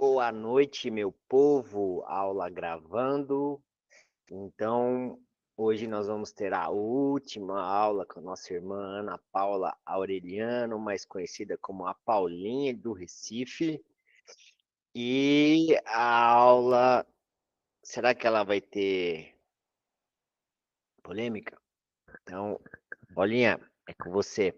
Boa noite, meu povo. Aula gravando. Então, hoje nós vamos ter a última aula com a nossa irmã Ana Paula Aureliano, mais conhecida como a Paulinha do Recife. E a aula, será que ela vai ter polêmica? Então, Paulinha, é com você.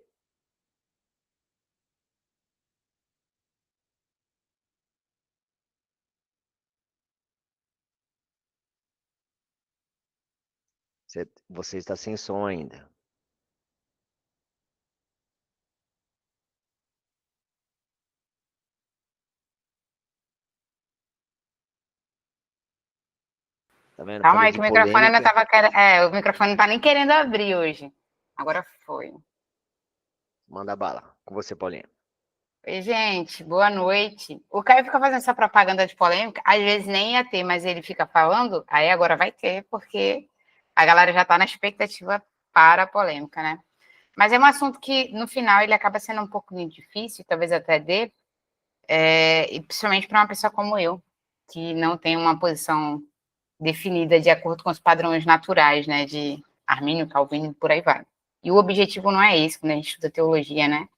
Você está sem som ainda. Tá vendo? Calma Falei aí, de que o microfone ainda polêmica. tava querendo. O microfone não tá nem querendo abrir hoje. Agora foi. Manda bala. Com você, Paulinha. Oi, gente, boa noite. O Caio fica fazendo essa propaganda de polêmica, às vezes nem ia ter, mas ele fica falando, aí agora vai ter, porque a galera já tá na expectativa para a polêmica, né? Mas é um assunto que, no final, ele acaba sendo um pouco difícil, talvez até dê, e principalmente para uma pessoa como eu, que não tem uma posição definida de acordo com os padrões naturais, né, de Armínio, Calvino e por aí vai. E o objetivo não é esse, quando a gente estuda teologia, né,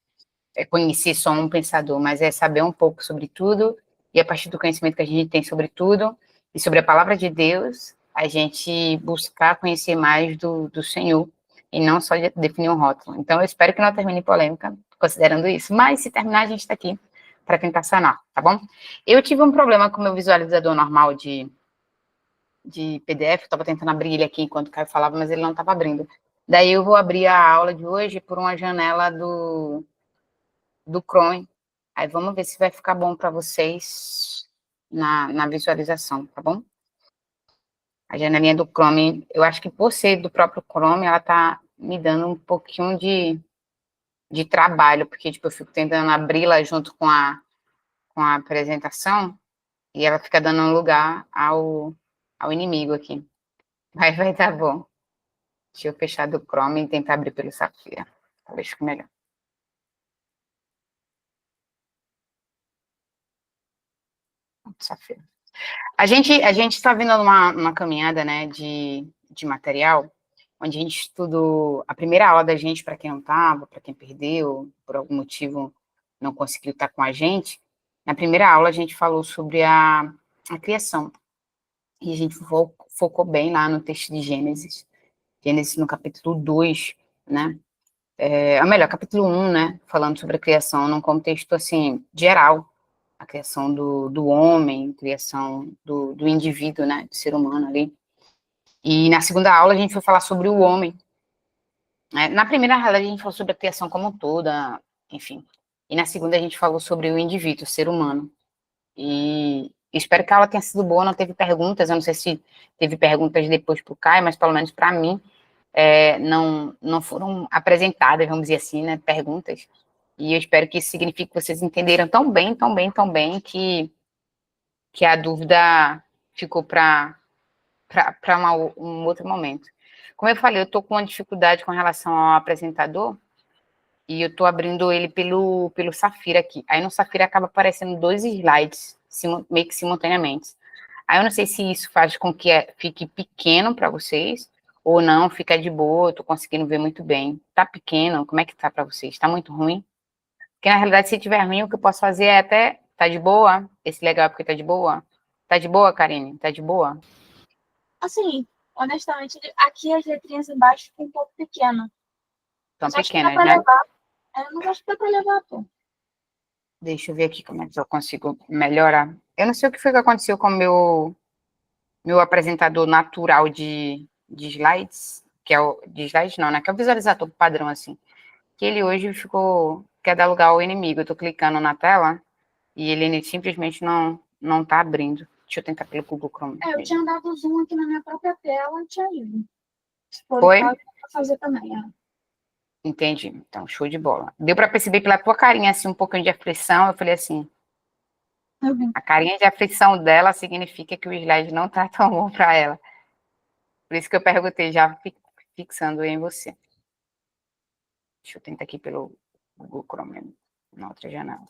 é conhecer só um pensador, mas é saber um pouco sobre tudo, e a partir do conhecimento que a gente tem sobre tudo, e sobre a palavra de Deus, a gente buscar conhecer mais do Senhor, e não só definir um rótulo. Então, eu espero que não termine polêmica, considerando isso, mas se terminar, a gente está aqui para tentar sanar, tá bom? Eu tive um problema com o meu visualizador normal de PDF, eu estava tentando abrir ele aqui enquanto o Caio falava, mas ele não estava abrindo. Daí eu vou abrir a aula de hoje por uma janela do Chrome. Aí vamos ver se vai ficar bom para vocês na visualização, tá bom? A janelinha do Chrome, eu acho que por ser do próprio Chrome, ela tá me dando um pouquinho de trabalho, porque tipo, eu fico tentando abri-la junto com a apresentação e ela fica dando um lugar ao inimigo aqui. Mas vai dar bom. Deixa eu fechar do Chrome e tentar abrir pelo Safira. Talvez fique melhor. Safira. A gente está vindo numa caminhada, né, de material, onde a gente estudou a primeira aula da gente, para quem não estava, para quem perdeu, por algum motivo não conseguiu estar com a gente. Na primeira aula, a gente falou sobre a criação. E a gente focou bem lá no texto de Gênesis. Gênesis no capítulo 2, né? Ou melhor, capítulo 1, né? Falando sobre a criação num contexto, assim, geral. A criação do homem, criação do indivíduo, né? Do ser humano ali. E na segunda aula a gente foi falar sobre o homem. Né? Na primeira aula a gente falou sobre a criação como um toda, enfim. E na segunda a gente falou sobre o indivíduo, o ser humano. E espero que a aula tenha sido boa, não teve perguntas, eu não sei se teve perguntas depois para o Caio, mas pelo menos para mim não foram apresentadas, vamos dizer assim, né, perguntas. E eu espero que isso signifique que vocês entenderam tão bem, tão bem, tão bem, que a dúvida ficou para um outro momento. Como eu falei, eu estou com uma dificuldade com relação ao apresentador, e eu estou abrindo ele pelo Safira aqui. Aí no Safira acaba aparecendo dois slides, meio que simultaneamente. Aí eu não sei se isso faz com que fique pequeno para vocês, ou não, fica de boa, eu tô conseguindo ver muito bem. Tá pequeno? Como é que tá para vocês? Tá muito ruim? Porque na realidade, se tiver ruim, o que eu posso fazer é até, tá de boa? Esse legal é porque tá de boa? Tá de boa, Karine? Tá de boa? Assim, honestamente, aqui as letrinhas embaixo ficam um pouco pequenas. Tão Mas acho que dá pequenas, pra né? levar. Eu não acho que dá pra levar, pô. Deixa eu ver aqui como é que eu consigo melhorar. Eu não sei o que foi que aconteceu com o meu apresentador natural de slides, que é o de slides não, né? Que é o visualizador padrão, assim. Que ele hoje quer dar lugar ao inimigo. Eu tô clicando na tela e ele simplesmente não tá abrindo. Deixa eu tentar pelo Google Chrome Eu mesmo. tinha dado zoom aqui na minha própria tela e tinha ido. Se for o Foi? caso, eu vou fazer também, Entendi. Então, show de bola. Deu para perceber pela tua carinha, assim, um pouquinho de aflição. Eu falei assim, Uhum. a carinha de aflição dela significa que o slide não tá tão bom para ela. Por isso que eu perguntei, já fixando em você. Deixa eu tentar aqui pelo Google Chrome, na outra janela.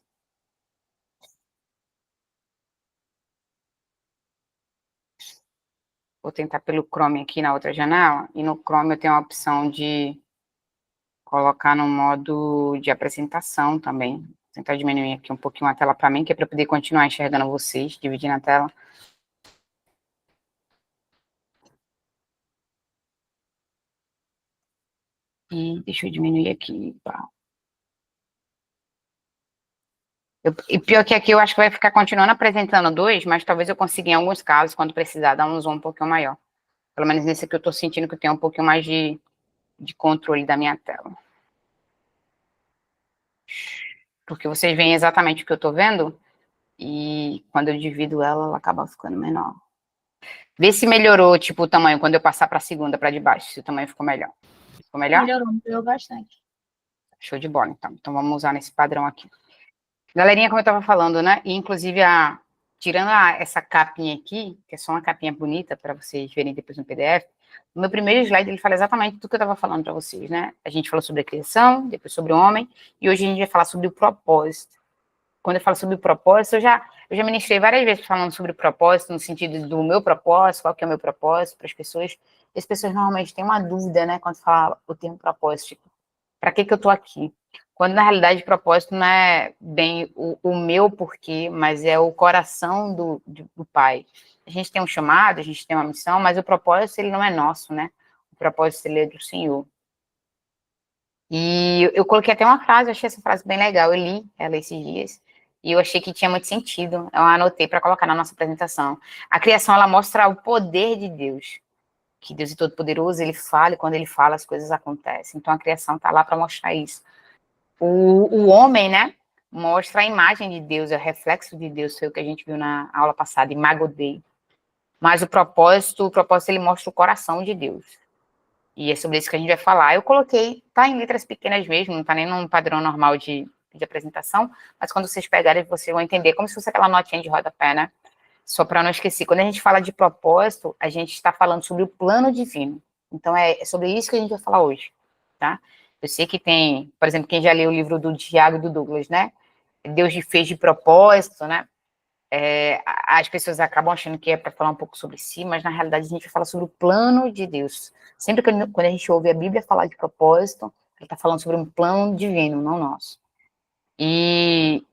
Vou tentar pelo Chrome aqui na outra janela, e no Chrome eu tenho a opção de colocar no modo de apresentação também. Vou tentar diminuir aqui um pouquinho a tela para mim, que é para poder continuar enxergando vocês, dividindo a tela. E deixa eu diminuir aqui. Pá. E pior que aqui eu acho que vai ficar continuando apresentando dois, mas talvez eu consiga em alguns casos, quando precisar, dar um zoom um pouquinho maior. Pelo menos nesse aqui eu estou sentindo que eu tenho um pouquinho mais de controle da minha tela. Porque vocês veem exatamente o que eu estou vendo, e quando eu divido ela, ela acaba ficando menor. Vê se melhorou, tipo, o tamanho, quando eu passar para a segunda, para de baixo, se o tamanho ficou melhor. Ficou melhor? Melhorou bastante. Show de bola, então. Então vamos usar nesse padrão aqui. Galerinha, como eu estava falando, né? E inclusive, tirando essa capinha aqui, que é só uma capinha bonita para vocês verem depois no PDF, o meu primeiro slide ele fala exatamente tudo que eu estava falando para vocês, né? A gente falou sobre a criação, depois sobre o homem, e hoje a gente vai falar sobre o propósito. Quando eu falo sobre o propósito, eu já ministrei várias vezes falando sobre o propósito, no sentido do meu propósito, qual que é o meu propósito para as pessoas. E as pessoas normalmente têm uma dúvida, né? Quando fala o termo propósito, tipo, para que eu estou aqui? Quando, na realidade, o propósito não é bem o meu porquê, mas é o coração do Pai. A gente tem um chamado, a gente tem uma missão, mas o propósito, ele não é nosso, né? O propósito, ele é do Senhor. E eu coloquei até uma frase, eu achei essa frase bem legal, eu li ela esses dias, e eu achei que tinha muito sentido, eu anotei para colocar na nossa apresentação. A criação, ela mostra o poder de Deus, que Deus é todo-poderoso, ele fala, e quando ele fala, as coisas acontecem. Então, a criação está lá para mostrar isso. O homem, né, mostra a imagem de Deus, é o reflexo de Deus, foi o que a gente viu na aula passada, Imago Dei. Mas o propósito, ele mostra o coração de Deus. E é sobre isso que a gente vai falar. Eu coloquei, tá em letras pequenas mesmo, não tá nem num padrão normal de apresentação, mas quando vocês pegarem, vocês vão entender, como se fosse aquela notinha de rodapé, né? Só para não esquecer, quando a gente fala de propósito, a gente está falando sobre o plano divino. Então, é sobre isso que a gente vai falar hoje, tá? Eu sei que tem, por exemplo, quem já leu o livro do Tiago e do Douglas, né? Deus fez de propósito, né? As pessoas acabam achando que é para falar um pouco sobre si, mas na realidade a gente vai falar sobre o plano de Deus. Sempre que quando a gente ouve a Bíblia falar de propósito, ela está falando sobre um plano divino, não nosso. E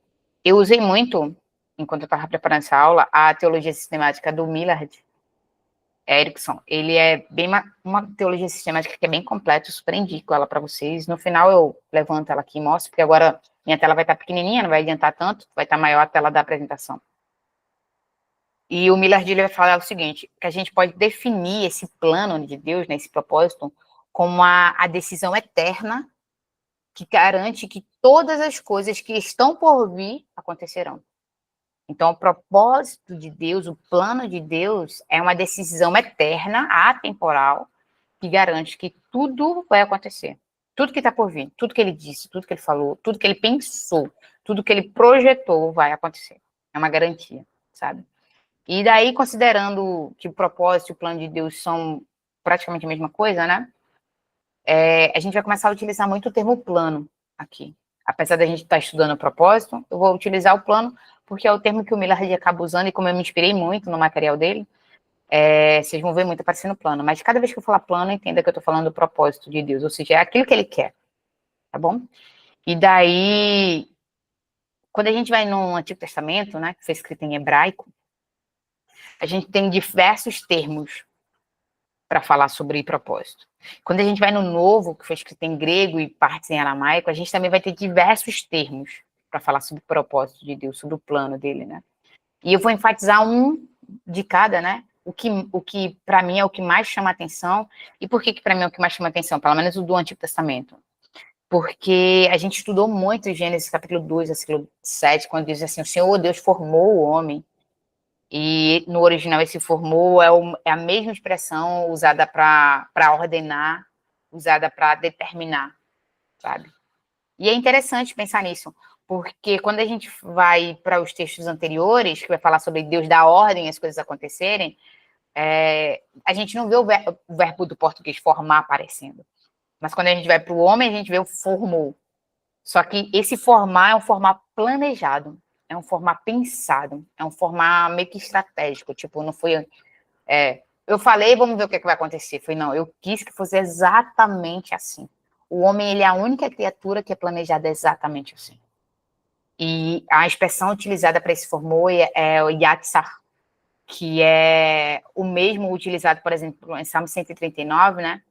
eu usei muito, enquanto eu estava preparando essa aula, a teologia sistemática do Millard Erickson. Ele é bem uma teologia sistemática que é bem completa, eu super indico ela para vocês. No final eu levanto ela aqui e mostro, porque agora minha tela vai estar pequenininha, não vai adiantar tanto, vai estar maior a tela da apresentação. E o Millard vai falar o seguinte, que a gente pode definir esse plano de Deus, né, esse propósito, como a decisão eterna que garante que todas as coisas que estão por vir acontecerão. Então, o propósito de Deus, o plano de Deus, é uma decisão eterna, atemporal, que garante que tudo vai acontecer. Tudo que está por vir, tudo que ele disse, tudo que ele falou, tudo que ele pensou, tudo que ele projetou vai acontecer. É uma garantia, sabe? E daí, considerando que o propósito e o plano de Deus são praticamente a mesma coisa, né? A gente vai começar a utilizar muito o termo plano aqui. Apesar da gente estar estudando o propósito, eu vou utilizar o plano porque é o termo que o Millard acaba usando e como eu me inspirei muito no material dele, vocês vão ver muito aparecendo plano. Mas cada vez que eu falar plano, entenda que eu estou falando do propósito de Deus, ou seja, é aquilo que ele quer, tá bom? E daí, quando a gente vai no Antigo Testamento, né, que foi escrito em hebraico, a gente tem diversos termos para falar sobre propósito. Quando a gente vai no Novo, que foi escrito em grego e partes em aramaico, a gente também vai ter diversos termos para falar sobre o propósito de Deus, sobre o plano dele, né? E eu vou enfatizar um de cada, né? O que para mim é o que mais chama atenção. E por que para mim é o que mais chama atenção? Pelo menos o do Antigo Testamento. Porque a gente estudou muito em Gênesis capítulo 2, versículo 7, quando diz assim, o Senhor Deus formou o homem. E no original esse formou é a mesma expressão usada para ordenar, usada para determinar, sabe? E é interessante pensar nisso, porque quando a gente vai para os textos anteriores, que vai falar sobre Deus dar ordem as coisas acontecerem, a gente não vê o verbo do português formar aparecendo. Mas quando a gente vai para o homem, a gente vê o formou. Só que esse formar é um formar planejado, é um formar pensado, é um formar meio que estratégico, tipo, não foi eu falei, vamos ver o que vai acontecer. Foi, não, eu quis que fosse exatamente assim. O homem, ele é a única criatura que é planejada exatamente assim. E a expressão utilizada para esse formou é o Yatsar, que é o mesmo utilizado, por exemplo, em Salmo 139, né?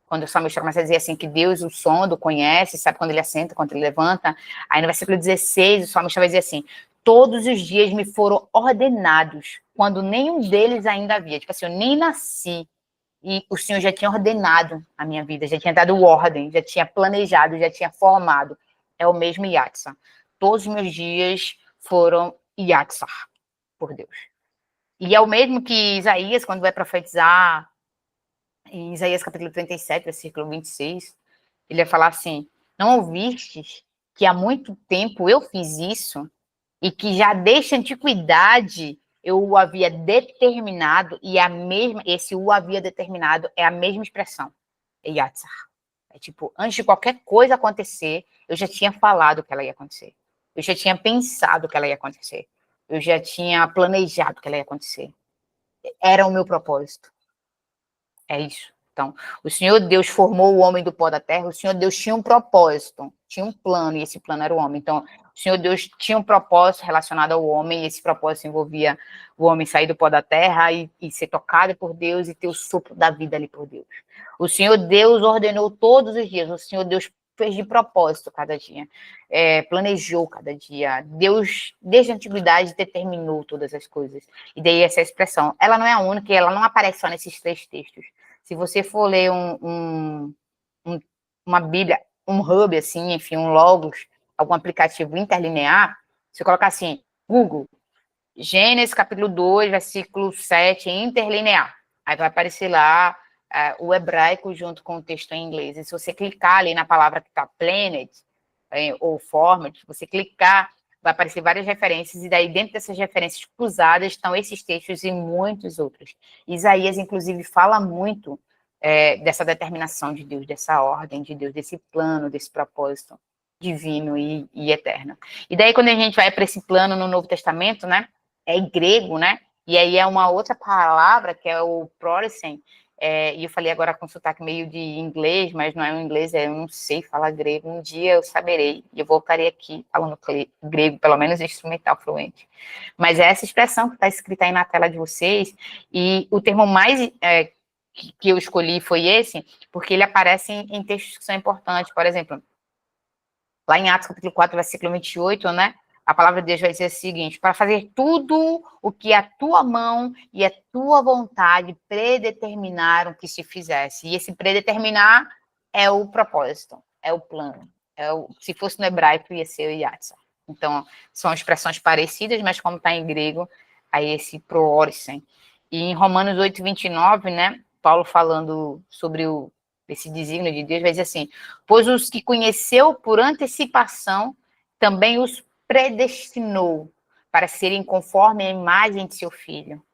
Quando o salmista começa a dizer assim, que Deus o sonda, o conhece, sabe quando ele assenta, quando ele levanta. Aí no versículo 16, o salmista vai dizer assim, todos os dias me foram ordenados, quando nenhum deles ainda havia. Tipo assim, eu nem nasci, e o Senhor já tinha ordenado a minha vida, já tinha dado ordem, já tinha planejado, já tinha formado. É o mesmo Yatsar. Todos os meus dias foram Yatsar, por Deus. E é o mesmo que Isaías, quando vai profetizar, em Isaías capítulo 37, versículo 26, ele vai falar assim, não ouvistes que há muito tempo eu fiz isso, e que já desde a antiguidade eu o havia determinado, e a mesma, esse o havia determinado é a mesma expressão, é Yatsar. É tipo, antes de qualquer coisa acontecer, eu já tinha falado que ela ia acontecer. Eu já tinha pensado que ela ia acontecer. Eu já tinha planejado que ela ia acontecer. Era o meu propósito. É isso. Então, o Senhor Deus formou o homem do pó da terra, o Senhor Deus tinha um propósito, tinha um plano, e esse plano era o homem. Então, o Senhor Deus tinha um propósito relacionado ao homem, e esse propósito envolvia o homem sair do pó da terra e ser tocado por Deus e ter o sopro da vida ali por Deus. O Senhor Deus ordenou todos os dias, o Senhor Deus fez de propósito cada dia, planejou cada dia. Deus, desde a antiguidade, determinou todas as coisas. E daí essa expressão, ela não é a única, ela não aparece só nesses 3 textos. Se você for ler uma Bíblia, um hub, assim, enfim, um Logos, algum aplicativo interlinear, você coloca assim, Google, Gênesis capítulo 2, versículo 7, interlinear. Aí vai aparecer lá o hebraico junto com o texto em inglês. E se você clicar ali na palavra que está planet, ou format, você clicar, vai aparecer várias referências, e daí dentro dessas referências cruzadas estão esses textos e muitos outros. Isaías, inclusive, fala muito dessa determinação de Deus, dessa ordem de Deus, desse plano, desse propósito divino e eterno. E daí, quando a gente vai para esse plano no Novo Testamento, né, é em grego, né, e aí é uma outra palavra, que é o prorisem, e eu falei agora com sotaque meio de inglês, mas não é um inglês, eu não sei falar grego, um dia eu saberei, e eu voltarei aqui falando grego, pelo menos instrumental fluente. Mas é essa expressão que está escrita aí na tela de vocês, e o termo mais que eu escolhi foi esse, porque ele aparece em textos que são importantes, por exemplo, lá em Atos capítulo 4, versículo 28, né? A palavra de Deus vai dizer o seguinte, para fazer tudo o que a tua mão e a tua vontade predeterminaram que se fizesse. E esse predeterminar é o propósito, é o plano. Se fosse no hebraico, ia ser o Yatsar. Então, são expressões parecidas, mas como está em grego, aí esse proorisen. E em Romanos 8, 29, né? Paulo falando sobre esse desígnio de Deus, vai dizer assim, pois os que conheceu por antecipação, também os predestinou para serem conforme a imagem de seu filho.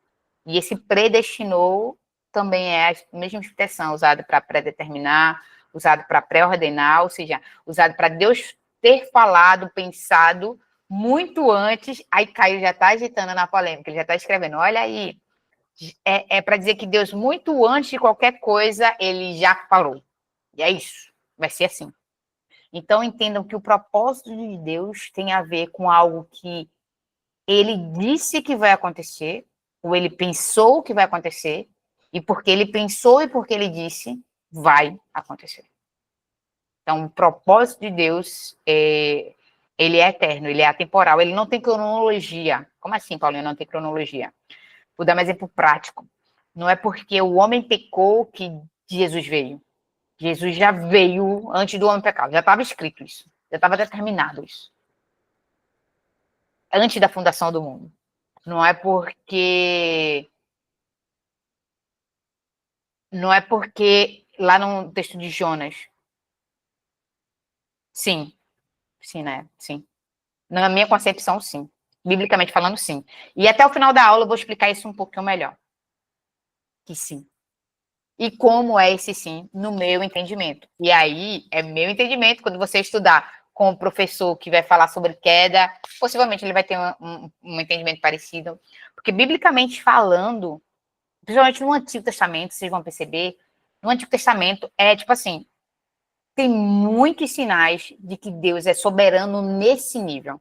E esse predestinou também é a mesma expressão usada para predeterminar, usado para pré-ordenar, ou seja, usado para Deus ter falado, pensado muito antes, aí Caio já está agitando na polêmica, ele já está escrevendo, olha aí, para dizer que Deus, muito antes de qualquer coisa, ele já falou. E é isso, vai ser assim. Então, entendam que o propósito de Deus tem a ver com algo que ele disse que vai acontecer, ou ele pensou que vai acontecer, e porque ele pensou e porque ele disse, vai acontecer. Então, o propósito de Deus, ele é eterno, ele é atemporal, ele não tem cronologia. Como assim, Paulinho, não tem cronologia? Vou dar um exemplo prático. Não é porque o homem pecou que Jesus veio. Jesus já veio antes do homem pecar. Já estava escrito isso. Já estava determinado isso. Antes da fundação do mundo. Não é porque lá no texto de Jonas. Sim. Sim, né? Sim. Na minha concepção, sim. Biblicamente falando, sim. E até o final da aula eu vou explicar isso um pouquinho melhor. Que sim. E como é esse sim no meu entendimento. E aí, é meu entendimento, quando você estudar com o professor que vai falar sobre queda, possivelmente ele vai ter um entendimento parecido. Porque, biblicamente falando, principalmente no Antigo Testamento, vocês vão perceber, no Antigo Testamento é tipo assim, tem muitos sinais de que Deus é soberano nesse nível.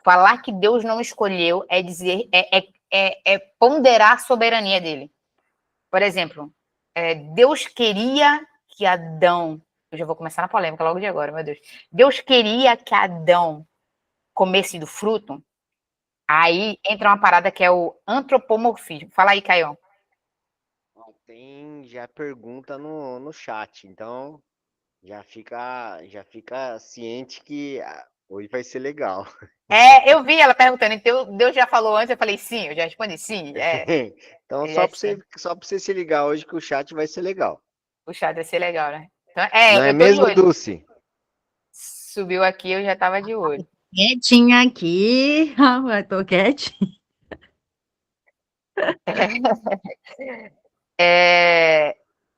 Falar que Deus não escolheu é dizer, é ponderar a soberania dele. Por exemplo, Deus queria que Adão, eu já vou começar na polêmica logo de agora, meu Deus. Deus queria que Adão comesse do fruto, aí entra uma parada que é o antropomorfismo. Fala aí, Caio. Tem já pergunta no chat, então já fica ciente que hoje vai ser legal. Eu vi ela perguntando, então Deus já falou antes, eu falei sim, eu já respondi sim. Então, Já sim. só pra você se ligar hoje que o chat vai ser legal. O chat vai ser legal, né? Então, Não é eu tô de mesmo, olho. Dulce? Subiu aqui, eu já tava de olho. Quietinha aqui. Eu tô quietinha.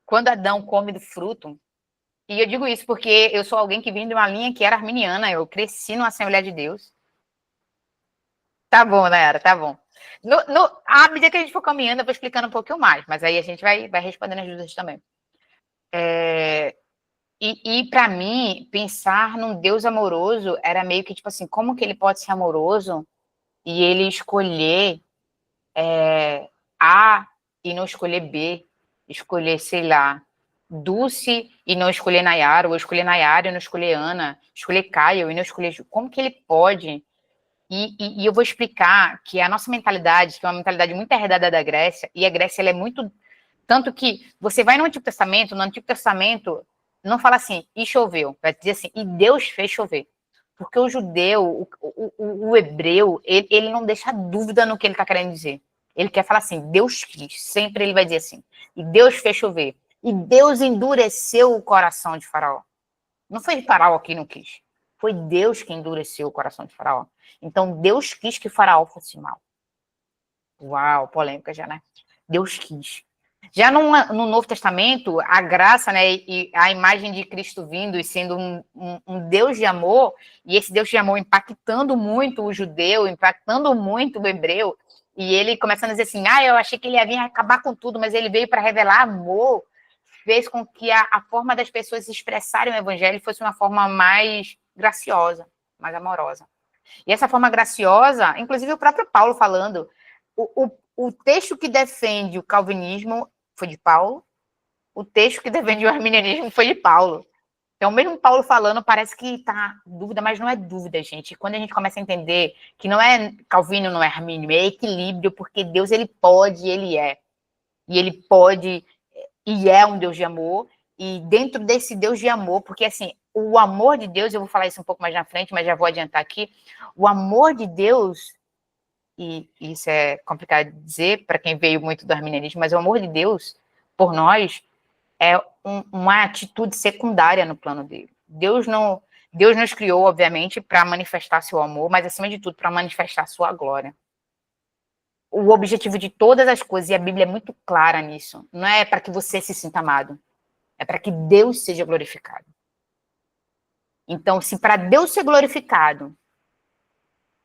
Quando Adão come do fruto, e eu digo isso porque eu sou alguém que vem de uma linha que era arminiana, eu cresci numa Assembleia de Deus. Tá bom, Nayara, tá bom. À medida que a gente for caminhando, eu vou explicando um pouquinho mais, mas aí a gente vai respondendo as dúvidas também. E para mim, pensar num Deus amoroso era meio que tipo assim, como que ele pode ser amoroso e ele escolher A e não escolher B, escolher, sei lá, Dulce e não escolher Nayara, ou escolher Nayara e não escolher Ana, escolher Caio e não escolher Ju. Como que ele pode? E eu vou explicar que a nossa mentalidade, que é uma mentalidade muito herdada da Grécia, e a Grécia ela é muito... Tanto que você vai no Antigo Testamento não fala assim, e choveu, vai dizer assim, e Deus fez chover. Porque o judeu, o hebreu, ele não deixa dúvida no que ele está querendo dizer. Ele quer falar assim, Deus quis, sempre ele vai dizer assim, e Deus fez chover. E Deus endureceu o coração de Faraó. Não foi Faraó que não quis, foi Deus que endureceu o coração de Faraó. Então, Deus quis que Faraó fosse mal. Uau, polêmica já, né? Deus quis. Já no Novo Testamento, a graça, né, e a imagem de Cristo vindo e sendo um Deus de amor, e esse Deus de amor impactando muito o judeu, impactando muito o hebreu, e ele começando a dizer assim, eu achei que ele ia vir acabar com tudo, mas ele veio para revelar amor, fez com que a forma das pessoas expressarem o evangelho fosse uma forma mais graciosa, mais amorosa. E essa forma graciosa, inclusive o próprio Paulo falando, o texto que defende o calvinismo foi de Paulo, o texto que defende o arminianismo foi de Paulo. Então, mesmo Paulo falando, parece que tá dúvida, mas não é dúvida, gente. Quando a gente começa a entender que não é Calvino, não é Armínio, é equilíbrio, porque Deus, ele pode, ele é. E ele pode, e é um Deus de amor, e dentro desse Deus de amor, porque assim, o amor de Deus, eu vou falar isso um pouco mais na frente, mas já vou adiantar aqui, o amor de Deus, e isso é complicado de dizer para quem veio muito do arminianismo, mas o amor de Deus por nós é uma atitude secundária no plano dele. Deus nos criou, obviamente, para manifestar seu amor, mas acima de tudo para manifestar sua glória. O objetivo de todas as coisas, e a Bíblia é muito clara nisso, não é para que você se sinta amado, é para que Deus seja glorificado. Então, se para Deus ser glorificado,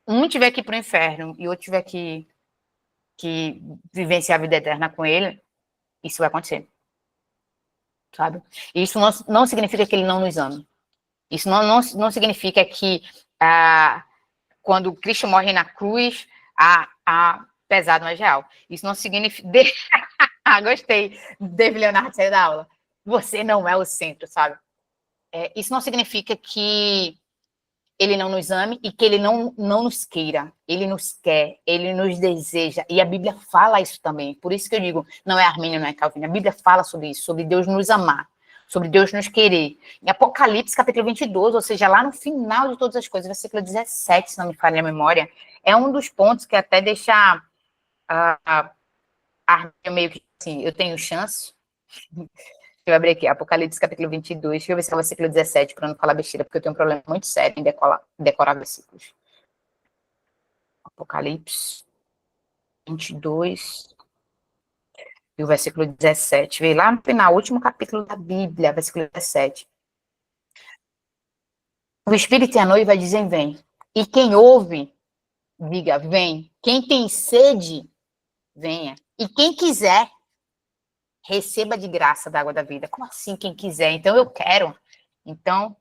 um tiver que ir para o inferno e outro tiver que vivenciar a vida eterna com ele, isso vai acontecer. Sabe? Isso não significa que ele não nos ama. Isso não significa que quando Cristo morre na cruz, pesado, mas real. Isso não significa... Gostei, David Leonardo saiu da aula. Você não é o centro, sabe? Isso não significa que ele não nos ame e que ele não nos queira. Ele nos quer, ele nos deseja. E a Bíblia fala isso também. Por isso que eu digo, não é Armínio, não é Calvino. A Bíblia fala sobre isso, sobre Deus nos amar, sobre Deus nos querer. Em Apocalipse, capítulo 22, ou seja, lá no final de todas as coisas, versículo 17, se não me falha a memória, é um dos pontos que até deixa Armínio meio que assim, eu tenho chance... Deixa eu abrir aqui, Apocalipse capítulo 22, deixa eu ver se é o versículo 17, para não falar besteira, porque eu tenho um problema muito sério em decorar versículos. Apocalipse 22, e o versículo 17, veio lá no final, último capítulo da Bíblia, versículo 17. O Espírito e a noiva dizem, vem. E quem ouve, diga, vem. Quem tem sede, venha. E quem quiser, receba de graça da água da vida. Como assim, quem quiser? Então, eu quero. Então,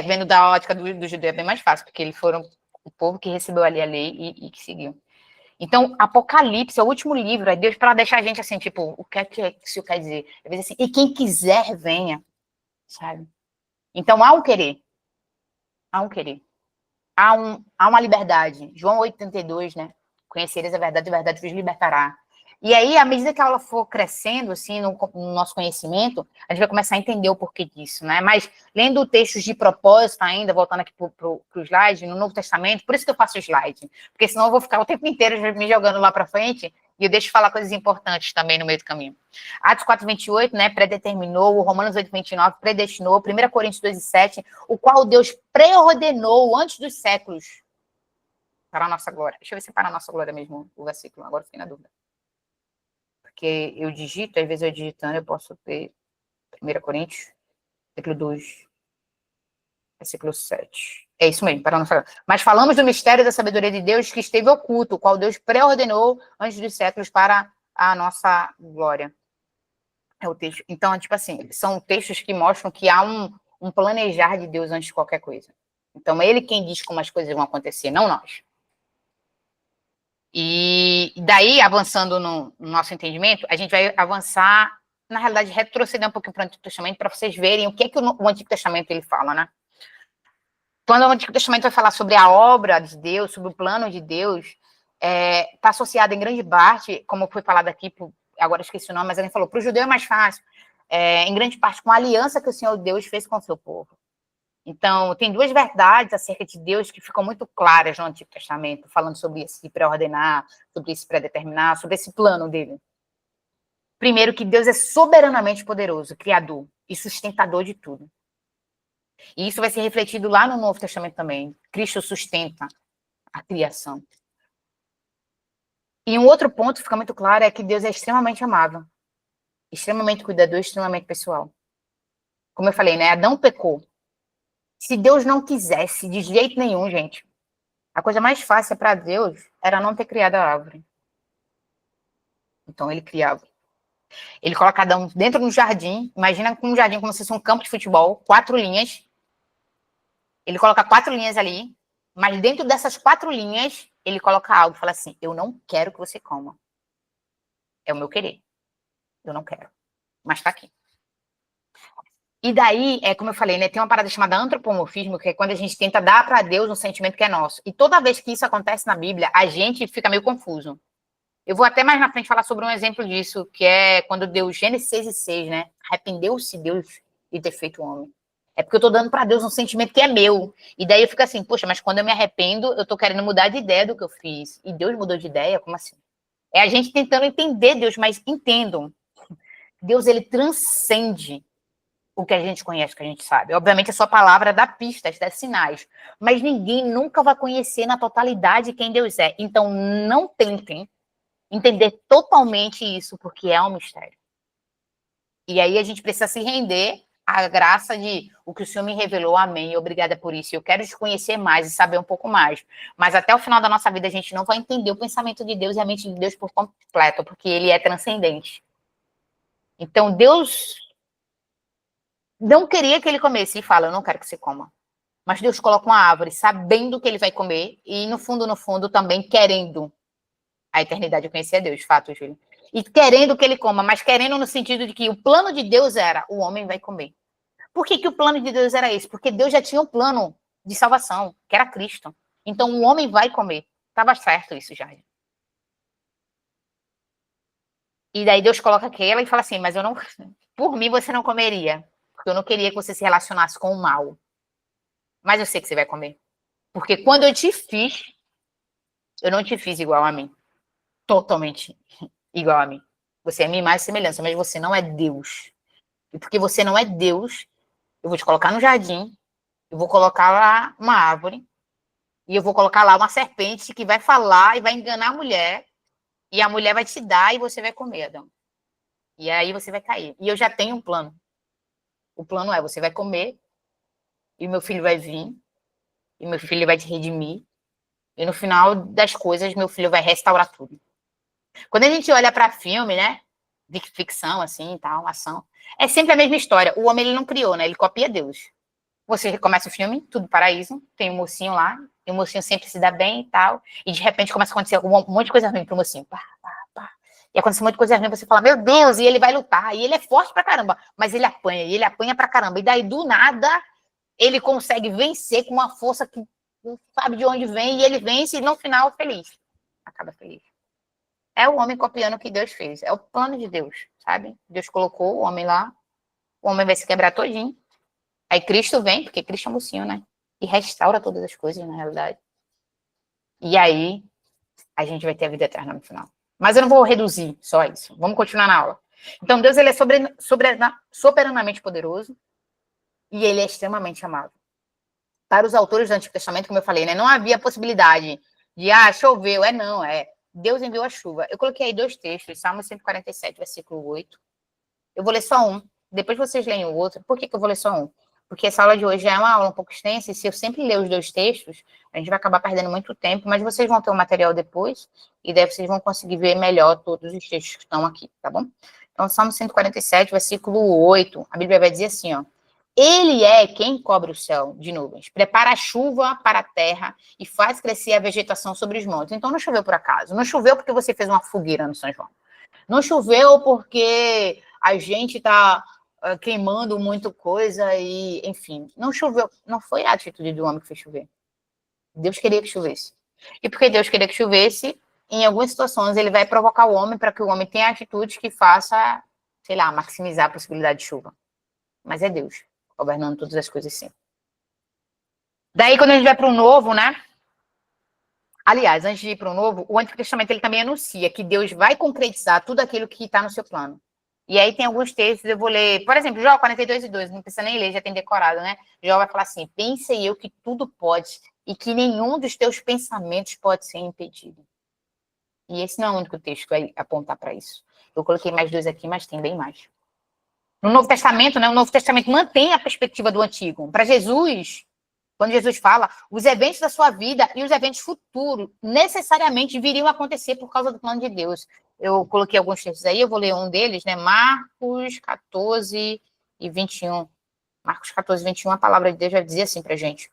vendo da ótica do judeu é bem mais fácil, porque eles foram o povo que recebeu ali a lei e que seguiu. Então, Apocalipse é o último livro, é Deus para deixar a gente assim, tipo, o que é que isso quer dizer? Às vezes assim, e quem quiser, venha, sabe? Então, há um querer. Há um querer. Há uma liberdade. João 8,32, né? Conhecereis a verdade vos libertará. E aí, à medida que a aula for crescendo, assim, no nosso conhecimento, a gente vai começar a entender o porquê disso, né? Mas, lendo textos de propósito ainda, voltando aqui para o slide, no Novo Testamento, por isso que eu faço slide, porque senão eu vou ficar o tempo inteiro me jogando lá para frente e eu deixo de falar coisas importantes também no meio do caminho. Atos 4,28, né? Predeterminou, Romanos 8,29, predestinou, 1 Coríntios 2,7, o qual Deus preordenou antes dos séculos para a nossa glória. Deixa eu ver se é para a nossa glória mesmo o versículo, agora fiquei na dúvida. Porque eu digito, às vezes eu digitando, eu posso ter 1 Coríntios, versículo 2, versículo 7. É isso mesmo, para não falar. Mas falamos do mistério da sabedoria de Deus que esteve oculto, o qual Deus pré-ordenou antes dos séculos para a nossa glória. É o texto. Então, tipo assim, são textos que mostram que há um planejar de Deus antes de qualquer coisa. Então, é ele quem diz como as coisas vão acontecer, não nós. E daí, avançando no nosso entendimento, a gente vai avançar, na realidade, retroceder um pouquinho para o Antigo Testamento, para vocês verem o que é que o Antigo Testamento ele fala, né? Quando o Antigo Testamento vai falar sobre a obra de Deus, sobre o plano de Deus, está associado em grande parte, como foi falado aqui, agora esqueci o nome, mas ele falou, para o judeu é mais fácil, em grande parte com a aliança que o Senhor Deus fez com o seu povo. Então, tem duas verdades acerca de Deus que ficam muito claras no Antigo Testamento, falando sobre esse pré-ordenar, sobre esse pré-determinar, sobre esse plano dele. Primeiro, que Deus é soberanamente poderoso, criador e sustentador de tudo. E isso vai ser refletido lá no Novo Testamento também. Cristo sustenta a criação. E um outro ponto que fica muito claro é que Deus é extremamente amável, extremamente cuidador, extremamente pessoal. Como eu falei, né? Adão pecou. Se Deus não quisesse de jeito nenhum, gente, a coisa mais fácil para Deus era não ter criado a árvore. Então ele criava. Ele coloca Adão dentro de um jardim. Imagina um jardim como se fosse um campo de futebol, 4 linhas. Ele coloca 4 linhas ali, mas dentro dessas 4 linhas, ele coloca algo e fala assim: eu não quero que você coma. É o meu querer. Eu não quero. Mas tá aqui. E daí, como eu falei, né, tem uma parada chamada antropomorfismo, que é quando a gente tenta dar para Deus um sentimento que é nosso. E toda vez que isso acontece na Bíblia, a gente fica meio confuso. Eu vou até mais na frente falar sobre um exemplo disso, que é quando Deus, Gênesis 6:6, né? Arrependeu-se Deus de ter feito o homem. É porque eu tô dando para Deus um sentimento que é meu. E daí eu fico assim, poxa, mas quando eu me arrependo, eu tô querendo mudar de ideia do que eu fiz. E Deus mudou de ideia? Como assim? É a gente tentando entender Deus, mas entendam. Deus, ele transcende o que a gente conhece, o que a gente sabe. Obviamente, a sua palavra dá pistas, dá sinais. Mas ninguém nunca vai conhecer na totalidade quem Deus é. Então, não tentem entender totalmente isso, porque é um mistério. E aí a gente precisa se render à graça de o que o Senhor me revelou, amém, obrigada por isso. Eu quero te conhecer mais e saber um pouco mais. Mas até o final da nossa vida a gente não vai entender o pensamento de Deus e a mente de Deus por completo, porque ele é transcendente. Então Deus não queria que ele comesse e fala, eu não quero que você coma. Mas Deus coloca uma árvore sabendo que ele vai comer e no fundo também querendo a eternidade de conhecer a Deus, fato, Júlio. E querendo que ele coma, mas querendo no sentido de que o plano de Deus era, o homem vai comer. Por que o plano de Deus era esse? Porque Deus já tinha um plano de salvação, que era Cristo. Então o homem vai comer. Estava certo isso já. E daí Deus coloca aquela e fala assim, mas eu não, por mim você não comeria, porque eu não queria que você se relacionasse com o mal. Mas eu sei que você vai comer. Porque quando eu te fiz, eu não te fiz igual a mim. Totalmente igual a mim. Você é minha imagem e semelhança, mas você não é Deus. E porque você não é Deus, eu vou te colocar no jardim, eu vou colocar lá uma árvore, e eu vou colocar lá uma serpente que vai falar e vai enganar a mulher, e a mulher vai te dar e você vai comer, Adão. E aí você vai cair. E eu já tenho um plano. O plano é, você vai comer, e meu filho vai vir, e meu filho vai te redimir, e no final das coisas, meu filho vai restaurar tudo. Quando a gente olha para filme, né? De ficção, assim, tal, ação, é sempre a mesma história. O homem, ele não criou, né? Ele copia Deus. Você começa o filme, tudo paraíso, tem um mocinho lá, e o mocinho sempre se dá bem e tal, e de repente começa a acontecer um monte de coisa ruim pro mocinho. Pá, pá, pá. E acontece um monte de coisa ruim, você fala, meu Deus, e ele vai lutar, e ele é forte pra caramba, mas ele apanha, e ele apanha pra caramba, e daí do nada ele consegue vencer com uma força que não sabe de onde vem, e ele vence, e no final feliz. Acaba feliz. É o homem copiando o que Deus fez, é o plano de Deus, sabe? Deus colocou o homem lá, o homem vai se quebrar todinho. Aí Cristo vem, porque Cristo é mocinho, né? E restaura todas as coisas, na realidade. E aí, a gente vai ter a vida eterna no final. Mas eu não vou reduzir só isso. Vamos continuar na aula. Então, Deus, ele é soberanamente poderoso e ele é extremamente amável. Para os autores do Antigo Testamento, como eu falei, né? Não havia possibilidade de, choveu. Não. Deus enviou a chuva. Eu coloquei aí 2 textos, Salmo 147, versículo 8. Eu vou ler só um. Depois vocês leem o outro. Por que eu vou ler só um? Porque essa aula de hoje já é uma aula um pouco extensa, e se eu sempre ler os 2 textos, a gente vai acabar perdendo muito tempo, mas vocês vão ter o material depois, e daí vocês vão conseguir ver melhor todos os textos que estão aqui, tá bom? Então, Salmo 147, versículo 8, a Bíblia vai dizer assim, ó. Ele é quem cobre o céu de nuvens, prepara a chuva para a terra e faz crescer a vegetação sobre os montes. Então, não choveu por acaso, não choveu porque você fez uma fogueira no São João. Não choveu porque a gente está queimando muito coisa e, enfim, não choveu. Não foi a atitude do homem que fez chover. Deus queria que chovesse. E porque Deus queria que chovesse, em algumas situações ele vai provocar o homem para que o homem tenha atitudes que faça, sei lá, maximizar a possibilidade de chuva. Mas é Deus governando todas as coisas sim. Daí, quando a gente vai para o Novo, né? Aliás, antes de ir para o Novo, o Antigo Testamento ele também anuncia que Deus vai concretizar tudo aquilo que está no seu plano. E aí tem alguns textos, eu vou ler, por exemplo, Jó 42:2, não precisa nem ler, já tem decorado, né? Jó vai falar assim, pense eu que tudo pode e que nenhum dos teus pensamentos pode ser impedido. E esse não é o único texto que vai apontar para isso. Eu coloquei mais 2 aqui, mas tem bem mais. No Novo Testamento, né? O Novo Testamento mantém a perspectiva do Antigo. Para Jesus, quando Jesus fala, os eventos da sua vida e os eventos futuros necessariamente viriam a acontecer por causa do plano de Deus. Eu coloquei alguns textos aí, eu vou ler um deles, né? Marcos 14 e 21. Marcos 14, 21, a palavra de Deus vai dizer assim pra gente.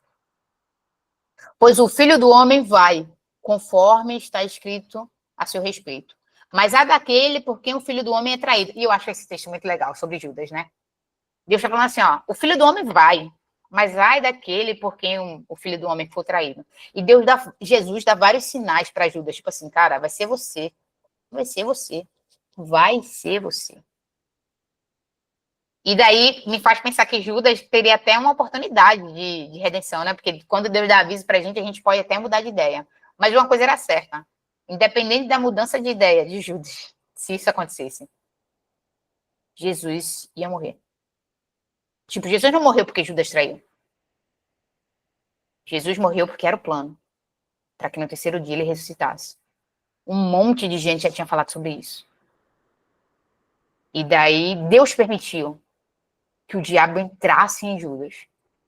Pois o Filho do Homem vai, conforme está escrito a seu respeito. Mas há daquele por quem o Filho do Homem é traído. E eu acho esse texto muito legal, sobre Judas, né? Deus está falando assim, ó, o Filho do Homem vai, mas ai daquele por quem o Filho do Homem for traído. E Jesus dá vários sinais para Judas, tipo assim, cara, vai ser você. Vai ser você. Vai ser você. E daí me faz pensar que Judas teria até uma oportunidade de redenção, né? Porque quando Deus dá aviso pra gente pode até mudar de ideia. Mas uma coisa era certa. Independente da mudança de ideia de Judas, se isso acontecesse, Jesus ia morrer. Tipo, Jesus não morreu porque Judas traiu. Jesus morreu porque era o plano. Para que no terceiro dia ele ressuscitasse. Um monte de gente já tinha falado sobre isso. E daí Deus permitiu que o diabo entrasse em Judas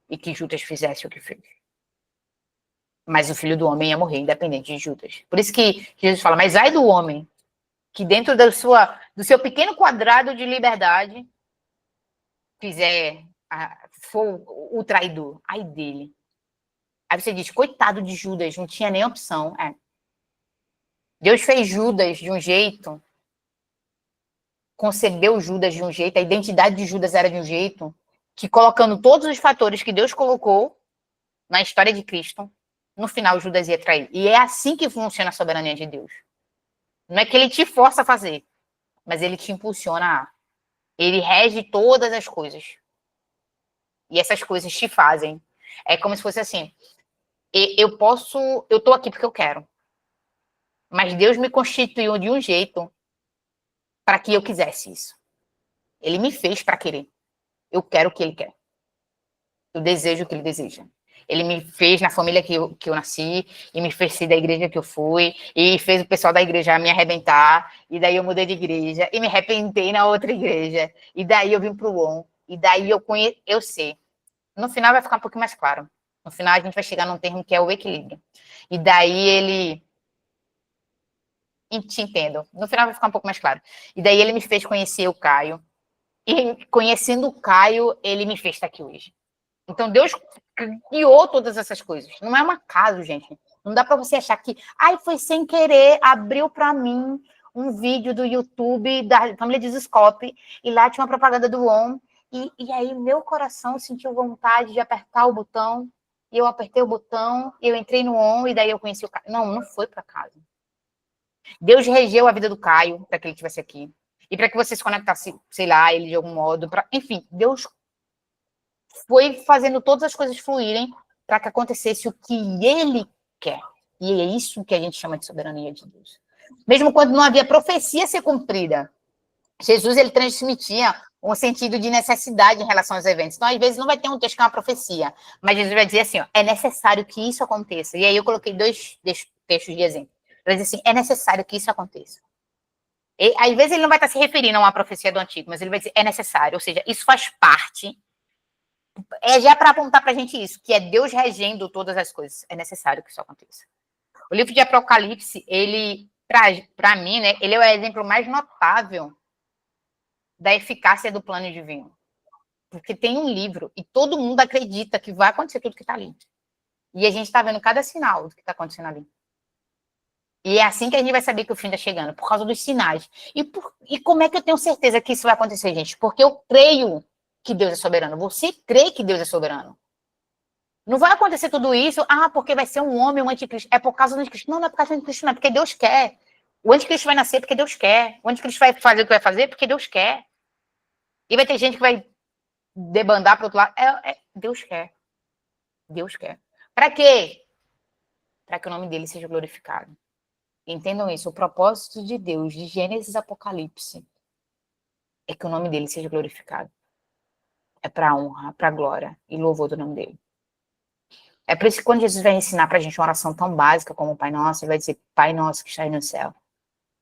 e que Judas fizesse o que fez. Mas o Filho do Homem ia morrer, independente de Judas. Por isso que Jesus fala, mas ai do homem que dentro do seu pequeno quadrado de liberdade for o traidor. Ai dele. Aí você diz, coitado de Judas, não tinha nem opção. Deus fez Judas de um jeito, concebeu Judas de um jeito, a identidade de Judas era de um jeito, que colocando todos os fatores que Deus colocou na história de Cristo, no final Judas ia trair. E é assim que funciona a soberania de Deus. Não é que ele te força a fazer, mas ele te impulsiona a. Ele rege todas as coisas. E essas coisas te fazem. É como se fosse assim, eu tô aqui porque eu quero. Mas Deus me constituiu de um jeito para que eu quisesse isso. Ele me fez para querer. Eu quero o que ele quer. Eu desejo o que ele deseja. Ele me fez na família que eu nasci, e me fez ser da igreja que eu fui, e fez o pessoal da igreja me arrebentar, e daí eu mudei de igreja, e me arrepentei na outra igreja, e daí eu vim pro ON, e daí eu sei. No final vai ficar um pouquinho mais claro. No final a gente vai chegar num termo que é o equilíbrio. E daí ele e te entendo. No final vai ficar um pouco mais claro. E daí ele me fez conhecer o Caio. E conhecendo o Caio, ele me fez estar aqui hoje. Então Deus criou todas essas coisas. Não é um acaso, gente. Não dá para você achar que, foi sem querer, abriu para mim um vídeo do YouTube da família Dizescope e lá tinha uma propaganda do ON e aí meu coração sentiu vontade de apertar o botão e eu apertei o botão, eu entrei no ON e daí eu conheci o Caio. Não foi para casa. Deus regeu a vida do Caio para que ele estivesse aqui. E para que você se conectasse, sei lá, ele de algum modo. Enfim, Deus foi fazendo todas as coisas fluírem para que acontecesse o que ele quer. E é isso que a gente chama de soberania de Deus. Mesmo quando não havia profecia a ser cumprida, Jesus ele transmitia um sentido de necessidade em relação aos eventos. Então, às vezes, não vai ter um texto que é uma profecia, mas Jesus vai dizer assim, é necessário que isso aconteça. E aí eu coloquei 2 textos de exemplo. Ele vai dizer assim, é necessário que isso aconteça. E, às vezes ele não vai estar se referindo a uma profecia do Antigo, mas ele vai dizer, é necessário, ou seja, isso faz parte, já para apontar para a gente isso, que é Deus regendo todas as coisas, é necessário que isso aconteça. O livro de Apocalipse, ele, para mim, né, ele é o exemplo mais notável da eficácia do plano divino. Porque tem um livro e todo mundo acredita que vai acontecer tudo que está ali. E a gente está vendo cada sinal do que está acontecendo ali. E é assim que a gente vai saber que o fim está chegando, por causa dos sinais. E como é que eu tenho certeza que isso vai acontecer, gente? Porque eu creio que Deus é soberano. Você crê que Deus é soberano. Não vai acontecer tudo isso, porque vai ser um homem, um anticristo. É por causa do anticristo. Não é por causa do anticristo, não. É porque Deus quer. O anticristo vai nascer porque Deus quer. O anticristo vai fazer o que vai fazer porque Deus quer. E vai ter gente que vai debandar para o outro lado. Deus quer. Deus quer. Para quê? Para que o nome dele seja glorificado. Entendam isso. O propósito de Deus, de Gênesis a Apocalipse, é que o nome dele seja glorificado. É para a honra, para a glória e louvor do nome dele. É por isso que quando Jesus vai ensinar para a gente uma oração tão básica como o Pai Nosso, ele vai dizer, Pai Nosso que está aí no céu,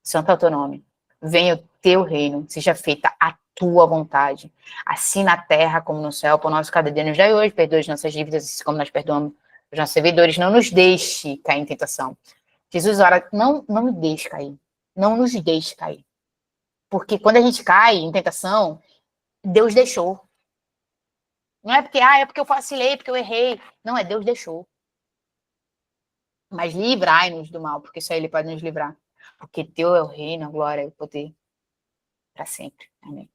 santo é o teu nome, venha o teu reino, seja feita a tua vontade, assim na terra como no céu, por nosso cada dia nos dai hoje, perdoa as nossas dívidas, assim como nós perdoamos os nossos devedores, não nos deixe cair em tentação. Jesus ora, não me deixe cair, não nos deixe cair. Porque quando a gente cai em tentação, Deus deixou. Não é porque, é porque eu vacilei, porque eu errei. Não, Deus deixou. Mas livrai-nos do mal, porque só ele pode nos livrar. Porque teu é o reino, a glória e o poder para sempre. Amém.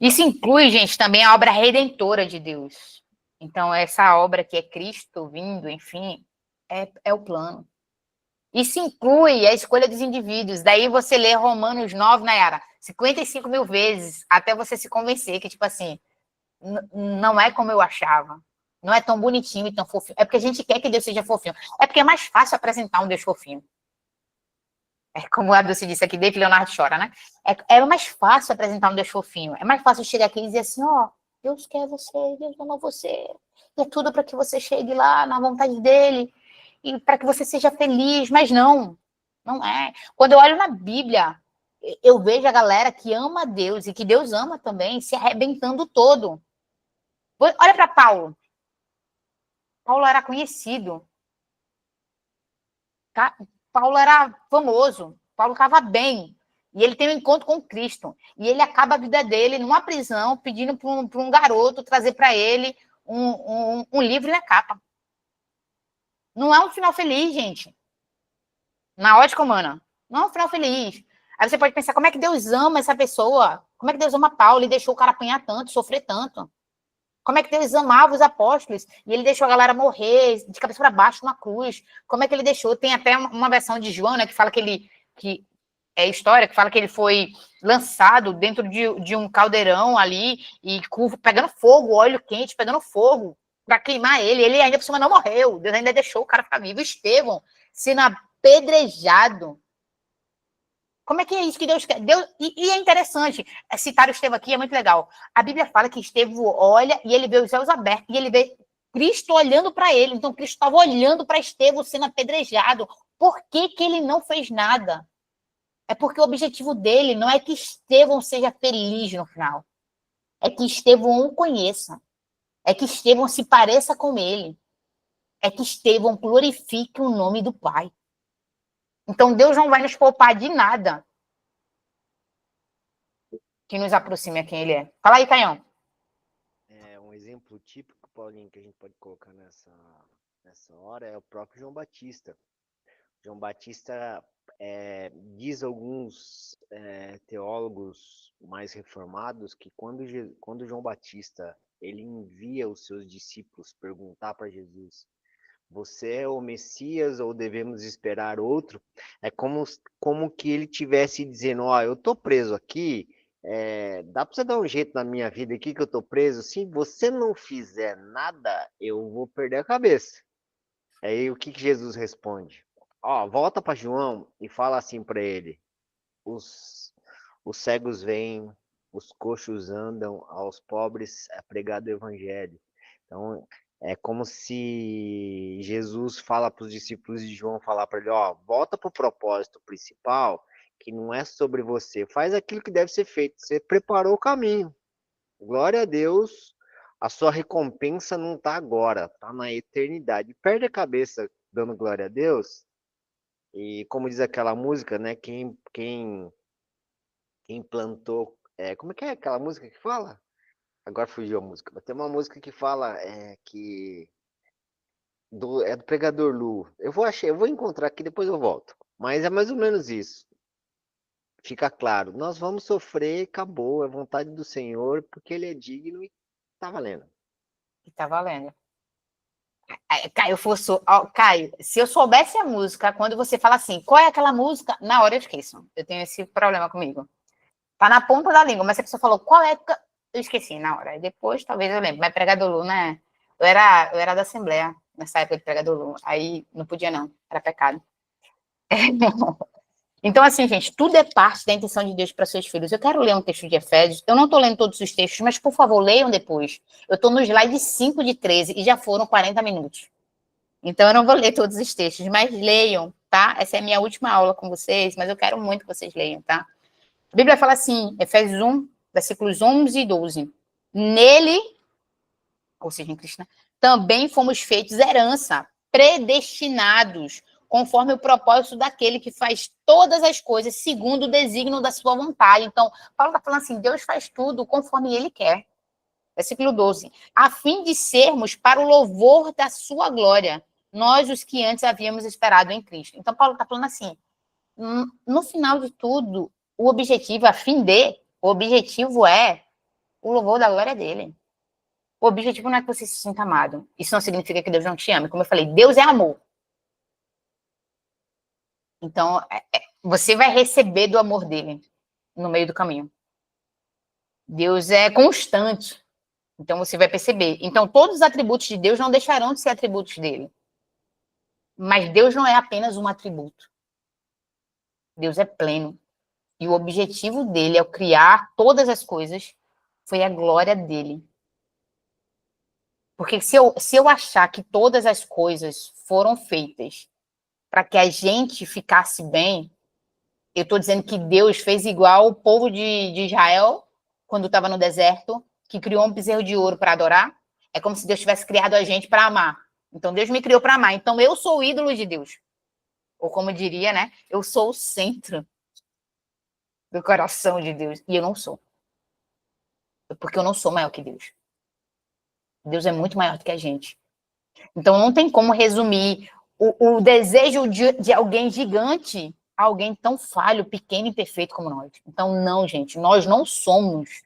Isso inclui, gente, também a obra redentora de Deus. Então, essa obra que é Cristo vindo, enfim, é o plano. Isso inclui a escolha dos indivíduos. Daí você lê Romanos 9, Nayara, 55 mil vezes, até você se convencer que, tipo assim, não é como eu achava. Não é tão bonitinho e tão fofinho. É porque a gente quer que Deus seja fofinho. É porque é mais fácil apresentar um Deus fofinho. É como a Dulce disse aqui, David Leonardo chora, né? É mais fácil apresentar um Deus fofinho. É mais fácil chegar aqui e dizer assim, Deus quer você, Deus ama você. E é tudo para que você chegue lá na vontade dele. E para que você seja feliz. Mas não é. Quando eu olho na Bíblia, eu vejo a galera que ama Deus e que Deus ama também, se arrebentando todo. Olha para Paulo. Paulo era conhecido. Tá? Paulo era famoso. Paulo estava bem. E ele tem um encontro com Cristo. E ele acaba a vida dele numa prisão, pedindo para um garoto trazer para ele um livro na capa. Não é um final feliz, gente. Na ótica humana. Não é um final feliz. Aí você pode pensar, como é que Deus ama essa pessoa? Como é que Deus ama Paulo e deixou o cara apanhar tanto, sofrer tanto? Como é que Deus amava os apóstolos e ele deixou a galera morrer de cabeça para baixo na cruz? Como é que ele deixou? Tem até uma versão de João, né, que fala que é história, que fala que ele foi lançado dentro de um caldeirão ali e pegando fogo, óleo quente, pegando fogo para queimar ele. Ele ainda por cima não morreu. Deus ainda deixou o cara ficar vivo. Estevão sendo apedrejado. Como é que é isso que Deus quer? E é interessante, citar o Estevão aqui é muito legal. A Bíblia fala que Estevão olha e ele vê os céus abertos, e ele vê Cristo olhando para ele. Então, Cristo estava olhando para Estevão sendo apedrejado. Por que ele não fez nada? É porque o objetivo dele não é que Estevão seja feliz no final. É que Estevão o conheça. É que Estevão se pareça com ele. É que Estevão glorifique o nome do Pai. Então, Deus não vai nos poupar de nada que nos aproxime a quem Ele é. Fala aí, Caião. Um exemplo típico, Paulinho, que a gente pode colocar nessa hora é o próprio João Batista. João Batista, diz alguns teólogos mais reformados que quando João Batista ele envia os seus discípulos perguntar para Jesus: você é o Messias ou devemos esperar outro? É como que ele tivesse dizendo: ó, eu tô preso aqui, dá para você dar um jeito na minha vida aqui que eu tô preso? Se você não fizer nada, eu vou perder a cabeça. Aí o que Jesus responde? Ó, volta para João e fala assim para ele: os cegos vêm, os coxos andam, aos pobres é pregado o evangelho. Então, é como se Jesus fala para os discípulos de João, falar para ele: ó, volta para o propósito principal, que não é sobre você, faz aquilo que deve ser feito, você preparou o caminho. Glória a Deus, a sua recompensa não está agora, está na eternidade. Perde a cabeça dando glória a Deus, e como diz aquela música, né, quem plantou. Como é que é aquela música que fala? Agora fugiu a música. Mas tem uma música que fala que. É do Pregador Lu. Eu vou encontrar aqui, depois eu volto. Mas é mais ou menos isso. Fica claro. Nós vamos sofrer, acabou. É vontade do Senhor, porque Ele é digno e tá valendo. E tá valendo. Caio, se eu soubesse a música, quando você fala assim, qual é aquela música? Na hora eu esqueço. Eu tenho esse problema comigo. Tá na ponta da língua, mas se a pessoa falou qual é, eu esqueci na hora. E depois talvez eu lembre. Mas Pregador Lu, né? Eu era da Assembleia nessa época de Pregador Lu. Aí não podia, não. Era pecado. Então, assim, gente, tudo é parte da intenção de Deus para seus filhos. Eu quero ler um texto de Efésios. Eu não estou lendo todos os textos, mas, por favor, leiam depois. Eu estou no slide 5 de 13 e já foram 40 minutos. Então, eu não vou ler todos os textos, mas leiam, tá? Essa é a minha última aula com vocês, mas eu quero muito que vocês leiam, tá? A Bíblia fala assim, Efésios 1, versículos 11 e 12. Nele, ou seja, em Cristo, né, também fomos feitos herança, predestinados, conforme o propósito daquele que faz todas as coisas segundo o desígnio da sua vontade. Então, Paulo está falando assim, Deus faz tudo conforme ele quer. Versículo 12. A fim de sermos para o louvor da sua glória, nós os que antes havíamos esperado em Cristo. Então, Paulo está falando assim, no final de tudo, o objetivo é o louvor da glória dele. O objetivo não é que você se sinta amado. Isso não significa que Deus não te ame. Como eu falei, Deus é amor. Então, você vai receber do amor dele no meio do caminho. Deus é constante. Então, você vai perceber. Então, todos os atributos de Deus não deixarão de ser atributos dele. Mas Deus não é apenas um atributo. Deus é pleno. E o objetivo dele, ao criar todas as coisas, foi a glória dele. Porque se eu achar que todas as coisas foram feitas para que a gente ficasse bem, eu estou dizendo que Deus fez igual o povo de Israel, quando estava no deserto, que criou um bezerro de ouro para adorar. É como se Deus tivesse criado a gente para amar. Então, Deus me criou para amar. Então, eu sou o ídolo de Deus. Ou como diria, né? Eu sou o centro do coração de Deus. E eu não sou. Porque eu não sou maior que Deus. Deus é muito maior do que a gente. Então, não tem como resumir o desejo de alguém gigante a alguém tão falho, pequeno e perfeito como nós. Então, não, gente. Nós não somos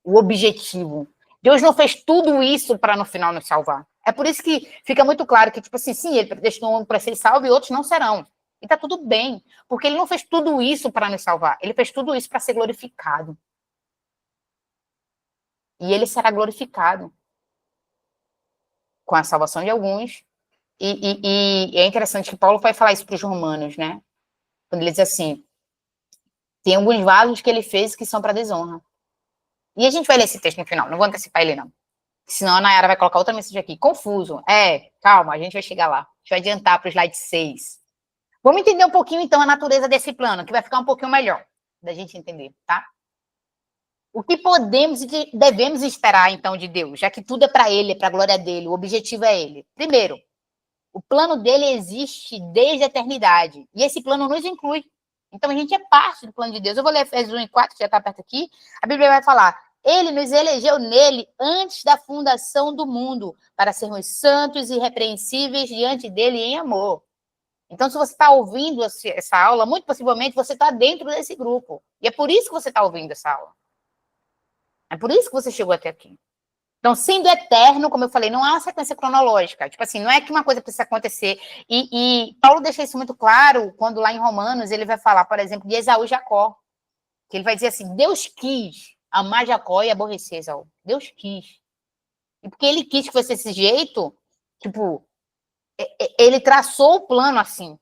o objetivo. Deus não fez tudo isso para, no final, nos salvar. É por isso que fica muito claro que, tipo assim, sim, ele predestinou um para ser salvo e outros não serão. E tá tudo bem. Porque ele não fez tudo isso para nos salvar. Ele fez tudo isso para ser glorificado. E ele será glorificado com a salvação de alguns. E é interessante que Paulo vai falar isso para os romanos, né? Quando ele diz assim, tem alguns vasos que ele fez que são para desonra. E a gente vai ler esse texto no final, não vou antecipar ele não. Senão a Nayara vai colocar outra mensagem aqui. Confuso. Calma, a gente vai chegar lá. A gente vai adiantar para o slide 6. Vamos entender um pouquinho, então, a natureza desse plano, que vai ficar um pouquinho melhor da gente entender, tá? O que podemos e devemos esperar, então, de Deus, já que tudo é para ele, é para a glória dele, o objetivo é ele. Primeiro, O plano dele existe desde a eternidade. E esse plano nos inclui. Então, a gente é parte do plano de Deus. Eu vou ler Efésios 1:4, que já está perto aqui. A Bíblia vai falar: ele nos elegeu nele antes da fundação do mundo, para sermos santos e irrepreensíveis diante dele em amor. Então, se você está ouvindo essa aula, muito possivelmente você está dentro desse grupo. E é por isso que você está ouvindo essa aula. É por isso que você chegou até aqui. Então, sendo eterno, como eu falei, não é uma sequência cronológica. Tipo assim, não é que uma coisa precisa acontecer. E Paulo deixa isso muito claro quando lá em Romanos ele vai falar, por exemplo, de Esaú e Jacó. Que ele vai dizer assim, Deus quis amar Jacó e aborrecer Esaú. Deus quis. E porque ele quis que fosse desse jeito, tipo, ele traçou o plano assim.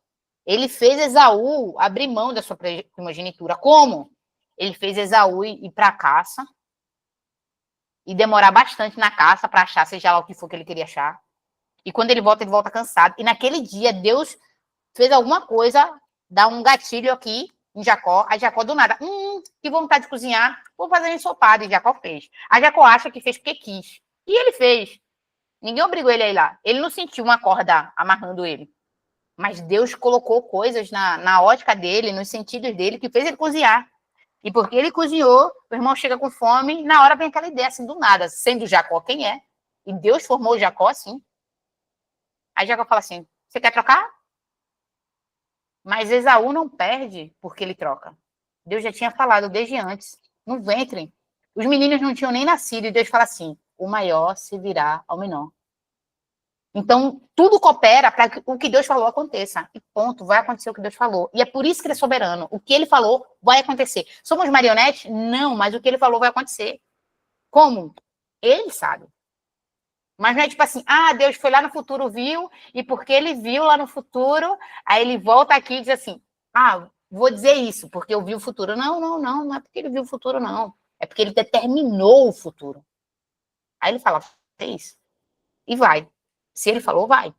Ele fez Esaú abrir mão da sua primogenitura. Como? Ele fez Esaú ir para a caça e demorar bastante na caça para achar, seja lá o que for que ele queria achar. E quando ele volta cansado. E naquele dia, Deus fez alguma coisa, dá um gatilho aqui em Jacó. A Jacó, do nada, que vontade de cozinhar, vou fazer um ensopado. E Jacó fez. A Jacó acha que fez porque quis. E ele fez. Ninguém obrigou ele a ir lá. Ele não sentiu uma corda amarrando ele. Mas Deus colocou coisas na ótica dele, nos sentidos dele, que fez ele cozinhar. E porque ele cozinhou, o irmão chega com fome, na hora vem aquela ideia, assim, do nada, sendo Jacó quem é. E Deus formou Jacó assim. Aí Jacó fala assim, você quer trocar? Mas Esaú não perde porque ele troca. Deus já tinha falado desde antes, no ventre. Os meninos não tinham nem nascido, e Deus fala assim, o maior servirá ao menor. Então, tudo coopera para que o que Deus falou aconteça. E ponto, vai acontecer o que Deus falou. E é por isso que ele é soberano. O que ele falou vai acontecer. Somos marionetes? Não, mas o que ele falou vai acontecer. Como? Ele sabe. Mas não é tipo assim, Deus foi lá no futuro, viu, e porque ele viu lá no futuro, aí ele volta aqui e diz assim, vou dizer isso, porque eu vi o futuro. Não é porque ele viu o futuro, não. É porque ele determinou o futuro. Aí ele fala, é isso. E vai. Se ele falou, vai.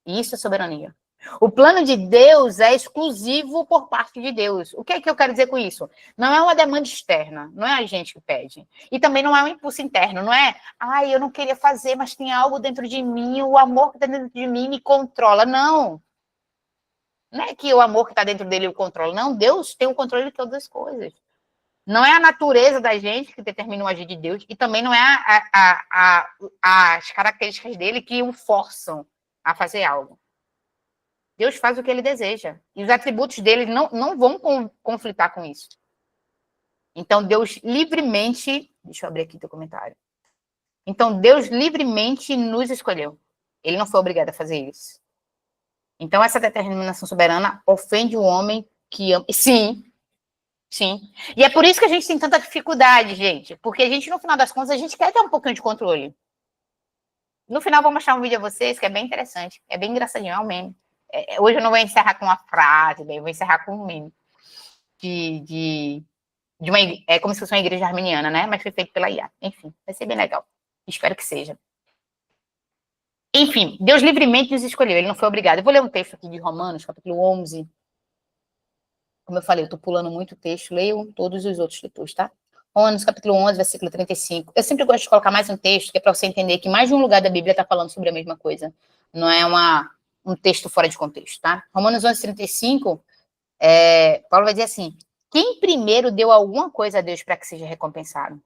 Isso é soberania. O plano de Deus é exclusivo por parte de Deus. O que é que eu quero dizer com isso? Não é uma demanda externa, não é a gente que pede. E também não é um impulso interno, não é, eu não queria fazer, mas tem algo dentro de mim, o amor que está dentro de mim me controla. Não. Não é que o amor que está dentro dele o controla. Não, Deus tem o controle de todas as coisas. Não é a natureza da gente que determina o agir de Deus, e também não é as características dele que o forçam a fazer algo. Deus faz o que ele deseja. E os atributos dele não vão conflitar com isso. Então, Deus livremente... Deixa eu abrir aqui teu comentário. Então, Deus livremente nos escolheu. Ele não foi obrigado a fazer isso. Então, essa determinação soberana ofende o homem que ama... Sim. E é por isso que a gente tem tanta dificuldade, gente. Porque a gente, no final das contas, a gente quer ter um pouquinho de controle. No final, vou mostrar um vídeo a vocês que é bem interessante. É bem engraçadinho, é um meme. Hoje eu não vou encerrar com uma frase, eu vou encerrar com um meme. É como se fosse uma igreja arminiana, né? Mas foi feito pela IA. Enfim, vai ser bem legal. Espero que seja. Enfim, Deus livremente nos escolheu. Ele não foi obrigado. Eu vou ler um texto aqui de Romanos, capítulo 11. Como eu falei, eu estou pulando muito texto. Leiam todos os outros depois, tá? Romanos, capítulo 11, versículo 35. Eu sempre gosto de colocar mais um texto, que é para você entender que mais de um lugar da Bíblia está falando sobre a mesma coisa. Não é um texto fora de contexto, tá? Romanos 11, 35, Paulo vai dizer assim, quem primeiro deu alguma coisa a Deus para que seja recompensado?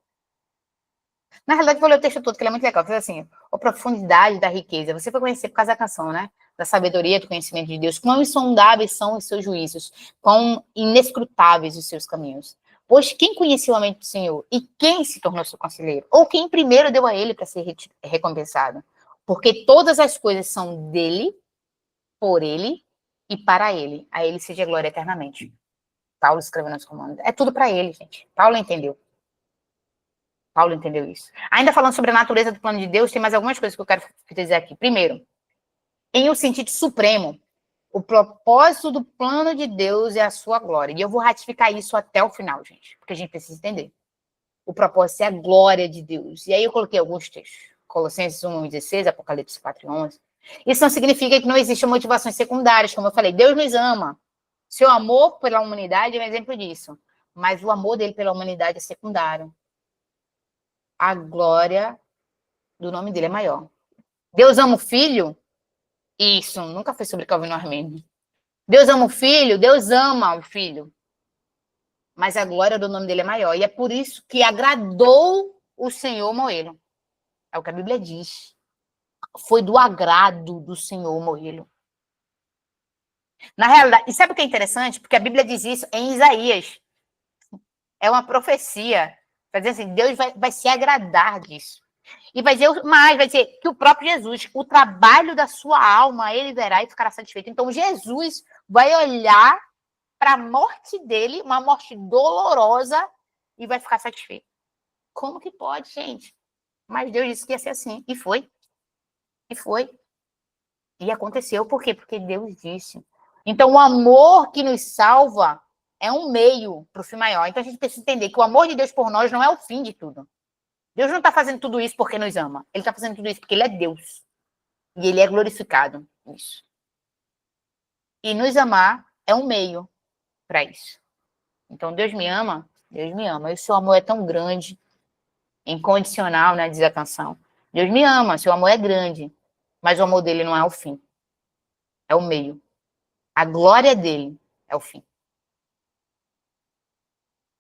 Na realidade, eu vou ler o texto todo, que ele é muito legal. Diz assim, a profundidade da riqueza. Você vai conhecer por causa da canção, né? Da sabedoria, do conhecimento de Deus. Quão insondáveis são os seus juízos. Quão inescrutáveis os seus caminhos. Pois quem conheceu a mente do Senhor? E quem se tornou seu conselheiro? Ou quem primeiro deu a ele para ser recompensado? Porque todas as coisas são dele, por ele e para ele. A ele seja glória eternamente. Paulo escreveu nos Romanos. É tudo para ele, gente. Paulo entendeu isso. Ainda falando sobre a natureza do plano de Deus, tem mais algumas coisas que eu quero dizer aqui. Primeiro, em um sentido supremo, o propósito do plano de Deus é a sua glória. E eu vou ratificar isso até o final, gente, porque a gente precisa entender. O propósito é a glória de Deus. E aí eu coloquei alguns textos. Colossenses 1:16, Apocalipse 4:11. Isso não significa que não existam motivações secundárias, como eu falei. Deus nos ama. Seu amor pela humanidade é um exemplo disso. Mas o amor dele pela humanidade é secundário. A glória do nome dele é maior. Deus ama o Filho? Isso, nunca foi sobre Calvino Armênio. Deus ama o filho, Deus ama o filho. Mas a glória do nome dele é maior. E é por isso que agradou o Senhor moê-lo. É o que a Bíblia diz. Foi do agrado do Senhor moê-lo. Na realidade, e sabe o que é interessante? Porque a Bíblia diz isso em Isaías. É uma profecia. Vai dizer assim, Deus vai se agradar disso. E vai dizer mais, vai dizer que o próprio Jesus, o trabalho da sua alma, ele verá e ficará satisfeito. Então, Jesus vai olhar para a morte dele, uma morte dolorosa, e vai ficar satisfeito. Como que pode, gente? Mas Deus disse que ia ser assim. E foi. E foi. E aconteceu. Por quê? Porque Deus disse. Então, o amor que nos salva é um meio para o fim maior. Então, a gente precisa entender que o amor de Deus por nós não é o fim de tudo. Deus não está fazendo tudo isso porque nos ama. Ele está fazendo tudo isso porque ele é Deus. E ele é glorificado nisso. E nos amar é um meio para isso. Então, Deus me ama. E o seu amor é tão grande, incondicional, né? Diz a canção. Deus me ama, seu amor é grande. Mas o amor dele não é o fim. É o meio. A glória dele é o fim.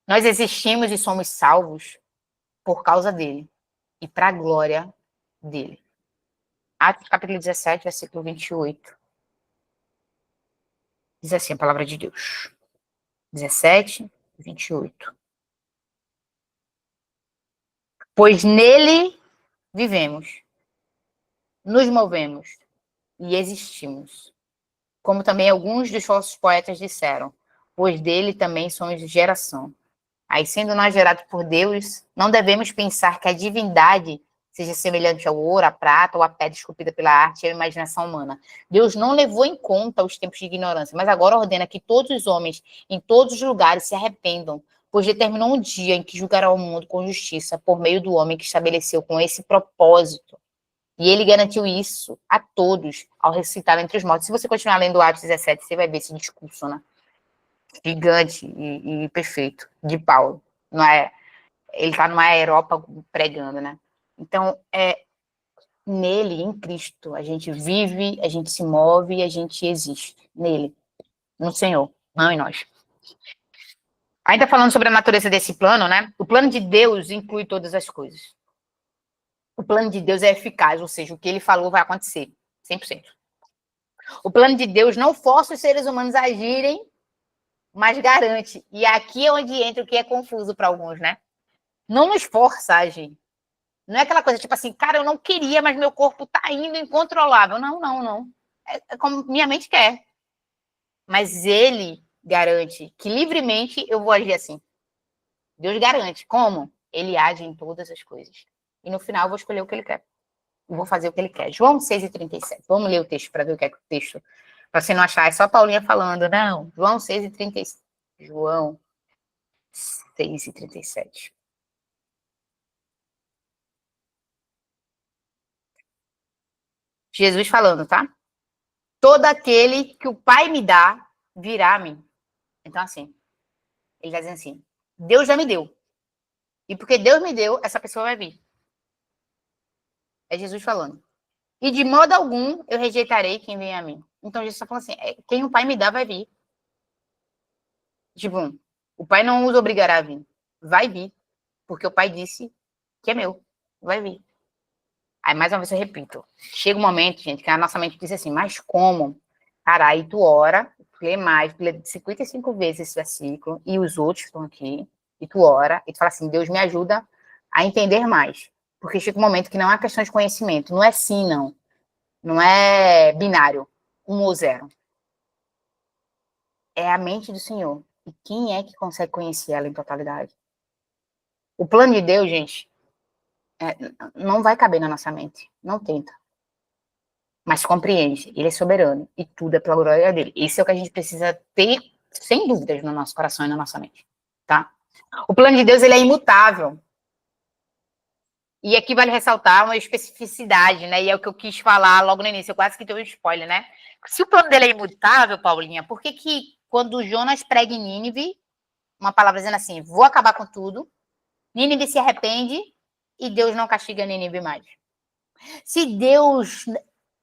Nós existimos e somos salvos por causa dele. E para a glória dele. Atos capítulo 17, versículo 28. Diz assim a palavra de Deus. 17, 28. Pois nele vivemos, nos movemos e existimos. Como também alguns dos falsos poetas disseram, pois dele também somos geração. Aí, sendo nós gerados por Deus, não devemos pensar que a divindade seja semelhante ao ouro, à prata ou à pedra esculpida pela arte e a imaginação humana. Deus não levou em conta os tempos de ignorância, mas agora ordena que todos os homens, em todos os lugares, se arrependam, pois determinou um dia em que julgará o mundo com justiça por meio do homem que estabeleceu com esse propósito. E ele garantiu isso a todos ao ressuscitar entre os mortos. Se você continuar lendo Atos 17, você vai ver esse discurso, né? Gigante e perfeito de Paulo. Não é? Ele está num aerópago pregando, né? Então, nele, em Cristo, a gente vive, a gente se move e a gente existe. Nele, no Senhor, não em nós. Ainda falando sobre a natureza desse plano, né? O plano de Deus inclui todas as coisas. O plano de Deus é eficaz, ou seja, o que ele falou vai acontecer, 100%. O plano de Deus não força os seres humanos a agirem, mas garante. E aqui é onde entra o que é confuso para alguns, né? Não nos força a agir. Não é aquela coisa tipo assim, cara, eu não queria, mas meu corpo tá indo incontrolável. Não. É como minha mente quer. Mas ele garante que livremente eu vou agir assim. Deus garante. Como? Ele age em todas as coisas. E no final eu vou escolher o que ele quer. Eu vou fazer o que ele quer. João 6:37. Vamos ler o texto para ver o que é que o texto... Para você não achar, é só a Paulinha falando. Não. João 6:37. João 6:37. Jesus falando, tá? Todo aquele que o Pai me dá, virá a mim. Então, assim, ele está dizendo assim, Deus já me deu. E porque Deus me deu, essa pessoa vai vir. É Jesus falando. E de modo algum eu rejeitarei quem vem a mim. Então, Jesus está falando assim, quem o Pai me dá vai vir. Tipo, o Pai não os obrigará a vir. Vai vir. Porque o Pai disse que é meu. Vai vir. Aí, mais uma vez, eu repito. Chega um momento, gente, que a nossa mente diz assim, mas como? Cara, aí tu ora, tu lê mais, tu lê 55 vezes esse versículo, e os outros estão aqui, e tu ora, e tu fala assim, Deus me ajuda a entender mais. Porque chega um momento que não é questão de conhecimento, não é sim, não. Não é binário, 1 ou 0. É a mente do Senhor. E quem é que consegue conhecer ela em totalidade? O plano de Deus, gente, não vai caber na nossa mente. Não tenta. Mas compreende. Ele é soberano. E tudo é pela glória dele. Isso é o que a gente precisa ter, sem dúvidas, no nosso coração e na nossa mente. Tá? O plano de Deus, ele é imutável. E aqui vale ressaltar uma especificidade, né? E é o que eu quis falar logo no início. Eu quase que dei um spoiler, né? Se o plano dele é imutável, Paulinha, por que quando Jonas prega em Nínive, uma palavra dizendo assim, vou acabar com tudo, Nínive se arrepende e Deus não castiga Nínive mais? Se Deus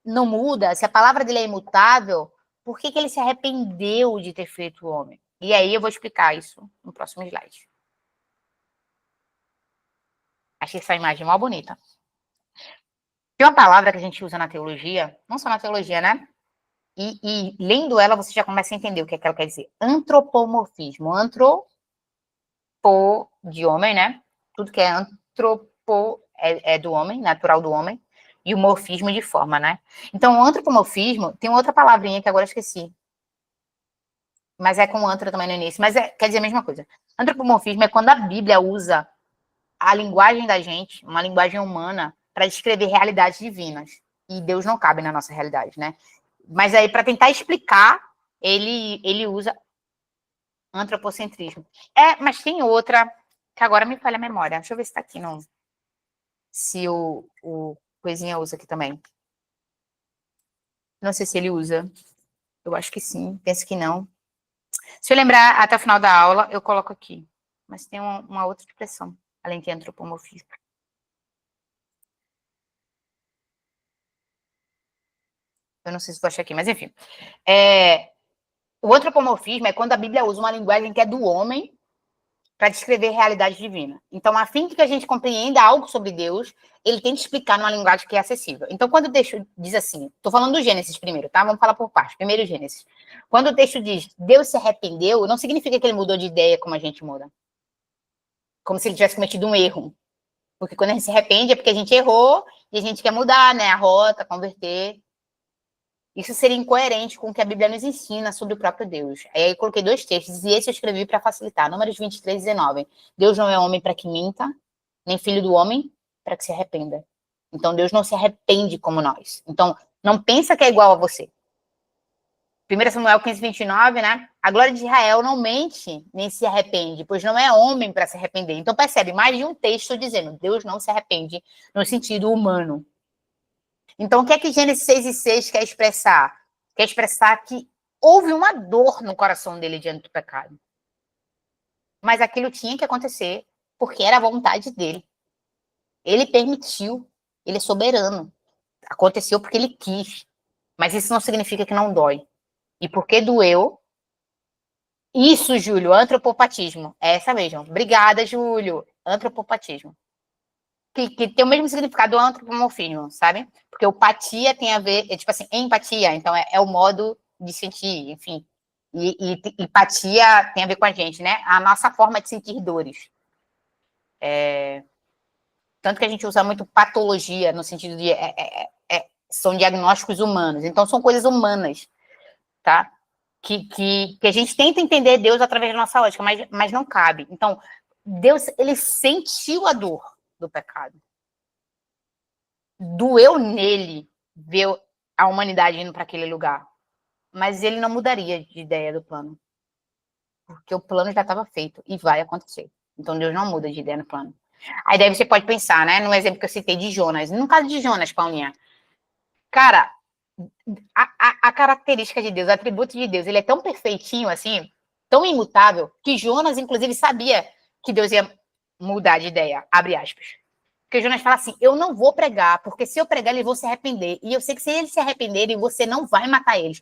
não muda, se a palavra dele é imutável, por que ele se arrependeu de ter feito o homem? E aí eu vou explicar isso no próximo slide. Achei essa imagem mal bonita. Tem uma palavra que a gente usa na teologia, não só na teologia, né? E lendo ela, você já começa a entender o que ela quer dizer. Antropomorfismo. Antropo de homem, né? Tudo que é antropo é do homem, natural do homem. E o morfismo de forma, né? Então, o antropomorfismo, tem outra palavrinha que agora eu esqueci. Mas é com antro também no início. Mas quer dizer a mesma coisa. Antropomorfismo é quando a Bíblia usa a linguagem da gente, uma linguagem humana, para descrever realidades divinas. E Deus não cabe na nossa realidade, né? Mas aí, para tentar explicar, ele usa antropocentrismo. Mas tem outra, que agora me falha a memória. Deixa eu ver se está aqui, não. Se o Coisinha usa aqui também. Não sei se ele usa. Eu acho que sim, penso que não. Se eu lembrar até o final da aula, eu coloco aqui. Mas tem uma outra expressão, além de antropomorfismo. Eu não sei se vou achar aqui, mas enfim. O antropomorfismo é quando a Bíblia usa uma linguagem que é do homem para descrever realidade divina. Então, a fim de que a gente compreenda algo sobre Deus, ele tem que explicar numa linguagem que é acessível. Então, quando o texto diz assim, estou falando do Gênesis primeiro, tá? Vamos falar por partes. Primeiro Gênesis. Quando o texto diz, Deus se arrependeu, não significa que ele mudou de ideia como a gente muda. Como se ele tivesse cometido um erro. Porque quando a gente se arrepende é porque a gente errou e a gente quer mudar, né? A rota, converter. Isso seria incoerente com o que a Bíblia nos ensina sobre o próprio Deus. Aí eu coloquei 2 textos, e esse eu escrevi para facilitar. Números 23 e 19. Deus não é homem para que minta, nem filho do homem para que se arrependa. Então, Deus não se arrepende como nós. Então, não pensa que é igual a você. 1 Samuel 15, 29, né? A glória de Israel não mente, nem se arrepende, pois não é homem para se arrepender. Então, percebe, mais de um texto dizendo, Deus não se arrepende no sentido humano. Então, o que é que Gênesis 6 e 6 quer expressar? Quer expressar que houve uma dor no coração dele diante do pecado. Mas aquilo tinha que acontecer porque era a vontade dele. Ele permitiu, ele é soberano. Aconteceu porque ele quis. Mas isso não significa que não dói. E porque doeu? Isso, Júlio, antropopatismo. É essa mesmo. Obrigada, Júlio. Antropopatismo. Que tem o mesmo significado do antropomorfismo, sabe? Porque o patia tem a ver, tipo assim, empatia, então é o modo de sentir, enfim. E empatia tem a ver com a gente, né? A nossa forma de sentir dores. Tanto que a gente usa muito patologia, no sentido de são diagnósticos humanos. Então, são coisas humanas, tá? Que a gente tenta entender Deus através da nossa lógica, mas não cabe. Então, Deus, ele sentiu a dor do pecado. Doeu nele ver a humanidade indo para aquele lugar. Mas ele não mudaria de ideia do plano. Porque o plano já estava feito e vai acontecer. Então Deus não muda de ideia no plano. Aí daí você pode pensar, né? No exemplo que eu citei de Jonas. No caso de Jonas, Paulinha. Cara, a característica de Deus, o atributo de Deus, ele é tão perfeitinho assim, tão imutável, que Jonas, inclusive, sabia que Deus ia mudar de ideia. Abre aspas. Porque Jonas fala assim, eu não vou pregar, porque se eu pregar, eles vão se arrepender. E eu sei que se eles se arrependerem, você não vai matar eles.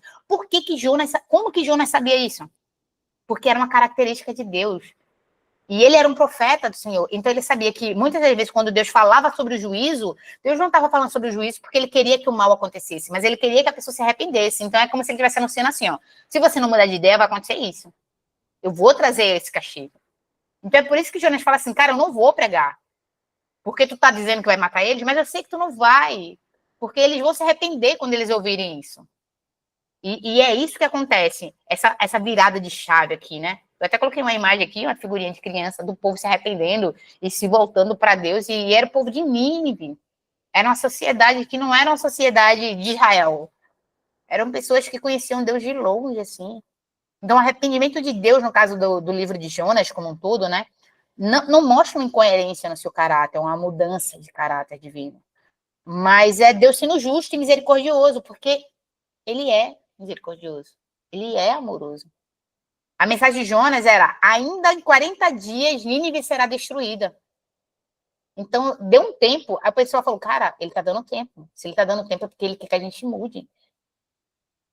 Como que Jonas sabia isso? Porque era uma característica de Deus. E ele era um profeta do Senhor. Então ele sabia que muitas das vezes, quando Deus falava sobre o juízo, Deus não estava falando sobre o juízo porque ele queria que o mal acontecesse, mas ele queria que a pessoa se arrependesse. Então é como se ele estivesse anunciando assim, ó, se você não mudar de ideia, vai acontecer isso. Eu vou trazer esse castigo. Então é por isso que Jonas fala assim, cara, eu não vou pregar. Porque tu tá dizendo que vai matar eles, mas eu sei que tu não vai. Porque eles vão se arrepender quando eles ouvirem isso. E é isso que acontece, essa virada de chave aqui, né? Eu até coloquei uma imagem aqui, uma figurinha de criança, do povo se arrependendo e se voltando para Deus, e era o povo de Nínive. Era uma sociedade que não era uma sociedade de Israel. Eram pessoas que conheciam Deus de longe, assim. Então, o arrependimento de Deus, no caso do livro de Jonas, como um todo, né? Não mostra uma incoerência no seu caráter, uma mudança de caráter divino. Mas é Deus sendo justo e misericordioso, porque ele é misericordioso. Ele é amoroso. A mensagem de Jonas era, ainda em 40 dias, Nínive será destruída. Então, deu um tempo, a pessoa falou, cara, ele tá dando tempo. Se ele tá dando tempo é porque ele quer que a gente mude.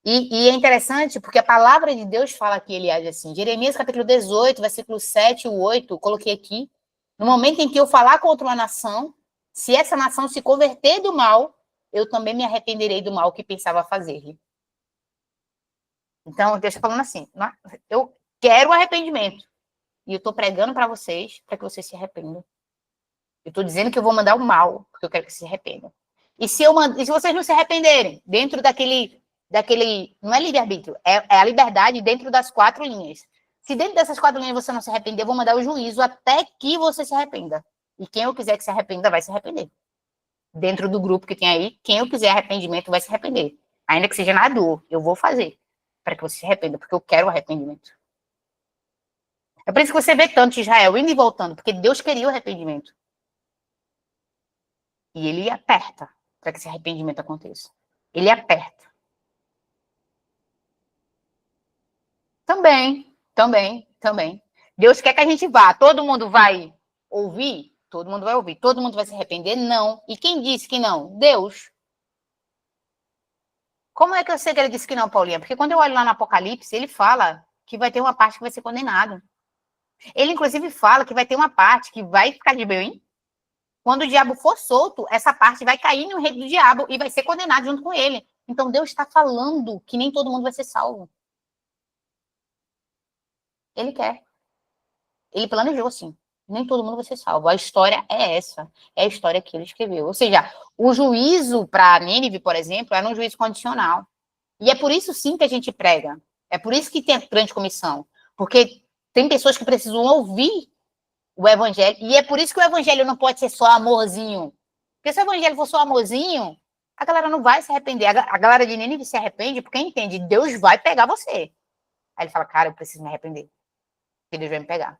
E é interessante porque a palavra de Deus fala que ele age assim. Jeremias capítulo 18, versículo 7 e 8, coloquei aqui. No momento em que eu falar contra uma nação, se essa nação se converter do mal, eu também me arrependerei do mal que pensava fazer-lhe. Então, Deus está falando assim, eu quero arrependimento. E eu estou pregando para vocês, para que vocês se arrependam. Eu estou dizendo que eu vou mandar o mal, porque eu quero que vocês se arrependam. E se vocês não se arrependerem, dentro daquele não é livre-arbítrio, é a liberdade dentro das 4 linhas. Se dentro dessas 4 linhas você não se arrepender, eu vou mandar o juízo até que você se arrependa. E quem eu quiser que se arrependa, vai se arrepender. Dentro do grupo que tem aí, quem eu quiser arrependimento, vai se arrepender. Ainda que seja na dor, eu vou fazer, para que você se arrependa, porque eu quero arrependimento. É por isso que você vê tanto Israel indo e voltando, porque Deus queria o arrependimento. E ele aperta para que esse arrependimento aconteça. Ele aperta. Também. Deus quer que a gente vá. Todo mundo vai ouvir? Todo mundo vai ouvir. Todo mundo vai se arrepender? Não. E quem disse que não? Deus. Como é que eu sei que ele disse que não, Paulinha? Porque quando eu olho lá no Apocalipse, ele fala que vai ter uma parte que vai ser condenado. Ele, inclusive, fala que vai ter uma parte que vai ficar de bem. Quando o diabo for solto, essa parte vai cair no reino do diabo e vai ser condenado junto com ele. Então, Deus está falando que nem todo mundo vai ser salvo. Ele quer. Ele planejou, assim. Nem todo mundo vai ser salvo. A história é essa. É a história que ele escreveu. Ou seja, o juízo para Nínive, por exemplo, era um juízo condicional. E é por isso, sim, que a gente prega. É por isso que tem a grande comissão. Porque tem pessoas que precisam ouvir o evangelho. E é por isso que o evangelho não pode ser só amorzinho. Porque se o evangelho for só amorzinho, a galera não vai se arrepender. A galera de Nínive se arrepende porque entende. Deus vai pegar você. Aí ele fala, cara, eu preciso me arrepender. Porque Deus vai me pegar.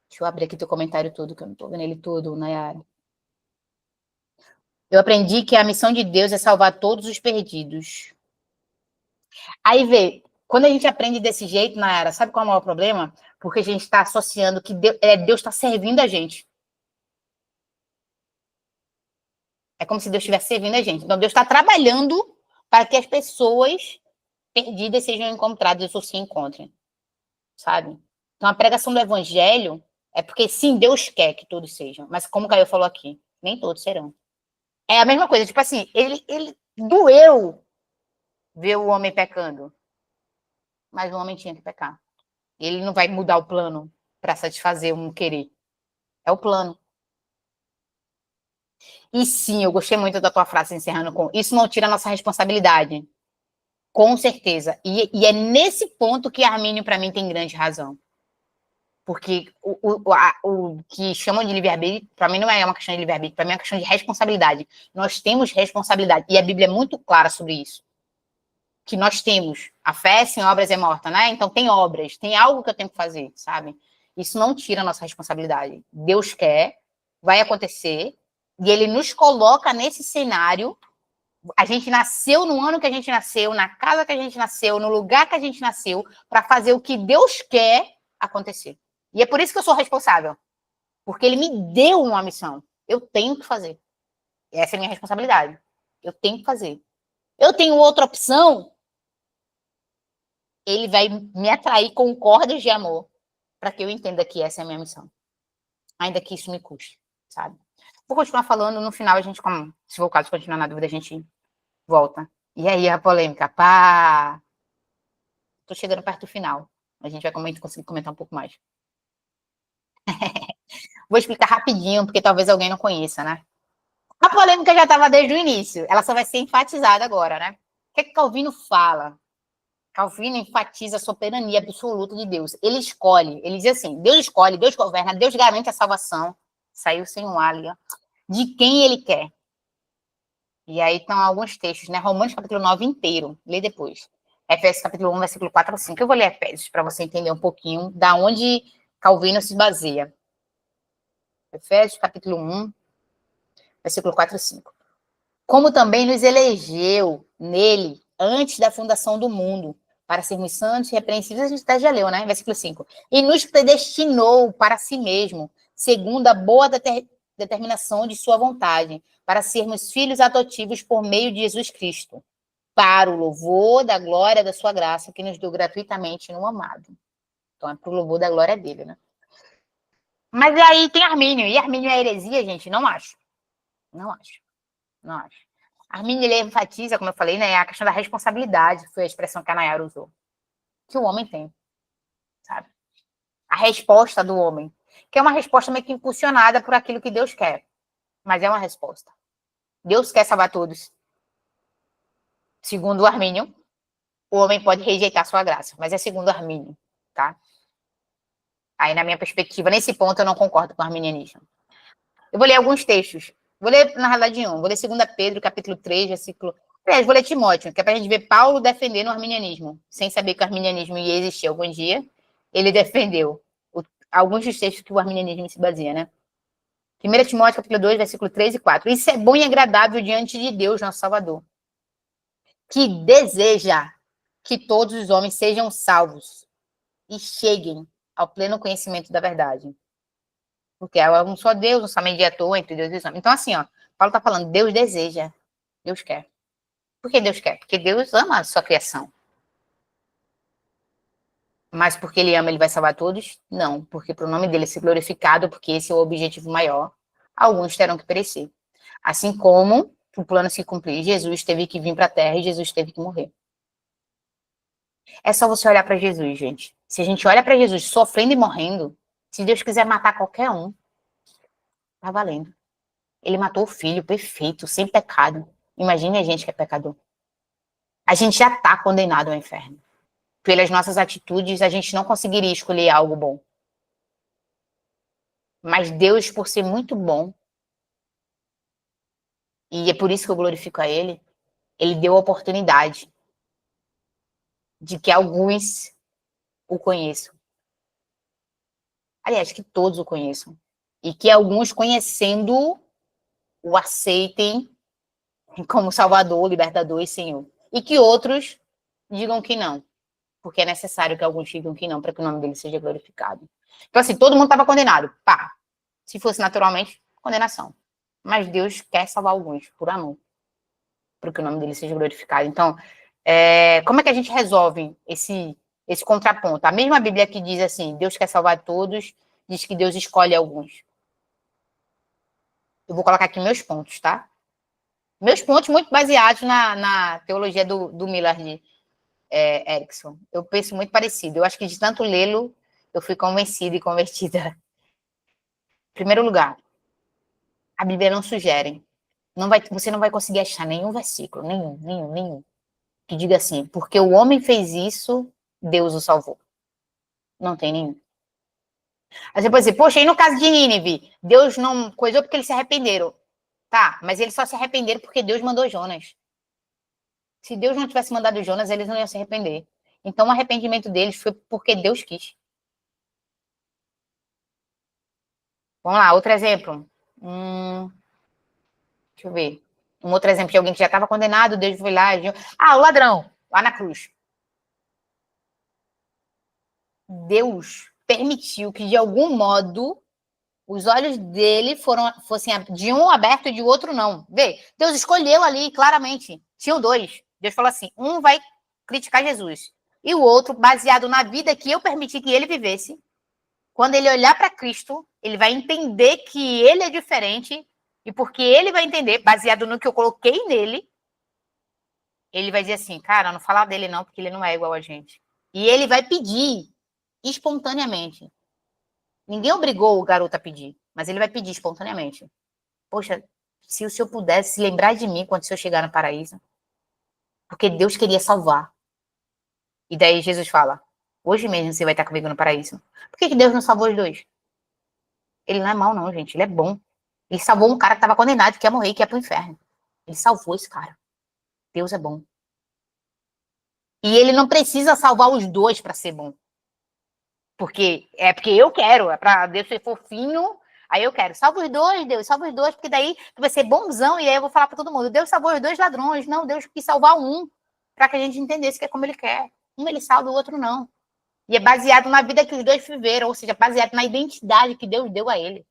Deixa eu abrir aqui teu comentário todo, que eu não tô vendo ele todo, Nayara. Eu aprendi que a missão de Deus é salvar todos os perdidos. Aí vê, quando a gente aprende desse jeito, Nayara, sabe qual é o maior problema? Porque a gente está associando que Deus está servindo a gente. É como se Deus estivesse servindo a gente. Então, Deus está trabalhando para que as pessoas perdidas sejam encontradas ou se encontrem. Sabe? Então, a pregação do evangelho é porque, sim, Deus quer que todos sejam. Mas, como o Caio falou aqui, nem todos serão. É a mesma coisa. Tipo assim, ele doeu ver o homem pecando. Mas o homem tinha que pecar. Ele não vai mudar o plano para satisfazer um querer. É o plano. E sim, eu gostei muito da tua frase, encerrando com isso não tira a nossa responsabilidade. Com certeza. E é nesse ponto que Armínio, para mim, tem grande razão. Porque o que chamam de livre-arbítrio, para mim não é uma questão de livre-arbítrio, para mim é uma questão de responsabilidade. Nós temos responsabilidade. E a Bíblia é muito clara sobre isso. Que nós temos. A fé sem obras é morta, né? Então tem obras, tem algo que eu tenho que fazer, sabe? Isso não tira a nossa responsabilidade. Deus quer, vai acontecer, e ele nos coloca nesse cenário. A gente nasceu no ano que a gente nasceu, na casa que a gente nasceu, no lugar que a gente nasceu, para fazer o que Deus quer acontecer. E é por isso que eu sou responsável. Porque ele me deu uma missão. Eu tenho que fazer. Essa é a minha responsabilidade. Eu tenho que fazer. Eu tenho outra opção, ele vai me atrair com cordas de amor para que eu entenda que essa é a minha missão. Ainda que isso me custe, sabe? Vou continuar falando, no final a gente, se for o caso, continuar na dúvida, a gente volta. E aí, a polêmica? Pá! Tô chegando perto do final. A gente vai conseguir comentar um pouco mais. Vou explicar rapidinho, porque talvez alguém não conheça, né? A polêmica já estava desde o início. Ela só vai ser enfatizada agora, né? O que Calvino fala? Calvino enfatiza a soberania absoluta de Deus. Ele escolhe, ele diz assim, Deus escolhe, Deus governa, Deus garante a salvação. Saiu sem um alho. De quem ele quer. E aí estão alguns textos, né? Romanos capítulo 9 inteiro. Lê depois. Efésios capítulo 1, versículo 4 a 5. Eu vou ler Efésios para você entender um pouquinho da onde Calvino se baseia. Efésios capítulo 1, versículo 4 a 5. Como também nos elegeu nele antes da fundação do mundo, para sermos santos e repreensíveis, a gente até já leu, né? Versículo 5. E nos predestinou para si mesmo, segundo a boa determinação de sua vontade, para sermos filhos adotivos por meio de Jesus Cristo, para o louvor da glória da sua graça, que nos deu gratuitamente no amado. Então, é para o louvor da glória dele, né? Mas aí tem Armínio. E Armínio é heresia, gente? Não acho. Não acho. Não acho. Armínio, ele enfatiza, como eu falei, né, a questão da responsabilidade, que foi a expressão que a Nayara usou, que o homem tem, sabe? A resposta do homem, que é uma resposta meio que impulsionada por aquilo que Deus quer, mas é uma resposta. Deus quer salvar todos. Segundo o Armínio, o homem pode rejeitar sua graça, mas é segundo o Armínio, tá? Aí, na minha perspectiva, nesse ponto, eu não concordo com o arminianismo. Eu vou ler alguns textos. Vou ler, na realidade, vou ler 2 Pedro, capítulo 3, versículo... vou ler Timóteo, que é para a gente ver Paulo defendendo o arminianismo, sem saber que o arminianismo ia existir algum dia. Ele defendeu alguns dos textos que o arminianismo se baseia, né? 1 Timóteo, capítulo 2, versículo 3 e 4. Isso é bom e agradável diante de Deus, nosso Salvador, que deseja que todos os homens sejam salvos e cheguem ao pleno conhecimento da verdade. Porque há um só Deus, um só mediador entre Deus e os homens. Então, assim, ó, Paulo está falando, Deus deseja, Deus quer. Por que Deus quer? Porque Deus ama a sua criação. Mas porque ele ama, ele vai salvar todos? Não, porque para o nome dele ser glorificado, porque esse é o objetivo maior, alguns terão que perecer. Assim como o plano se cumprir, Jesus teve que vir para a terra e Jesus teve que morrer. É só você olhar para Jesus, gente. Se a gente olha para Jesus sofrendo e morrendo, se Deus quiser matar qualquer um, tá valendo. Ele matou o filho perfeito, sem pecado. Imagine a gente que é pecador. A gente já está condenado ao inferno. Pelas nossas atitudes, a gente não conseguiria escolher algo bom. Mas Deus, por ser muito bom, e é por isso que eu glorifico a Ele, Ele deu a oportunidade de que alguns o conheçam. Aliás, que todos o conheçam. E que alguns, conhecendo, o aceitem como Salvador, Libertador e Senhor. E que outros digam que não. Porque é necessário que alguns digam que não, para que o nome dele seja glorificado. Então, assim, todo mundo estava condenado. Pá. Se fosse naturalmente, condenação. Mas Deus quer salvar alguns, por amor. Para que o nome dele seja glorificado. Então, como é que a gente resolve esse contraponto? A mesma Bíblia que diz assim, Deus quer salvar todos, diz que Deus escolhe alguns. Eu vou colocar aqui meus pontos, tá? Meus pontos muito baseados na teologia do Millard Erickson. Eu penso muito parecido. Eu acho que de tanto lê-lo, eu fui convencida e convertida. Em primeiro lugar, a Bíblia não sugere. Você não vai conseguir achar nenhum versículo, nenhum, que diga assim, porque o homem fez isso, Deus o salvou. Não tem nenhum. Aí você pode dizer, poxa, e no caso de Nínive, Deus não coisou porque eles se arrependeram. Tá, mas eles só se arrependeram porque Deus mandou Jonas. Se Deus não tivesse mandado Jonas, eles não iam se arrepender. Então, o arrependimento deles foi porque Deus quis. Vamos lá, outro exemplo. Deixa eu ver. Um outro exemplo de alguém que já estava condenado, Deus foi lá. O ladrão, lá na cruz. Deus permitiu que, de algum modo, os olhos dele fossem de um aberto e de outro não. Vê, Deus escolheu ali, claramente. Tinham dois. Deus falou assim, um vai criticar Jesus. E o outro, baseado na vida que eu permiti que ele vivesse, quando ele olhar para Cristo, ele vai entender que ele é diferente, e porque ele vai entender, baseado no que eu coloquei nele, ele vai dizer assim, cara, não falar dele não, porque ele não é igual a gente. E ele vai pedir espontaneamente. Ninguém obrigou o garoto a pedir, mas ele vai pedir espontaneamente. Poxa, se o senhor pudesse se lembrar de mim quando o senhor chegar no paraíso, porque Deus queria salvar. E daí Jesus fala, hoje mesmo você vai estar comigo no paraíso. Por que Deus não salvou os dois? Ele não é mau não, gente, ele é bom. Ele salvou um cara que estava condenado, que ia morrer, que ia para o inferno. Ele salvou esse cara. Deus é bom. E ele não precisa salvar os dois para ser bom. Porque eu quero, é para Deus ser fofinho, aí eu quero. Salva os dois, Deus, salva os dois, porque daí tu vai ser bonzão, e aí eu vou falar para todo mundo, Deus salvou os dois ladrões. Não, Deus quis salvar um, para que a gente entendesse que é como ele quer. Um ele salva, o outro não. E é baseado na vida que os dois viveram, ou seja, baseado na identidade que Deus deu a ele,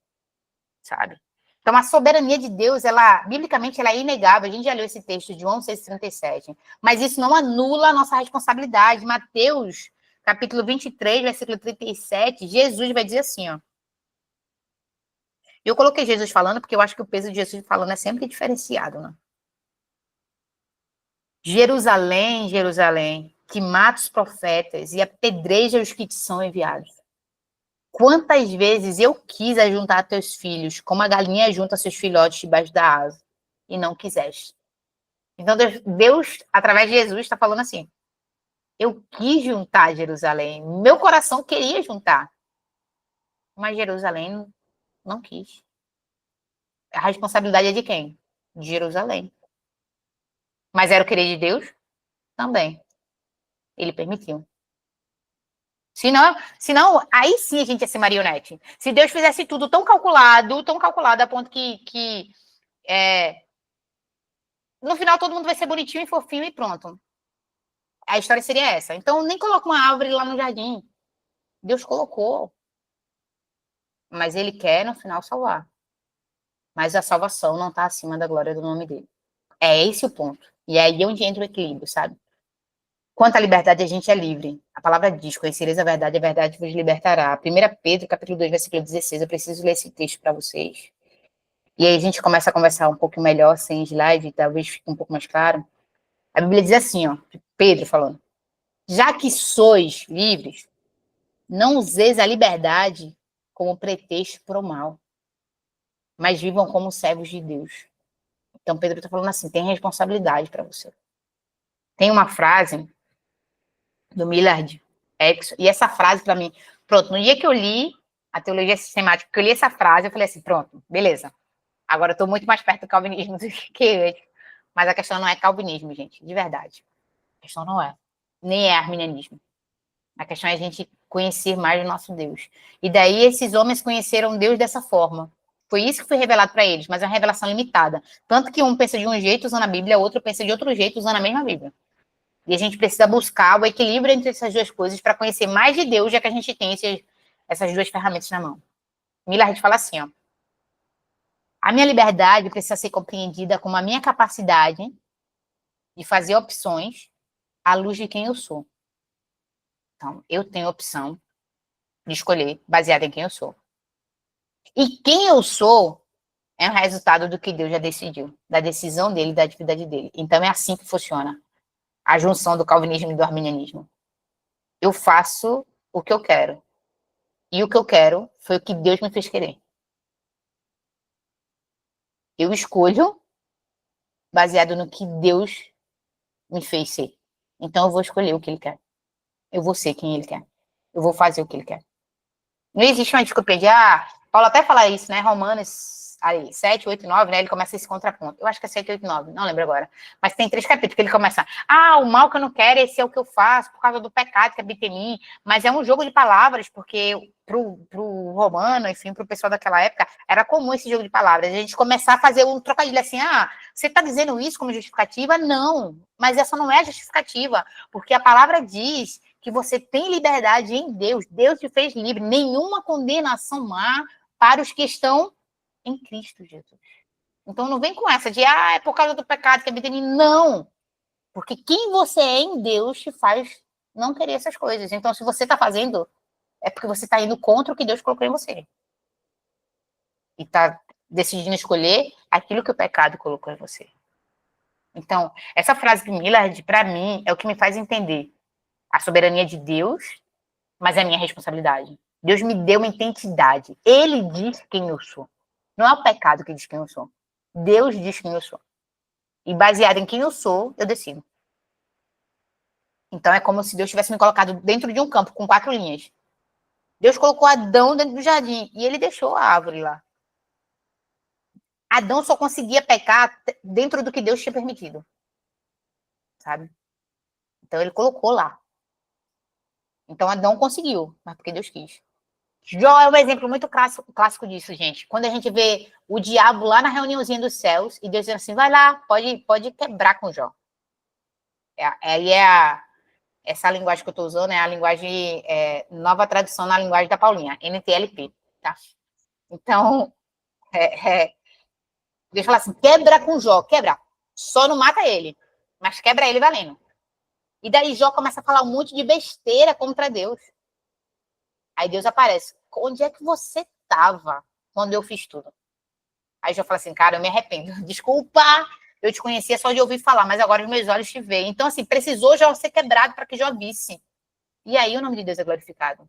sabe? Então, a soberania de Deus, biblicamente, ela é inegável. A gente já leu esse texto de João 6,37. Mas isso não anula a nossa responsabilidade. Mateus, capítulo 23, versículo 37, Jesus vai dizer assim, ó. Eu coloquei Jesus falando porque eu acho que o peso de Jesus falando é sempre diferenciado, né? Jerusalém, Jerusalém, que mata os profetas e apedreja os que te são enviados. Quantas vezes eu quis ajuntar teus filhos, como a galinha junta seus filhotes debaixo da asa, e não quiseste. Então, Deus, através de Jesus, está falando assim, eu quis juntar Jerusalém, meu coração queria juntar, mas Jerusalém não quis. A responsabilidade é de quem? De Jerusalém. Mas era o querer de Deus? Também. Ele permitiu. Senão, aí sim a gente ia ser marionete. Se Deus fizesse tudo tão calculado a ponto que no final todo mundo vai ser bonitinho e fofinho e pronto. A história seria essa. Então, nem coloca uma árvore lá no jardim. Deus colocou. Mas ele quer, no final, salvar. Mas a salvação não está acima da glória do nome dele. É esse o ponto. E é aí onde entra o equilíbrio, sabe? Quanto à liberdade, a gente é livre. A palavra diz, conhecereis a verdade vos libertará. 1 Pedro, capítulo 2, versículo 16. Eu preciso ler esse texto para vocês. E aí a gente começa a conversar um pouco melhor, sem slide, talvez fique um pouco mais claro. A Bíblia diz assim, ó, Pedro falando. Já que sois livres, não useis a liberdade como pretexto para o mal, mas vivam como servos de Deus. Então Pedro está falando assim, tem responsabilidade para você. Tem uma frase do Millard Erickson, e essa frase para mim, pronto, no dia que eu li a teologia sistemática, que eu li essa frase, eu falei assim, pronto, beleza. Agora eu estou muito mais perto do calvinismo do que antes. Mas a questão não é calvinismo, gente, de verdade. A questão não é. Nem é arminianismo. A questão é a gente conhecer mais o nosso Deus. E daí esses homens conheceram Deus dessa forma. Foi isso que foi revelado para eles, mas é uma revelação limitada. Tanto que um pensa de um jeito usando a Bíblia, outro pensa de outro jeito usando a mesma Bíblia. E a gente precisa buscar o equilíbrio entre essas duas coisas para conhecer mais de Deus, já que a gente tem essas duas ferramentas na mão. Millard fala assim, ó. A minha liberdade precisa ser compreendida como a minha capacidade de fazer opções à luz de quem eu sou. Então, eu tenho opção de escolher baseada em quem eu sou. E quem eu sou é um resultado do que Deus já decidiu, da decisão dele, da atividade dele. Então, é assim que funciona a junção do calvinismo e do arminianismo. Eu faço o que eu quero. E o que eu quero foi o que Deus me fez querer. Eu escolho baseado no que Deus me fez ser. Então, eu vou escolher o que ele quer. Eu vou ser quem ele quer. Eu vou fazer o que ele quer. Não existe uma desculpa de, Paulo até fala isso, né? Romanos 7, 8 e 9, né? Ele começa esse contraponto. Eu acho que é 7, 8 e 9, não lembro agora. Mas tem 3 capítulos que ele começa, o mal que eu não quero, esse é o que eu faço, por causa do pecado que habita em mim. Mas é um jogo de palavras, porque pro romano, enfim, pro pessoal daquela época, era comum esse jogo de palavras. A gente começar a fazer um trocadilho assim, você tá dizendo isso como justificativa? Não, mas essa não é a justificativa, porque a palavra diz que você tem liberdade em Deus. Deus te fez livre. Nenhuma condenação há para os que estão em Cristo Jesus. Então não vem com essa de, é por causa do pecado que habita em mim. Não. Porque quem você é em Deus te faz não querer essas coisas. Então, se você está fazendo, é porque você está indo contra o que Deus colocou em você. E está decidindo escolher aquilo que o pecado colocou em você. Então, essa frase de Millard, para mim, é o que me faz entender a soberania de Deus, mas é a minha responsabilidade. Deus me deu uma identidade. Ele diz quem eu sou. Não é o pecado que diz quem eu sou. Deus diz quem eu sou. E baseado em quem eu sou, eu decido. Então é como se Deus tivesse me colocado dentro de um campo com 4 linhas. Deus colocou Adão dentro do jardim e ele deixou a árvore lá. Adão só conseguia pecar dentro do que Deus tinha permitido. Sabe? Então ele colocou lá. Então Adão conseguiu, mas porque Deus quis. Jó é um exemplo muito clássico disso, gente. Quando a gente vê o diabo lá na reuniãozinha dos céus e Deus dizendo assim, vai lá, pode quebrar com Jó. Aí é Essa linguagem que eu estou usando é a linguagem, nova tradução na linguagem da Paulinha, NTLP, tá? Então, Deus fala assim, quebra com Jó, quebra. Só não mata ele, mas quebra ele valendo. E daí Jó começa a falar um monte de besteira contra Deus. Aí Deus aparece. Onde é que você estava quando eu fiz tudo? Aí Jó fala assim, cara, eu me arrependo. Desculpa, eu te conhecia só de ouvir falar, mas agora os meus olhos te veem. Então, assim, precisou Jó ser quebrado para que Jó visse. E aí o nome de Deus é glorificado.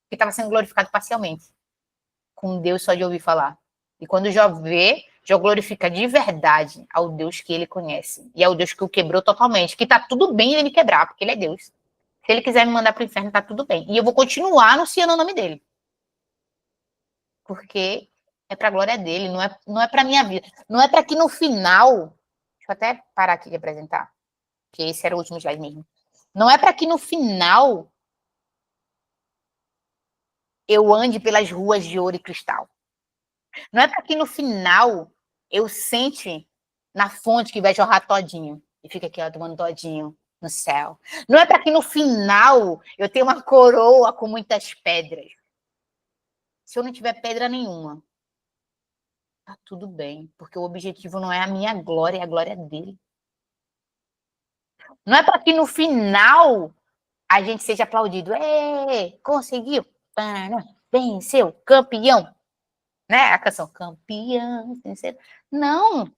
Porque estava sendo glorificado parcialmente. Com Deus só de ouvir falar. E quando Jó vê, Jó glorifica de verdade ao Deus que ele conhece. E ao Deus que o quebrou totalmente. Que tá tudo bem ele me quebrar, porque ele é Deus. Se ele quiser me mandar para o inferno, tá tudo bem. E eu vou continuar anunciando o nome dele. Porque é para a glória dele, não é para minha vida. Não é para que no final... Deixa eu até parar aqui de apresentar. Porque esse era o último slide mesmo. Não é para que no final eu ande pelas ruas de ouro e cristal. Não é para que no final eu sente na fonte que vai jorrar todinho. E fica aqui, ó, tomando todinho no céu. Não é para que no final eu tenha uma coroa com muitas pedras. Se eu não tiver pedra nenhuma, tá tudo bem. Porque o objetivo não é a minha glória, é a glória dele. Não é para que no final a gente seja aplaudido. Conseguiu! Venceu! Campeão! Né? A canção campeão, venceu. Não!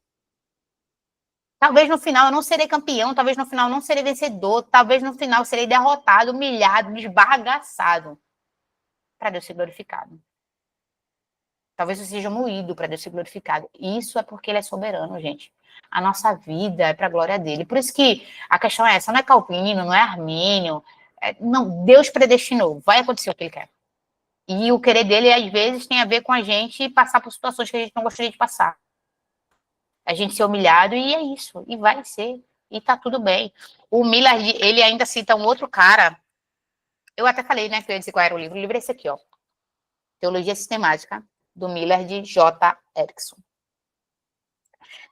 Talvez no final eu não serei campeão, talvez no final eu não serei vencedor, talvez no final eu serei derrotado, humilhado, desbagaçado para Deus ser glorificado. Talvez eu seja moído para Deus ser glorificado. Isso é porque ele é soberano, gente. A nossa vida é para a glória dele. Por isso que a questão é essa, não é calvino, não é armínio. Não, Deus predestinou, vai acontecer o que ele quer. E o querer dele, às vezes, tem a ver com a gente passar por situações que a gente não gostaria de passar. A gente ser humilhado, e é isso. E vai ser. E tá tudo bem. O Millard, ele ainda cita um outro cara. Eu até falei, né, que eu ia dizer qual era o livro. O livro é esse aqui, ó. Teologia Sistemática, do Millard J. Erickson.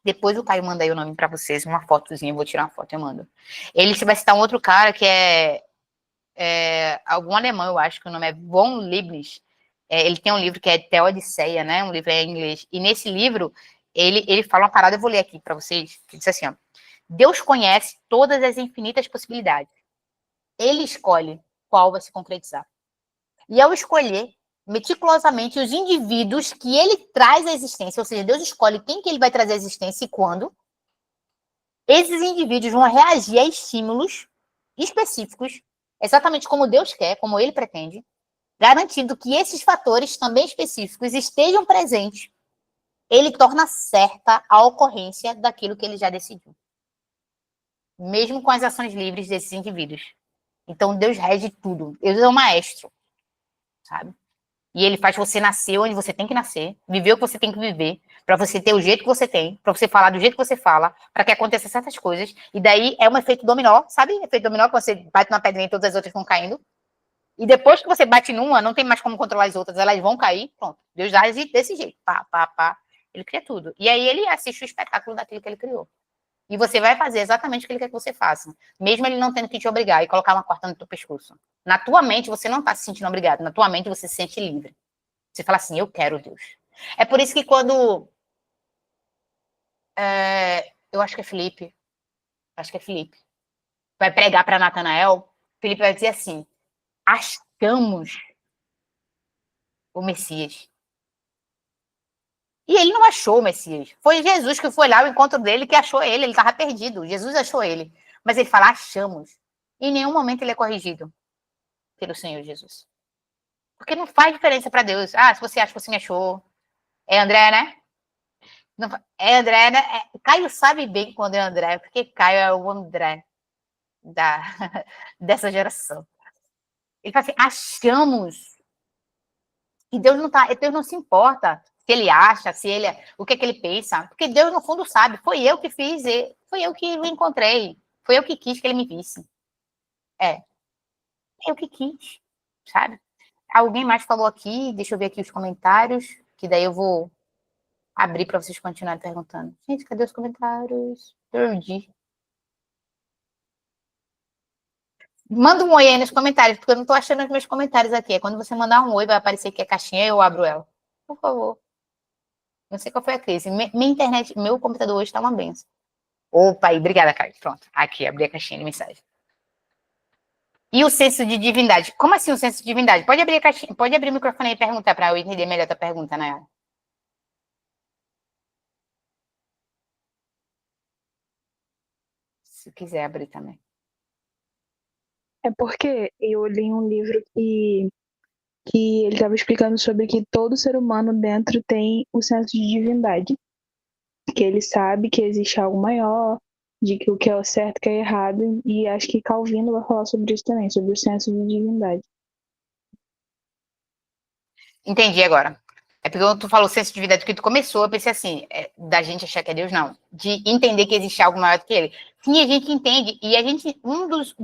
Depois o Caio manda aí o nome para vocês, uma fotozinha, eu vou tirar uma foto e eu mando. Ele vai citar um outro cara que é algum alemão, eu acho que o nome é von Leibniz. Ele tem um livro que é Teodiceia, né? Um livro em inglês. E nesse livro, ele fala uma parada, eu vou ler aqui para vocês, que diz assim, ó. Deus conhece todas as infinitas possibilidades. Ele escolhe qual vai se concretizar. E ao escolher meticulosamente os indivíduos que ele traz à existência, ou seja, Deus escolhe quem que ele vai trazer à existência e quando, esses indivíduos vão reagir a estímulos específicos, exatamente como Deus quer, como ele pretende, garantindo que esses fatores também específicos estejam presentes, ele torna certa a ocorrência daquilo que ele já decidiu. Mesmo com as ações livres desses indivíduos. Então, Deus rege tudo. Deus é o maestro, sabe? E ele faz você nascer onde você tem que nascer, viver o que você tem que viver, para você ter o jeito que você tem, para você falar do jeito que você fala, para que aconteça certas coisas. E daí é um efeito dominó, sabe? Efeito dominó, que você bate uma pedrinha e todas as outras vão caindo. E depois que você bate numa, não tem mais como controlar as outras, elas vão cair. Pronto. Deus age desse jeito. Pá, pá, pá. Ele cria tudo. E aí ele assiste o espetáculo daquilo que ele criou. E você vai fazer exatamente o que ele quer que você faça. Mesmo ele não tendo que te obrigar e colocar uma corda no teu pescoço. Na tua mente, você não está se sentindo obrigado. Na tua mente, você se sente livre. Você fala assim, eu quero Deus. É por isso que quando... eu acho que é Felipe. Vai pregar para Natanael. Felipe vai dizer assim, achamos o Messias. E ele não achou o Messias. Foi Jesus que foi lá, o encontro dele, que achou ele. Ele estava perdido. Jesus achou ele. Mas ele fala, achamos. Em nenhum momento ele é corrigido pelo Senhor Jesus. Porque não faz diferença para Deus. Ah, se você acha que você me achou. É André, né? Não, é André, né? Caio sabe bem quando é André, porque Caio é o André dessa geração. Ele fala assim, achamos. E Deus não se importa se ele acha, o que é que ele pensa. Porque Deus, no fundo, sabe. Foi eu que fiz, foi eu que o encontrei. Foi eu que quis que ele me visse. Eu que quis, sabe? Alguém mais falou aqui, deixa eu ver aqui os comentários, que daí eu vou abrir para vocês continuarem perguntando. Gente, cadê os comentários? Perdi. Manda um oi aí nos comentários, porque eu não tô achando os meus comentários aqui. É quando você mandar um oi, vai aparecer que é caixinha e eu abro ela. Por favor. Não sei qual foi a crise. Minha internet, meu computador hoje tá uma benção. Opa, aí, obrigada, Caio. Pronto. Aqui, abri a caixinha de mensagem. E o senso de divindade? Como assim o senso de divindade? Pode abrir a caixinha, pode abrir o microfone aí e perguntar para eu entender melhor a tua pergunta, Nayara. Se quiser abrir também. É porque eu li um livro que ele estava explicando sobre que todo ser humano dentro tem o senso de divindade. Que ele sabe que existe algo maior, de que o que é o certo, o que é errado. E acho que Calvino vai falar sobre isso também, sobre o senso de divindade. Entendi agora. É porque quando tu falou senso de divindade que tu começou, eu pensei assim, da gente achar que é Deus, não. De entender que existe algo maior do que ele. Sim, a gente entende. E a gente, um dos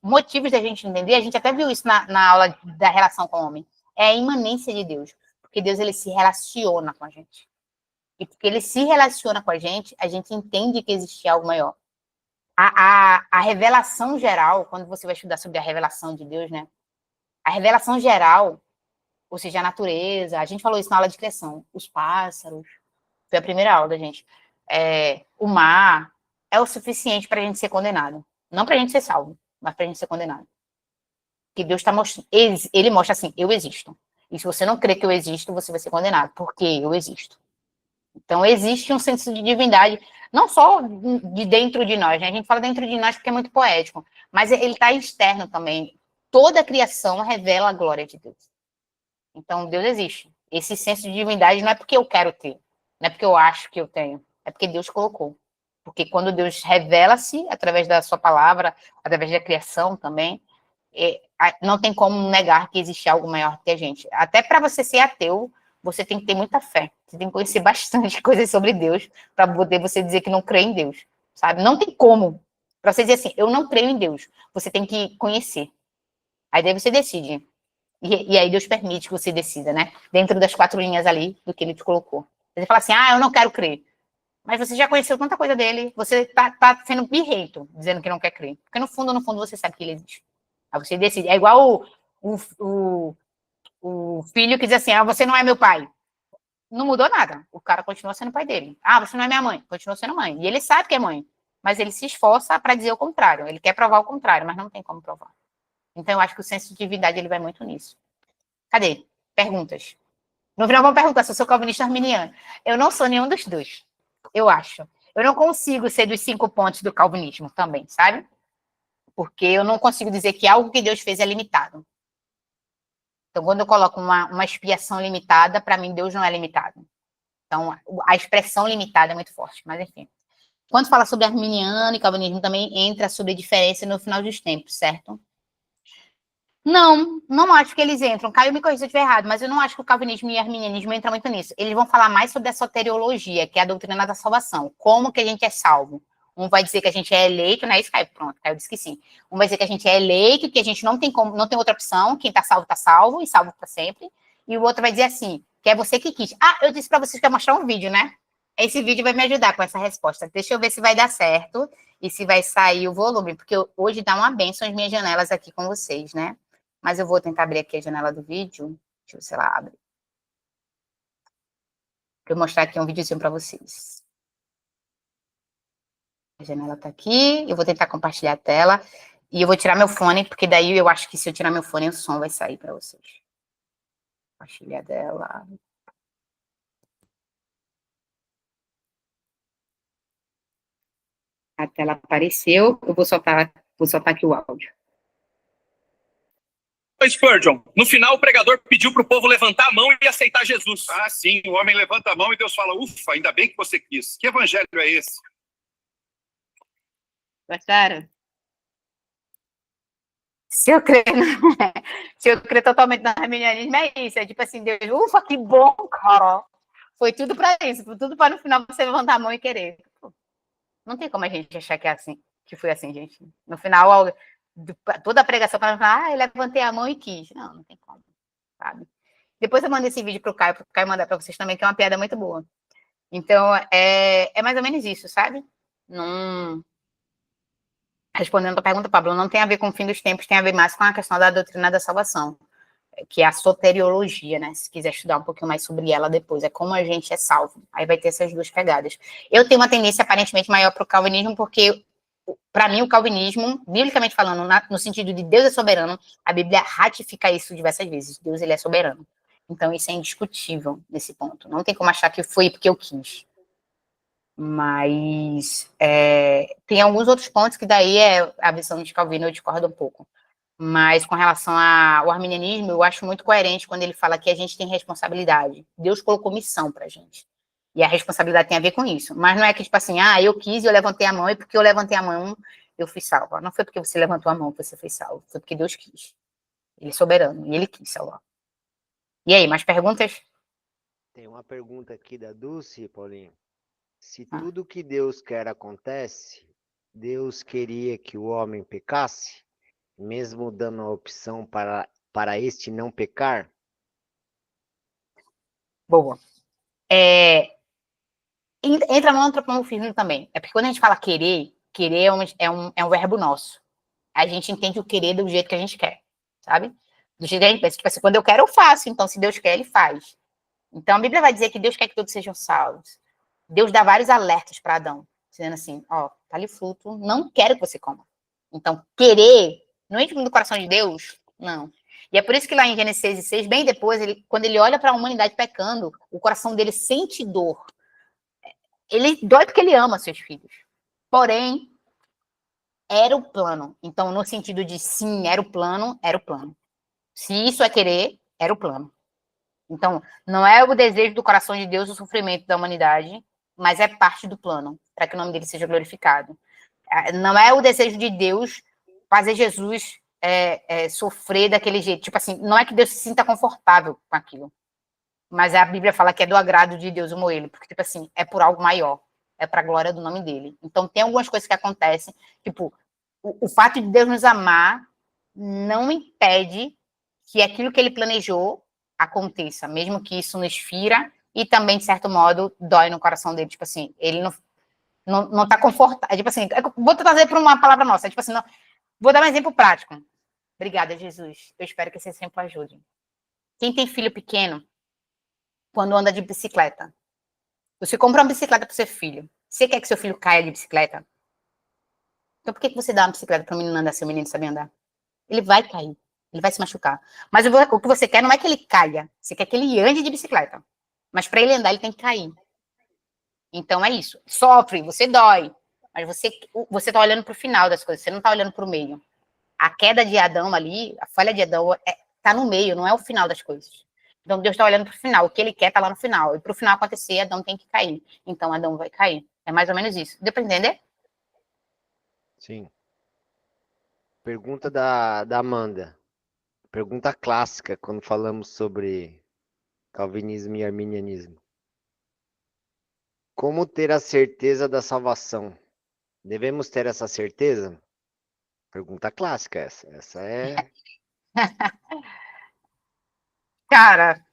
motivos da gente entender, a gente até viu isso na aula da relação com o homem, é a imanência de Deus. Porque Deus, ele se relaciona com a gente. E porque ele se relaciona com a gente entende que existe algo maior. A revelação geral, quando você vai estudar sobre a revelação de Deus, né? A revelação geral, ou seja, a natureza, a gente falou isso na aula de criação, os pássaros, foi a primeira aula da gente. O mar é o suficiente para a gente ser condenado. Não para a gente ser salvo, mas para a gente ser condenado. Que Deus está mostrando, ele mostra assim, eu existo. E se você não crê que eu existo, você vai ser condenado, porque eu existo. Então, existe um senso de divindade, não só de dentro de nós, né? A gente fala dentro de nós porque é muito poético, mas ele está externo também. Toda a criação revela a glória de Deus. Então, Deus existe. Esse senso de divindade não é porque eu quero ter, não é porque eu acho que eu tenho, é porque Deus colocou. Porque quando Deus revela-se através da sua palavra, através da criação também, não tem como negar que existe algo maior que a gente. Até para você ser ateu, você tem que ter muita fé. Você tem que conhecer bastante coisas sobre Deus para poder você dizer que não crê em Deus, sabe? Não tem como. Para você dizer assim, eu não creio em Deus. Você tem que conhecer. Aí daí você decide. E aí Deus permite que você decida, né? Dentro das 4 linhas ali do que ele te colocou. Você fala assim, eu não quero crer. Mas você já conheceu tanta coisa dele, você tá sendo birrento, dizendo que não quer crer. Porque no fundo, você sabe que ele existe. Aí você decide. É igual o filho que diz assim, você não é meu pai. Não mudou nada. O cara continua sendo pai dele. Você não é minha mãe. Continua sendo mãe. E ele sabe que é mãe. Mas ele se esforça para dizer o contrário. Ele quer provar o contrário, mas não tem como provar. Então, eu acho que o senso de divindade ele vai muito nisso. Cadê? Perguntas. No final, vão perguntar se eu sou calvinista ou arminiano. Eu não sou nenhum dos dois. Eu acho. Eu não consigo ser dos 5 pontos do calvinismo também, sabe? Porque eu não consigo dizer que algo que Deus fez é limitado. Então, quando eu coloco uma expiação limitada, para mim, Deus não é limitado. Então, a expressão limitada é muito forte, mas enfim. Quando fala sobre arminiano e calvinismo, também entra sobre a diferença no final dos tempos, certo? Não acho que eles entram. Caio, me corrija se eu estiver errado, mas eu não acho que o calvinismo e o arminianismo entram muito nisso. Eles vão falar mais sobre a soteriologia, que é a doutrina da salvação. Como que a gente é salvo? Um vai dizer que a gente é eleito, não é isso, Caio? Pronto, Caio disse que sim. Um vai dizer que a gente é eleito, que a gente não tem outra opção, quem está salvo e salvo para sempre. E o outro vai dizer assim, que é você que quis. Eu disse para vocês que ia mostrar um vídeo, né? Esse vídeo vai me ajudar com essa resposta. Deixa eu ver se vai dar certo e se vai sair o volume, porque hoje dá uma benção as minhas janelas aqui com vocês, né? Mas eu vou tentar abrir aqui a janela do vídeo. Deixa eu ver se ela abre. Para eu mostrar aqui um videozinho para vocês. A janela está aqui. Eu vou tentar compartilhar a tela. E eu vou tirar meu fone, porque daí eu acho que se eu tirar meu fone, o som vai sair para vocês. Compartilhar dela. A tela apareceu. Eu vou soltar aqui o áudio. Spurgeon, no final o pregador pediu para o povo levantar a mão e aceitar Jesus. Sim, o homem levanta a mão e Deus fala, ufa, ainda bem que você quis. Que evangelho é esse? Gostaram? Se eu crer totalmente no arminianismo, é isso. É tipo assim, Deus, ufa, que bom, cara. Foi tudo para isso, foi tudo para no final você levantar a mão e querer. Não tem como a gente achar que é assim, que foi assim, gente. No final, toda a pregação para falar, eu levantei a mão e quis. Não tem como, sabe? Depois eu mando esse vídeo pro Caio mandar para vocês também, que é uma piada muito boa. Então, é mais ou menos isso, sabe? respondendo a tua pergunta, Pablo, não tem a ver com o fim dos tempos, tem a ver mais com a questão da doutrina da salvação, que é a soteriologia, né? Se quiser estudar um pouquinho mais sobre ela depois, é como a gente é salvo. Aí vai ter essas duas pegadas. Eu tenho uma tendência aparentemente maior para o calvinismo, porque, para mim, o calvinismo, biblicamente falando, no sentido de Deus é soberano, a Bíblia ratifica isso diversas vezes. Deus, ele é soberano. Então, isso é indiscutível nesse ponto. Não tem como achar que foi porque eu quis. Mas tem alguns outros pontos que daí a visão de Calvino eu discordo um pouco. Mas com relação ao arminianismo, eu acho muito coerente quando ele fala que a gente tem responsabilidade. Deus colocou missão pra gente. E a responsabilidade tem a ver com isso. Mas não é que, tipo assim, eu quis e eu levantei a mão, e porque eu levantei a mão, eu fui salva. Não foi porque você levantou a mão que você foi salvo. Foi porque Deus quis. Ele é soberano e ele quis salvar. E aí, mais perguntas? Tem uma pergunta aqui da Dulce, Paulinho. Se tudo que Deus quer acontece, Deus queria que o homem pecasse, mesmo dando a opção para este não pecar? Boa. Entra no antropomorfismo também. É porque quando a gente fala querer é um verbo nosso. A gente entende o querer do jeito que a gente quer, sabe? Do jeito que a gente pensa. Tipo assim, quando eu quero, eu faço. Então, se Deus quer, ele faz. Então, a Bíblia vai dizer que Deus quer que todos sejam salvos. Deus dá vários alertas para Adão, dizendo assim, tá ali o fruto, não quero que você coma. Então, querer, no íntimo do coração de Deus, não. E é por isso que lá em Gênesis 6, bem depois, quando ele olha para a humanidade pecando, o coração dele sente dor. Ele dói porque ele ama seus filhos. Porém, era o plano. Então, no sentido de sim, era o plano, era o plano. Se isso é querer, era o plano. Então, não é o desejo do coração de Deus o sofrimento da humanidade, mas é parte do plano, para que o nome dele seja glorificado. Não é o desejo de Deus fazer Jesus sofrer daquele jeito. Tipo assim, não é que Deus se sinta confortável com aquilo, mas a Bíblia fala que é do agrado de Deus o moê-lo, porque, tipo assim, é por algo maior, é para a glória do nome dele. Então, tem algumas coisas que acontecem, tipo, o fato de Deus nos amar não impede que aquilo que ele planejou aconteça, mesmo que isso nos fira e também, de certo modo, dói no coração dele. Tipo assim, ele não tá confortável. Tipo assim, vou trazer para uma palavra nossa. Tipo assim, não, vou dar um exemplo prático. Obrigada, Jesus. Eu espero que esse exemplo ajude. Quem tem filho pequeno, quando anda de bicicleta, você compra uma bicicleta para o seu filho. Você quer que seu filho caia de bicicleta? Então por que você dá uma bicicleta para o menino andar, se o menino sabe andar? Ele vai cair. Ele vai se machucar. Mas o que você quer não é que ele caia. Você quer que ele ande de bicicleta. Mas para ele andar, ele tem que cair. Então é isso. Sofre, você dói. Mas você tá olhando para o final das coisas. Você não tá olhando para o meio. A queda de Adão ali, a falha de Adão, tá no meio, não é o final das coisas. Então Deus está olhando para o final. O que ele quer tá lá no final. E para o final acontecer, Adão tem que cair. Então Adão vai cair. É mais ou menos isso. Deu para entender? Sim. Pergunta da Amanda. Pergunta clássica quando falamos sobre calvinismo e arminianismo. Como ter a certeza da salvação? Devemos ter essa certeza? Pergunta clássica essa. Essa é... Cara,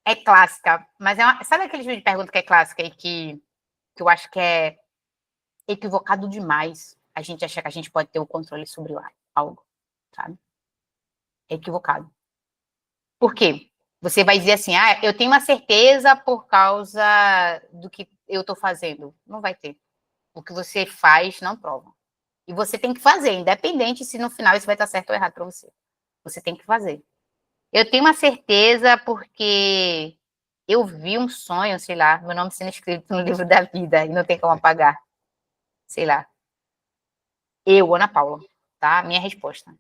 é clássica. Mas sabe aquele tipo de pergunta que é clássica e que eu acho que é equivocado demais a gente achar que a gente pode ter o controle sobre algo, sabe? É equivocado. Por quê? Você vai dizer assim, eu tenho uma certeza por causa do que eu estou fazendo. Não vai ter. O que você faz não prova. E você tem que fazer, independente se no final isso vai estar certo ou errado para você. Você tem que fazer. Eu tenho uma certeza porque eu vi um sonho, sei lá, meu nome sendo escrito no livro da vida e não tem como apagar. Sei lá. Eu, Ana Paula, tá? Minha resposta.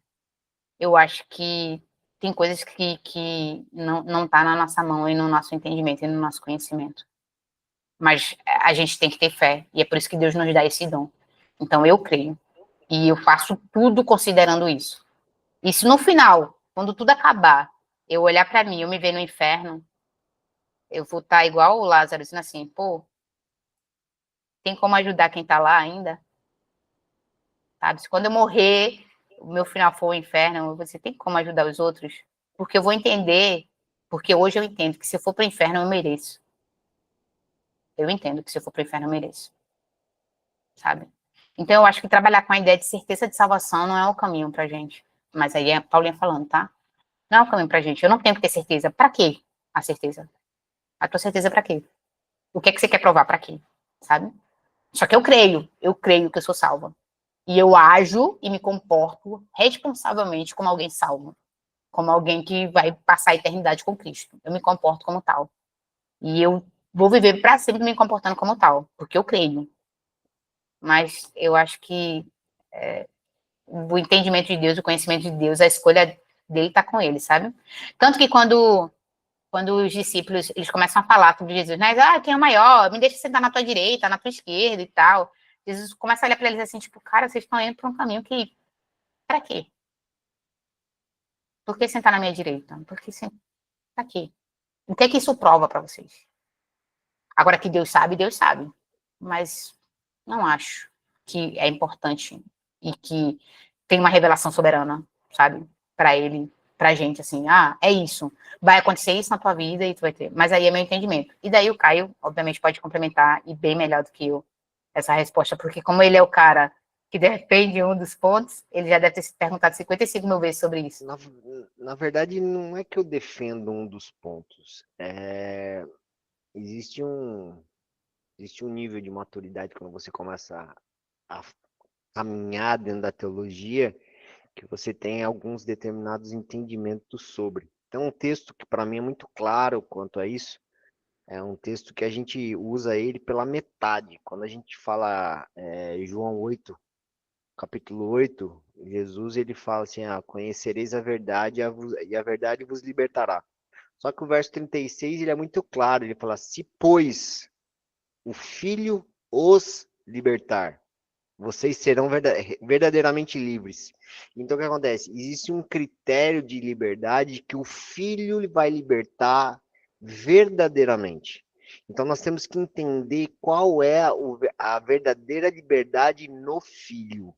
Eu acho que tem coisas que não tá na nossa mão e no nosso entendimento e no nosso conhecimento. Mas a gente tem que ter fé, e é por isso que Deus nos dá esse dom. Então eu creio, e eu faço tudo considerando isso. E se no final, quando tudo acabar, eu olhar para mim, eu me ver no inferno, eu vou estar igual o Lázaro, dizendo assim, pô, tem como ajudar quem tá lá ainda? Sabe? Se quando eu morrer, o meu final for o inferno, você tem como ajudar os outros? Porque eu vou entender, porque hoje eu entendo que se eu for para o inferno, eu mereço. Eu entendo que se eu for para o inferno, eu mereço. Sabe? Então, eu acho que trabalhar com a ideia de certeza de salvação não é o caminho pra gente. Mas aí é a Paulinha falando, tá? Não é o caminho pra gente. Eu não tenho que ter certeza. Pra quê a certeza? A tua certeza pra quê? O que é que você quer provar pra quê? Sabe? Só que eu creio que eu sou salva. E eu ajo e me comporto responsavelmente como alguém salvo. Como alguém que vai passar a eternidade com Cristo. Eu me comporto como tal. E eu vou viver para sempre me comportando como tal, porque eu creio. Mas eu acho que o entendimento de Deus, o conhecimento de Deus, a escolha dele está com ele, sabe? Tanto que quando os discípulos eles começam a falar sobre Jesus, né? Quem é o maior? Me deixa sentar na tua direita, na tua esquerda e tal. Jesus começa a olhar para eles assim, tipo, cara, vocês estão indo para um caminho que. Para quê? Por que sentar na minha direita? Por que sentar aqui? O que é que isso prova para vocês? Agora que Deus sabe, Deus sabe. Mas não acho que é importante e que tem uma revelação soberana, sabe? Para ele, pra gente, assim, é isso. Vai acontecer isso na tua vida e tu vai ter. Mas aí é meu entendimento. E daí o Caio, obviamente, pode complementar e bem melhor do que eu essa resposta, porque como ele é o cara que defende um dos pontos, ele já deve ter se perguntado 55 mil vezes sobre isso. Na verdade, não é que eu defendo um dos pontos. Existe um nível de maturidade quando você começa a caminhar dentro da teologia, que você tem alguns determinados entendimentos sobre. Então, um texto que para mim é muito claro quanto a isso, é um texto que a gente usa ele pela metade. Quando a gente fala João 8, capítulo 8, Jesus ele fala assim, conhecereis a verdade e a verdade vos libertará. Só que o verso 36 ele é muito claro, ele fala, se pois o Filho os libertar, vocês serão verdadeiramente livres. Então, o que acontece? Existe um critério de liberdade que o Filho vai libertar verdadeiramente. Então, nós temos que entender qual é a verdadeira liberdade no Filho.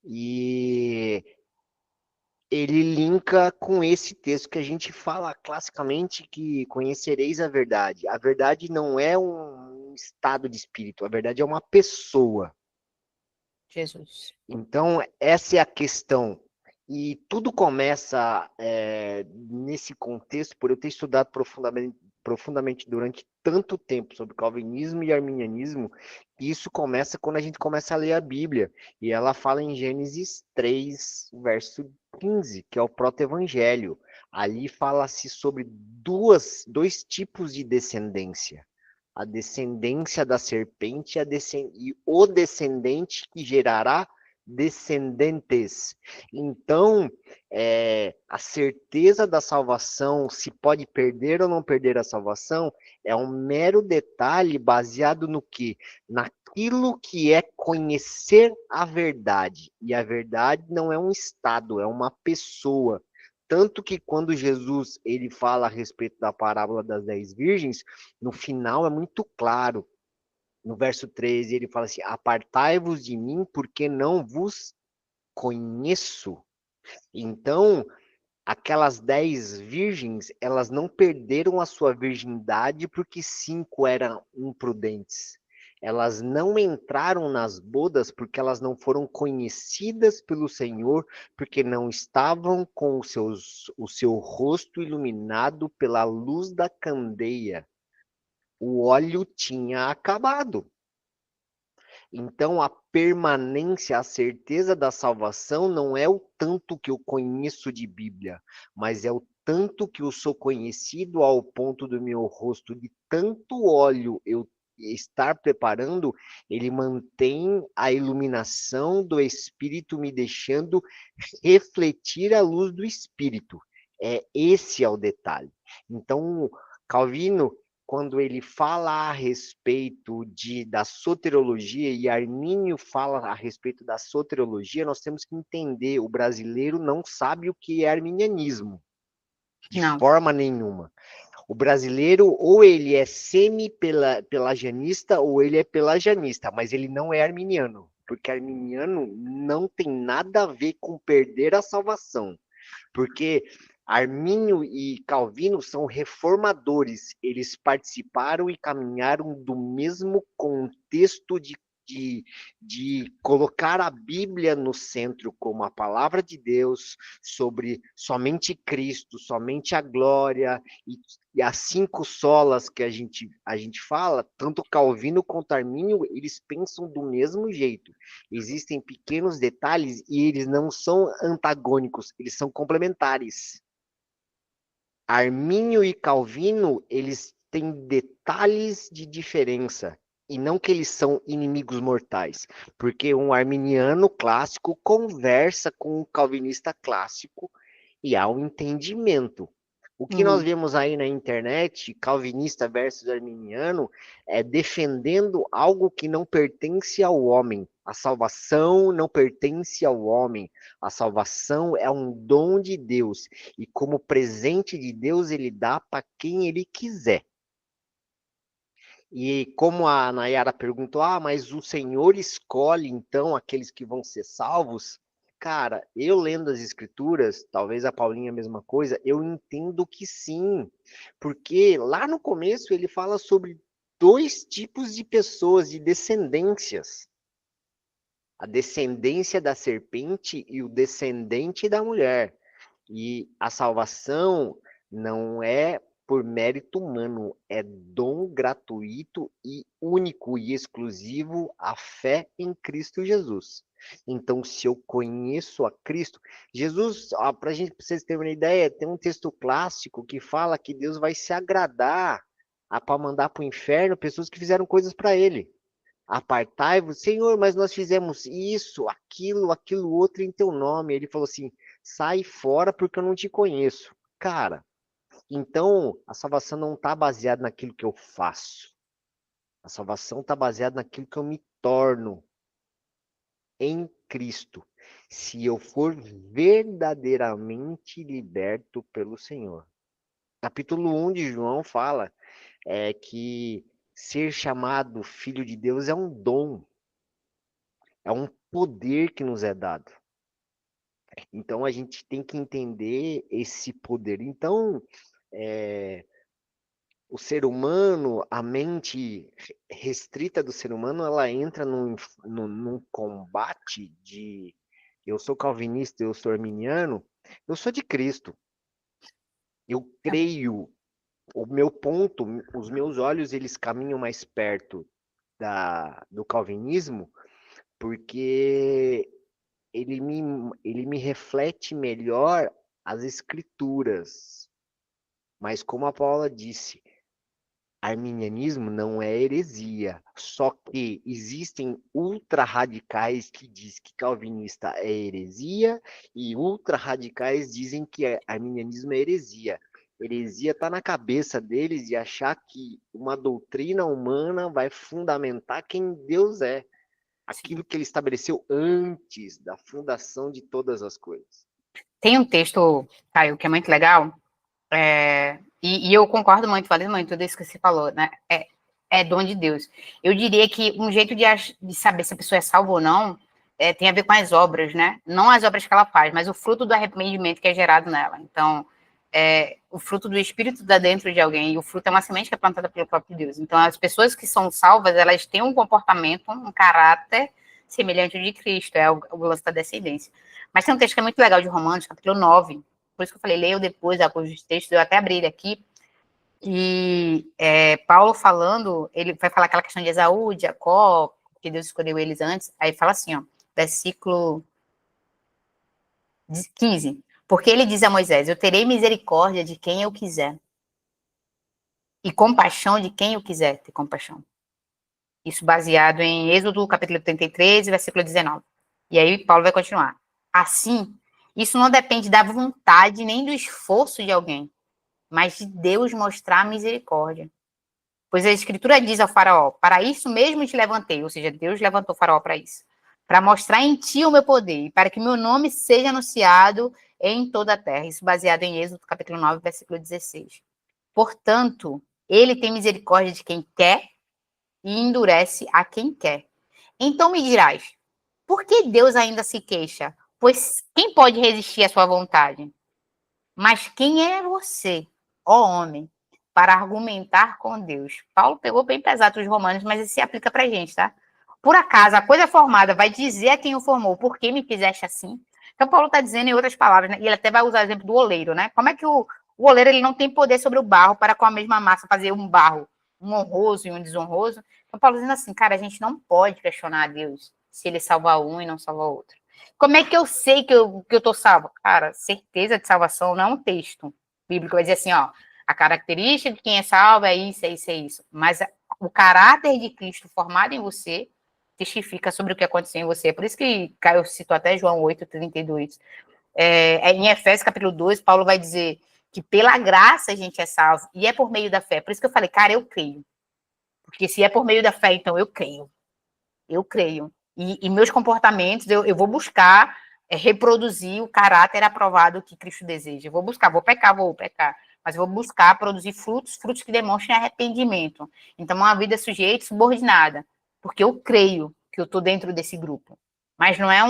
E ele linka com esse texto que a gente fala classicamente que conhecereis a verdade. A verdade não é um estado de espírito, a verdade é uma pessoa. Jesus. Então, essa é a questão. E tudo começa nesse contexto, por eu ter estudado profundamente durante tanto tempo sobre calvinismo e arminianismo, e isso começa quando a gente começa a ler a Bíblia. E ela fala em Gênesis 3, verso 15, que é o proto-evangelho. Ali fala-se sobre dois tipos de descendência. A descendência da serpente e o descendente que gerará descendentes. Então, a certeza da salvação, se pode perder ou não perder a salvação, é um mero detalhe baseado no quê? Naquilo que é conhecer a verdade. E a verdade não é um estado, é uma pessoa. Tanto que quando Jesus ele fala a respeito da parábola das 10 virgens, no final é muito claro. No verso 13, ele fala assim: apartai-vos de mim, porque não vos conheço. Então, aquelas 10 virgens, elas não perderam a sua virgindade porque 5 eram imprudentes. Elas não entraram nas bodas porque elas não foram conhecidas pelo Senhor, porque não estavam com o seu rosto iluminado pela luz da candeia. O óleo tinha acabado. Então, a permanência, a certeza da salvação não é o tanto que eu conheço de Bíblia, mas é o tanto que eu sou conhecido ao ponto do meu rosto, de tanto óleo eu estar preparando, ele mantém a iluminação do Espírito me deixando refletir a luz do Espírito. Esse é o detalhe. Então, Calvino, quando ele fala a respeito da soteriologia e Armínio fala a respeito da soteriologia, nós temos que entender, o brasileiro não sabe o que é arminianismo, de forma nenhuma. O brasileiro, ou ele é semi-pelagianista, ou ele é pelagianista, mas ele não é arminiano, porque arminiano não tem nada a ver com perder a salvação, porque Armínio e Calvino são reformadores, eles participaram e caminharam do mesmo contexto de de colocar a Bíblia no centro como a palavra de Deus, sobre somente Cristo, somente a glória, e as 5 solas que a gente fala, tanto Calvino quanto Armínio, eles pensam do mesmo jeito. Existem pequenos detalhes e eles não são antagônicos, eles são complementares. Armínio e Calvino, eles têm detalhes de diferença, e não que eles são inimigos mortais, porque um arminiano clássico conversa com um calvinista clássico e há um entendimento. O que nós vemos aí na internet, calvinista versus arminiano, é defendendo algo que não pertence ao homem. A salvação não pertence ao homem. A salvação é um dom de Deus. E como presente de Deus, ele dá para quem ele quiser. E como a Nayara perguntou, mas o Senhor escolhe, então, aqueles que vão ser salvos? Cara, eu lendo as escrituras, talvez a Paulinha a mesma coisa, eu entendo que sim. Porque lá no começo ele fala sobre 2 tipos de pessoas, de descendências. A descendência da serpente e o descendente da mulher. E a salvação não é por mérito humano, é dom gratuito e único e exclusivo a fé em Cristo Jesus. Então, se eu conheço a Cristo, Jesus, para vocês terem uma ideia, tem um texto clássico que fala que Deus vai se agradar para mandar para o inferno pessoas que fizeram coisas para ele. Apartai-vos, Senhor, mas nós fizemos isso, aquilo outro em teu nome. Ele falou assim: sai fora porque eu não te conheço. Cara, então a salvação não está baseada naquilo que eu faço. A salvação está baseada naquilo que eu me torno em Cristo. Se eu for verdadeiramente liberto pelo Senhor. Capítulo 1 de João fala que ser chamado filho de Deus é um dom. É um poder que nos é dado. Então, a gente tem que entender esse poder. Então, o ser humano, a mente restrita do ser humano, ela entra num combate de eu sou calvinista, eu sou arminiano, eu sou de Cristo. Eu creio, o meu ponto, os meus olhos, eles caminham mais perto do calvinismo, porque ele me reflete melhor as escrituras. Mas como a Paula disse, arminianismo não é heresia. Só que existem ultra-radicais que dizem que calvinista é heresia e ultra-radicais dizem que arminianismo é heresia. Heresia está na cabeça deles de achar que uma doutrina humana vai fundamentar quem Deus é. Aquilo que ele estabeleceu antes da fundação de todas as coisas. Tem um texto, Caio, que é muito legal, e eu concordo muito, falei muito tudo isso que você falou, né? É dom de Deus. Eu diria que um jeito de saber se a pessoa é salva ou não tem a ver com as obras, né? Não as obras que ela faz, mas o fruto do arrependimento que é gerado nela. Então, o fruto do Espírito dá dentro de alguém, e o fruto é uma semente que é plantada pelo próprio Deus. Então, as pessoas que são salvas, elas têm um comportamento, um caráter semelhante ao de Cristo, é o lance da descendência. Mas tem um texto que é muito legal de Romanos, capítulo 9, por isso que eu falei, leio depois, os textos, eu até abri ele aqui, e Paulo falando, ele vai falar aquela questão de Esaú, de Jacó, que Deus escolheu eles antes, aí fala assim, ó, versículo 15, porque ele diz a Moisés, eu terei misericórdia de quem eu quiser, e compaixão de quem eu quiser ter compaixão. Isso baseado em Êxodo, capítulo 33, versículo 19. E aí Paulo vai continuar. Assim, isso não depende da vontade nem do esforço de alguém, mas de Deus mostrar misericórdia. Pois a Escritura diz ao faraó, para isso mesmo te levantei, ou seja, Deus levantou o faraó para isso, para mostrar em ti o meu poder, e para que meu nome seja anunciado em toda a terra. Isso baseado em Êxodo, capítulo 9, versículo 16. Portanto, ele tem misericórdia de quem quer e endurece a quem quer. Então me dirás, por que Deus ainda se queixa? Pois quem pode resistir à sua vontade? Mas quem é você, ó homem, para argumentar com Deus? Paulo pegou bem pesado os romanos, mas isso se aplica para a gente, tá? por acaso a coisa formada vai dizer a quem o formou, por que me fizeste assim? Então, Paulo está dizendo em outras palavras, né? E ele até vai usar o exemplo do oleiro, né? Como é que o oleiro ele não tem poder sobre o barro para com a mesma massa fazer um barro, um honroso e um desonroso? Então, Paulo dizendo assim, cara, a gente não pode questionar a Deus se ele salva um e não salva outro. Como é que eu sei que eu estou salvo? Cara, certeza de salvação não é um texto bíblico, vai dizer assim, ó, a característica de quem é salvo é isso, é isso, é isso. Mas o caráter de Cristo formado em você testifica sobre o que aconteceu em você. É por isso que Caio citou até João 8:32. Em Efésios capítulo 2, Paulo vai dizer que pela graça a gente é salvo, e é por meio da fé. Por isso que eu falei, cara, eu creio. Porque se é por meio da fé, então eu creio. Eu creio. E meus comportamentos, eu vou buscar reproduzir o caráter aprovado que Cristo deseja. Eu vou buscar, vou pecar, mas eu vou buscar produzir frutos que demonstrem arrependimento. Então, uma vida sujeita, subordinada, porque eu creio que eu estou dentro desse grupo. Mas não é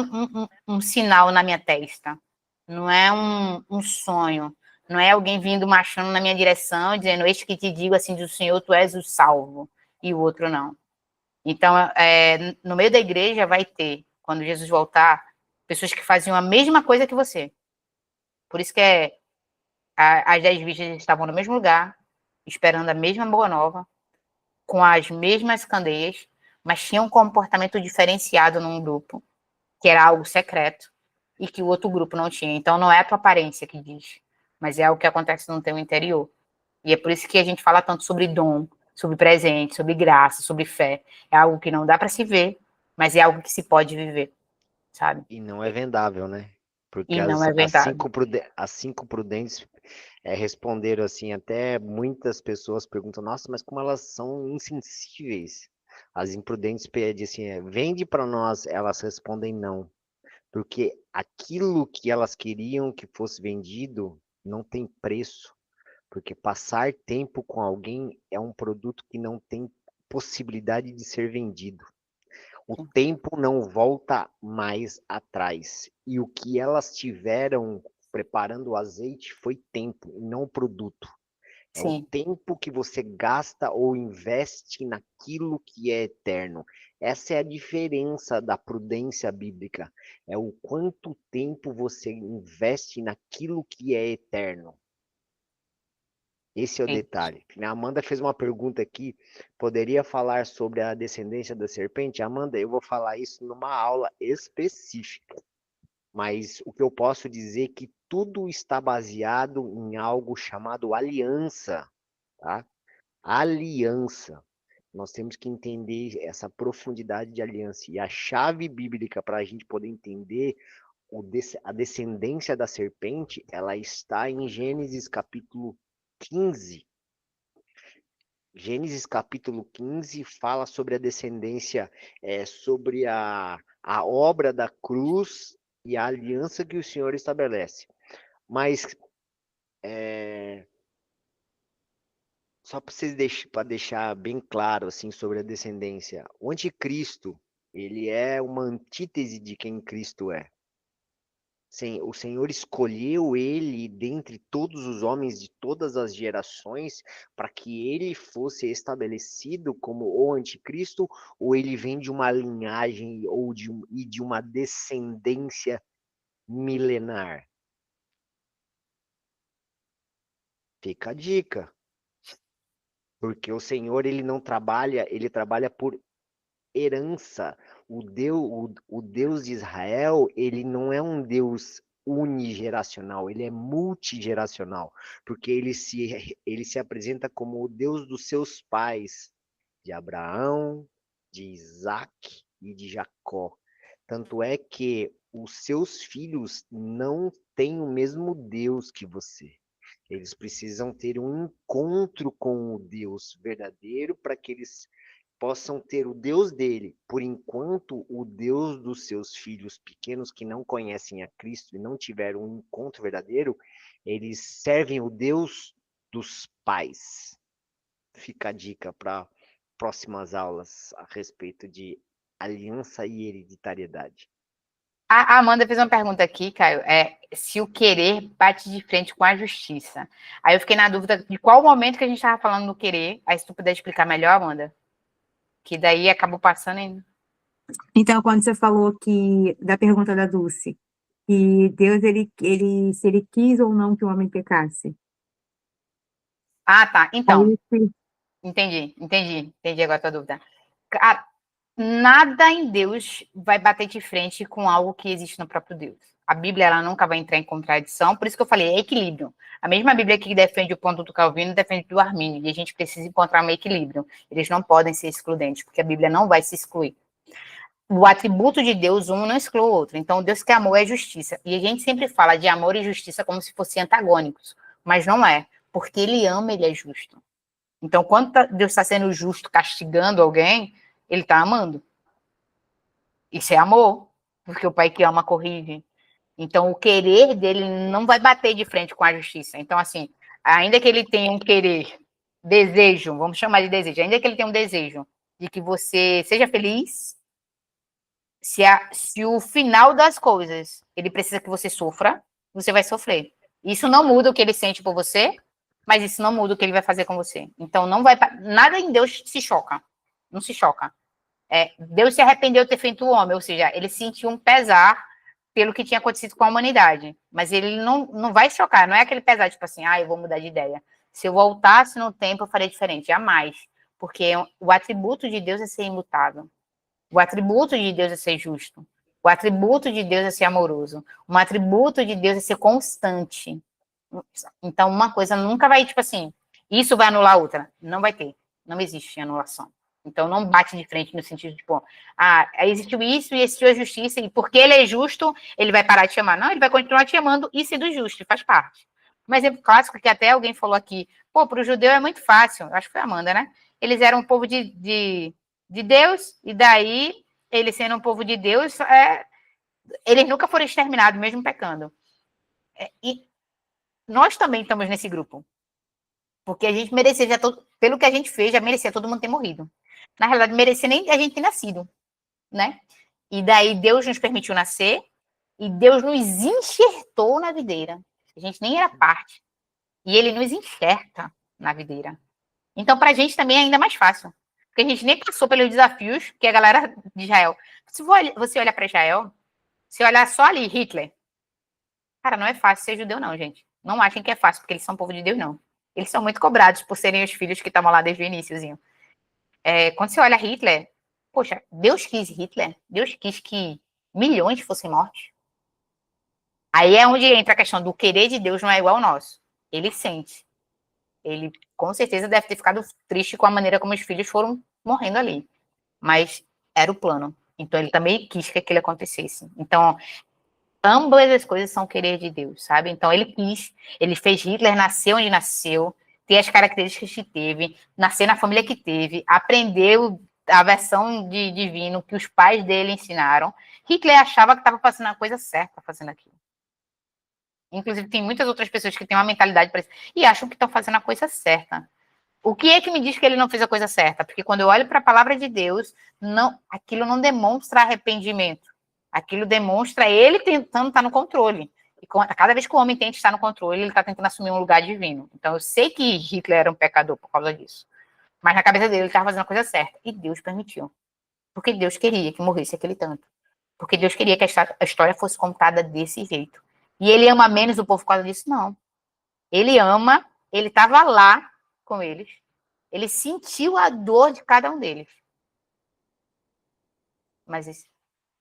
um sinal na minha testa, não é um sonho, não é alguém vindo marchando na minha direção e dizendo, este que te digo assim do Senhor, tu és o salvo, e o outro não. Então, no meio da igreja vai ter, quando Jesus voltar, pessoas que faziam a mesma coisa que você. Por isso que as 10 virgens estavam no mesmo lugar, esperando a mesma boa nova, com as mesmas candeias, mas tinham um comportamento diferenciado num grupo, que era algo secreto, e que o outro grupo não tinha. Então, não é a tua aparência que diz, mas é algo que acontece no teu interior. E é por isso que a gente fala tanto sobre dom, sobre presente, sobre graça, sobre fé. É algo que não dá para se ver, mas é algo que se pode viver, sabe? E não é vendável, né? Porque E não é as verdade. cinco prudentes responderam assim, até muitas pessoas perguntam, nossa, mas como elas são insensíveis. As imprudentes pedem assim, vende para nós, elas respondem não. Porque aquilo que elas queriam que fosse vendido não tem preço. Porque passar tempo com alguém é um produto que não tem possibilidade de ser vendido. O tempo não volta mais atrás. E o que elas tiveram preparando o azeite foi tempo, e não produto. É o Sim. tempo que você gasta ou investe naquilo que é eterno. Essa é a diferença da prudência bíblica. É o quanto tempo você investe naquilo que é eterno. Esse é o detalhe. A Amanda fez uma pergunta aqui. Poderia falar sobre a descendência da serpente? Amanda, eu vou falar isso numa aula específica. Mas o que eu posso dizer é que tudo está baseado em algo chamado aliança, tá? Aliança. Nós temos que entender essa profundidade de aliança. E a chave bíblica para a gente poder entender a descendência da serpente, ela está em Gênesis capítulo 15. Gênesis capítulo 15 fala sobre a descendência, sobre a obra da cruz e a aliança que o Senhor estabelece. Mas, só para deixar bem claro assim, sobre a descendência, o anticristo, ele é uma antítese de quem Cristo é. Sim, o Senhor escolheu ele dentre todos os homens de todas as gerações para que ele fosse estabelecido como o anticristo, ou ele vem de uma linhagem ou de uma descendência milenar? Fica a dica. Porque o Senhor, ele não trabalha, ele trabalha por herança. O Deus de Israel, ele não é um Deus unigeracional, ele é multigeracional, porque ele se apresenta como o Deus dos seus pais, de Abraão, de Isaac e de Jacó. Tanto é que os seus filhos não têm o mesmo Deus que você. Eles precisam ter um encontro com o Deus verdadeiro para que eles possam ter o Deus dele. Por enquanto, o Deus dos seus filhos pequenos que não conhecem a Cristo e não tiveram um encontro verdadeiro, eles servem o Deus dos pais. Fica a dica para próximas aulas a respeito de aliança e hereditariedade. A Amanda fez uma pergunta aqui, Caio, se o querer bate de frente com a justiça. Aí eu fiquei na dúvida de qual momento que a gente estava falando do querer. Aí se tu puder explicar melhor, Amanda. Que daí acabou passando em... Então, quando você falou da pergunta da Dulce, que Deus, se ele quis ou não que o homem pecasse. Ah, tá. Então, Aí, entendi agora a tua dúvida. Cara, nada em Deus vai bater de frente com algo que existe no próprio Deus. A Bíblia, ela nunca vai entrar em contradição, por isso que eu falei, é equilíbrio. A mesma Bíblia que defende o ponto do Calvino defende do Armínio, e a gente precisa encontrar um equilíbrio. Eles não podem ser excludentes, porque a Bíblia não vai se excluir. O atributo de Deus, um não exclui o outro. Então, Deus que é amor é justiça. E a gente sempre fala de amor e justiça como se fossem antagônicos, mas não é, porque ele ama, ele é justo. Então, quando Deus está sendo justo, castigando alguém, ele está amando. Isso é amor, porque o pai que ama corrige. Então, o querer dele não vai bater de frente com a justiça. Então, assim, ainda que ele tenha um querer, desejo, vamos chamar de desejo, ainda que ele tenha um desejo de que você seja feliz, se o final das coisas ele precisa que você sofra, você vai sofrer. Isso não muda o que ele sente por você, mas isso não muda o que ele vai fazer com você. Então, não vai, nada em Deus se choca. Não se choca. Deus se arrependeu de ter feito o homem, ou seja, ele sentiu um pesar pelo que tinha acontecido com a humanidade. Mas ele não vai chocar, não é aquele pesar, tipo assim, eu vou mudar de ideia. Se eu voltasse no tempo, eu faria diferente. Jamais. Porque o atributo de Deus é ser imutável. O atributo de Deus é ser justo. O atributo de Deus é ser amoroso. Um atributo de Deus é ser constante. Então, uma coisa nunca vai, tipo assim, isso vai anular a outra. Não vai ter. Não existe anulação. Então, não bate de frente no sentido de, tipo, existiu isso e existiu a justiça, e porque ele é justo, ele vai parar de te amar. Não, ele vai continuar te amando e sendo justo, faz parte. Um exemplo clássico que até alguém falou aqui, para o judeu é muito fácil, acho que foi a Amanda, né? Eles eram um povo de Deus, e daí, eles sendo um povo de Deus, eles nunca foram exterminados, mesmo pecando. E nós também estamos nesse grupo. Porque a gente merecia, pelo que a gente fez, já merecia todo mundo ter morrido. Na realidade, merecia nem a gente ter nascido, né? E daí Deus nos permitiu nascer, e Deus nos enxertou na videira. A gente nem era parte. E ele nos enxerta na videira. Então, para a gente também é ainda mais fácil. Porque a gente nem passou pelos desafios que a galera de Israel. Se você olhar para Israel, se olhar só ali, Hitler, cara, não é fácil ser judeu, não, gente. Não achem que é fácil, porque eles são povo de Deus, não. Eles são muito cobrados por serem os filhos que estavam lá desde o iníciozinho. Quando você olha Hitler, poxa, Deus quis Hitler, Deus quis que milhões fossem mortos. Aí é onde entra a questão do querer de Deus não é igual ao nosso. Ele sente. Ele, com certeza, deve ter ficado triste com a maneira como os filhos foram morrendo ali. Mas era o plano. Então, ele também quis que aquilo acontecesse. Então, ambas as coisas são querer de Deus, sabe? Então, ele quis, ele fez Hitler nascer onde nasceu, ter as características que teve, nascer na família que teve, aprendeu a versão de divino que os pais dele ensinaram. Hitler achava que estava fazendo a coisa certa fazendo aquilo. Inclusive, tem muitas outras pessoas que têm uma mentalidade parecida e acham que estão fazendo a coisa certa. O que é que me diz que ele não fez a coisa certa? Porque quando eu olho para a palavra de Deus, aquilo não demonstra arrependimento. Aquilo demonstra ele tentando estar no controle. E cada vez que o homem tenta estar no controle, ele está tentando assumir um lugar divino. Então, eu sei que Hitler era um pecador por causa disso. Mas na cabeça dele, ele estava fazendo a coisa certa. E Deus permitiu. Porque Deus queria que morresse aquele tanto. Porque Deus queria que a história fosse contada desse jeito. E ele ama menos o povo por causa disso? Não. Ele ama, ele estava lá com eles. Ele sentiu a dor de cada um deles. Mas isso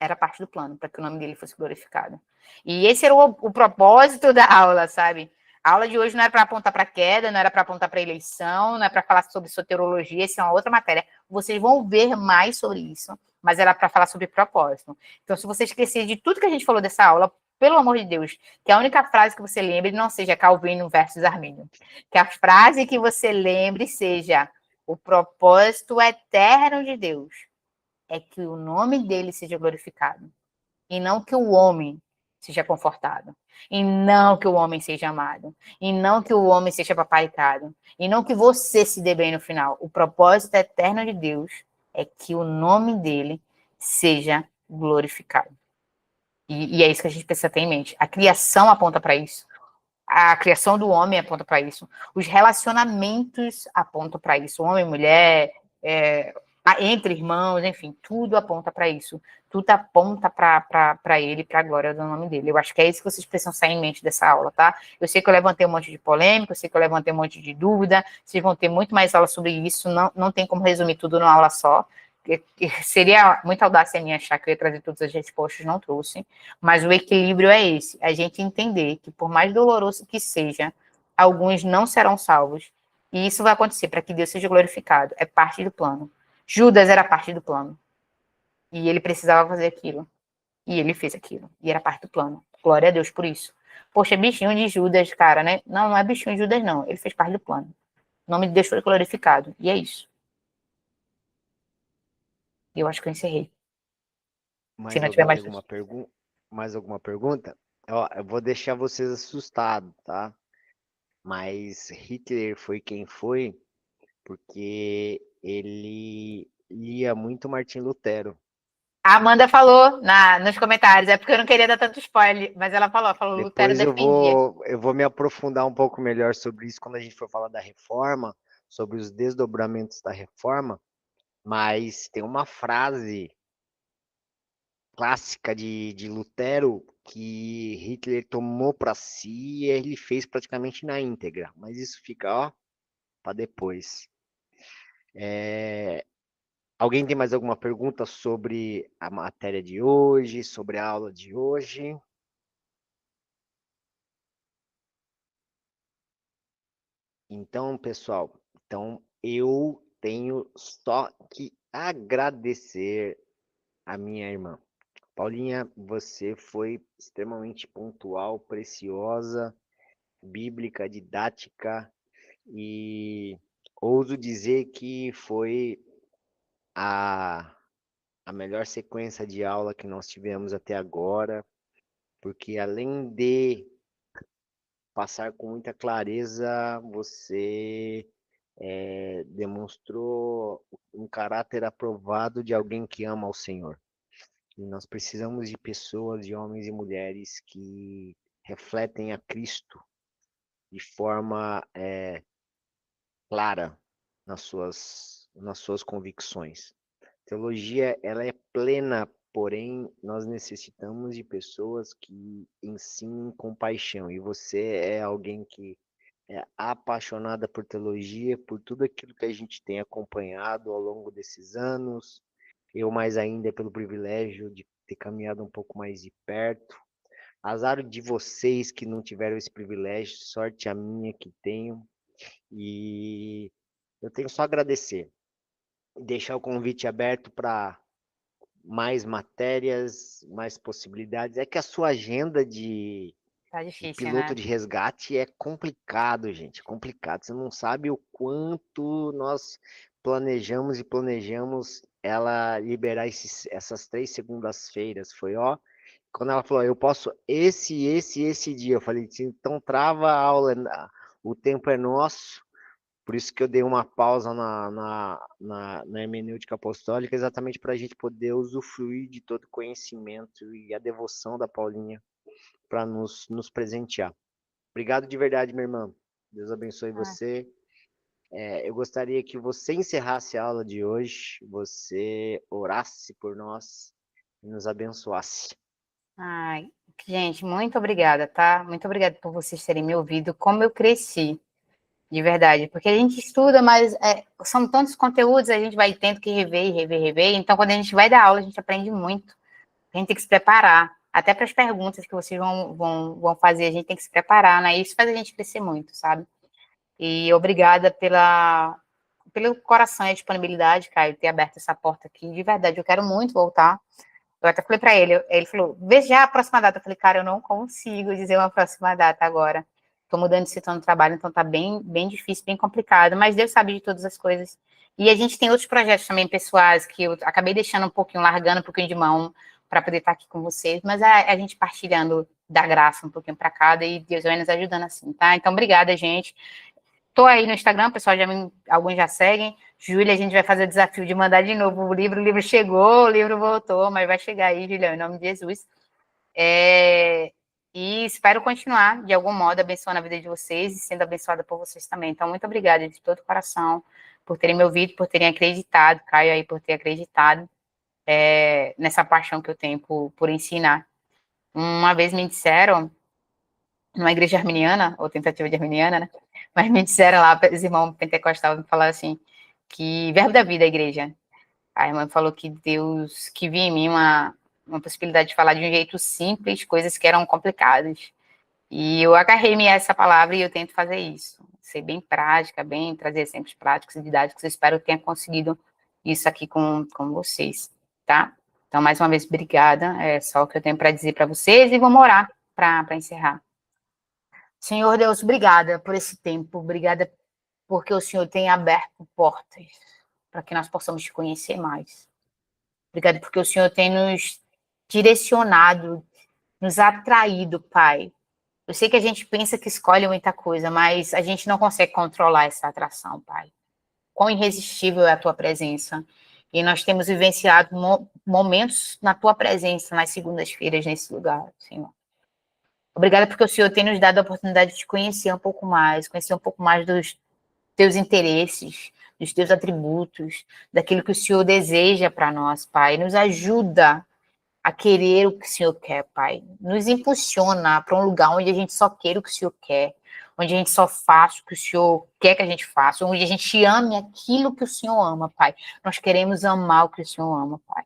era parte do plano, para que o nome dele fosse glorificado. E esse era o propósito da aula, sabe? A aula de hoje não era para apontar para a queda, não era para apontar para a eleição, não é para falar sobre soterologia, essa é uma outra matéria. Vocês vão ver mais sobre isso, mas era para falar sobre propósito. Então, se você esquecer de tudo que a gente falou dessa aula, pelo amor de Deus, que a única frase que você lembre não seja Calvino versus Armínio. Que a frase que você lembre seja: o propósito eterno de Deus é que o nome dele seja glorificado. E não que o homem seja confortado. E não que o homem seja amado. E não que o homem seja paparicado. E não que você se dê bem no final. O propósito eterno de Deus é que o nome dele seja glorificado. E é isso que a gente precisa ter em mente. A criação aponta para isso. A criação do homem aponta para isso. Os relacionamentos apontam para isso. Homem, mulher, entre irmãos, enfim, tudo aponta para isso. Tudo aponta para ele, para a glória do nome dele. Eu acho que é isso que vocês precisam sair em mente dessa aula, tá? Eu sei que eu levantei um monte de polêmica, eu sei que eu levantei um monte de dúvida, vocês vão ter muito mais aula sobre isso, não tem como resumir tudo numa aula só. Seria muita audácia minha achar que eu ia trazer todas as respostas, não trouxe, mas o equilíbrio é esse, a gente entender que por mais doloroso que seja, alguns não serão salvos, e isso vai acontecer para que Deus seja glorificado, é parte do plano. Judas era parte do plano, e ele precisava fazer aquilo, e ele fez aquilo, e era parte do plano, glória a Deus por isso. Poxa, bichinho de Judas, cara, né? Não é bichinho de Judas, não, ele fez parte do plano. O nome de Deus foi glorificado, e é isso. Eu acho que eu encerrei. Se Mais não tiver alguém tem mais... alguma pergunta? Mais alguma pergunta? Ó, eu vou deixar vocês assustados, tá? Mas Hitler foi quem foi porque ele lia muito Martim Lutero. A Amanda falou nos comentários, é porque eu não queria dar tanto spoiler, mas ela falou, Lutero Depois eu defendia. vou me aprofundar um pouco melhor sobre isso quando a gente for falar da reforma, sobre os desdobramentos da reforma, mas tem uma frase clássica de Lutero que Hitler tomou para si e ele fez praticamente na íntegra, mas isso fica, ó, para depois. Alguém tem mais alguma pergunta sobre a matéria de hoje, sobre a aula de hoje? Então, pessoal, eu tenho só que agradecer a minha irmã. Paulinha, você foi extremamente pontual, preciosa, bíblica, didática e ouso dizer que foi a melhor sequência de aula que nós tivemos até agora, porque além de passar com muita clareza, você demonstrou um caráter aprovado de alguém que ama o Senhor. E nós precisamos de pessoas, de homens e mulheres que refletem a Cristo de forma clara nas suas convicções. Teologia, ela é plena, porém nós necessitamos de pessoas que ensinem com paixão. E você é alguém que é apaixonada por teologia, por tudo aquilo que a gente tem acompanhado ao longo desses anos. Eu mais ainda pelo privilégio de ter caminhado um pouco mais de perto. Azar de vocês que não tiveram esse privilégio, sorte a minha que tenho. E eu tenho só a agradecer. Deixar o convite aberto para mais matérias, mais possibilidades. É que a sua agenda de Tá difícil, piloto né? de resgate é complicado, gente. É complicado. Você não sabe o quanto nós planejamos ela liberar essas 3 segundas-feiras. Foi, ó. Quando ela falou, eu posso esse dia. Eu falei, então trava a aula. O tempo é nosso. Por isso que eu dei uma pausa na hermenêutica apostólica, exatamente para a gente poder usufruir de todo o conhecimento e a devoção da Paulinha para nos presentear. Obrigado de verdade, minha irmã. Deus abençoe você. Eu gostaria que você encerrasse a aula de hoje, você orasse por nós e nos abençoasse. Ai, gente, muito obrigada, tá? Muito obrigada por vocês terem me ouvido, como eu cresci, de verdade, porque a gente estuda, mas são tantos conteúdos, a gente vai tendo que rever, então quando a gente vai dar aula, a gente aprende muito, a gente tem que se preparar, até para as perguntas que vocês vão fazer, a gente tem que se preparar, né? Isso faz a gente crescer muito, sabe? E obrigada pelo coração e a disponibilidade, Caio, ter aberto essa porta aqui, de verdade, eu quero muito voltar. Eu até falei para ele falou, vê já a próxima data. Eu falei, cara, eu não consigo dizer uma próxima data agora. Estou mudando de setor no trabalho, então tá bem difícil, bem complicado, mas Deus sabe de todas as coisas. E a gente tem outros projetos também pessoais que eu acabei deixando um pouquinho, largando um pouquinho de mão para poder estar aqui com vocês, mas a gente partilhando da graça um pouquinho para cada e Deus vai nos ajudando assim, tá? Então, obrigada, gente. Tô aí no Instagram, o pessoal alguns já seguem. Júlia, a gente vai fazer o desafio de mandar de novo o livro chegou, o livro voltou, mas vai chegar aí, Julia, em nome de Jesus. E espero continuar, de algum modo, abençoando a vida de vocês e sendo abençoada por vocês também. Então, muito obrigada de todo o coração. por terem me ouvido, por terem acreditado, Caio aí por ter acreditado nessa paixão que eu tenho por ensinar. Uma vez me disseram, numa igreja arminiana, ou tentativa de arminiana, né? Mas me disseram lá, os irmãos pentecostais me falaram assim, que verbo da vida, a igreja. A irmã falou que Deus, que via em mim uma possibilidade de falar de um jeito simples, coisas que eram complicadas. E eu agarrei-me a essa palavra e eu tento fazer isso. Ser bem prática, bem trazer exemplos práticos e didáticos. Eu espero que tenha conseguido isso aqui com vocês, tá? Então, mais uma vez, obrigada. É só o que eu tenho para dizer para vocês e vamos orar para encerrar. Senhor Deus, obrigada por esse tempo. Obrigada porque o Senhor tem aberto portas para que nós possamos te conhecer mais. Obrigada porque o Senhor tem nos direcionado, nos atraído, Pai. Eu sei que a gente pensa que escolhe muita coisa, mas a gente não consegue controlar essa atração, Pai. Quão irresistível é a tua presença. E nós temos vivenciado momentos na tua presença nas segundas-feiras nesse lugar, Senhor. Obrigada porque o Senhor tem nos dado a oportunidade de te conhecer um pouco mais dos teus interesses, dos teus atributos, daquilo que o Senhor deseja para nós, Pai. Nos ajuda a querer o que o Senhor quer, Pai. Nos impulsiona para um lugar onde a gente só queira o que o Senhor quer, onde a gente só faça o que o Senhor quer que a gente faça, onde a gente ame aquilo que o Senhor ama, Pai. Nós queremos amar o que o Senhor ama, Pai.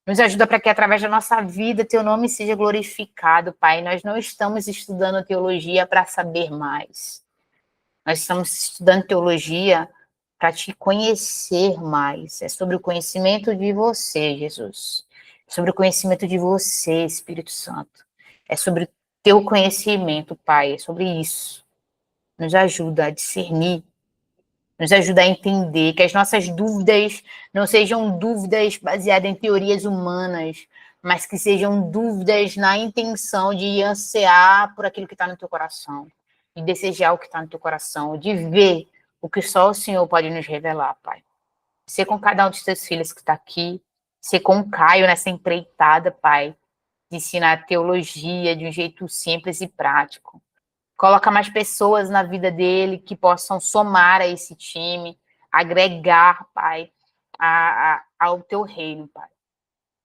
Nos ajuda para que através da nossa vida teu nome seja glorificado, Pai. Nós não estamos estudando teologia para saber mais. Nós estamos estudando teologia para te conhecer mais. É sobre o conhecimento de você, Jesus. É sobre o conhecimento de você, Espírito Santo. É sobre o teu conhecimento, Pai. É sobre isso. Nos ajuda a discernir. Nos ajuda a entender que as nossas dúvidas não sejam dúvidas baseadas em teorias humanas, mas que sejam dúvidas na intenção de ansiar por aquilo que está no teu coração, de desejar o que está no teu coração, de ver o que só o Senhor pode nos revelar, Pai. Ser com cada um dos teus filhos que está aqui, ser com o Caio nessa empreitada, Pai, de ensinar teologia de um jeito simples e prático. Coloca mais pessoas na vida dele que possam somar a esse time, agregar, Pai, ao teu reino, Pai.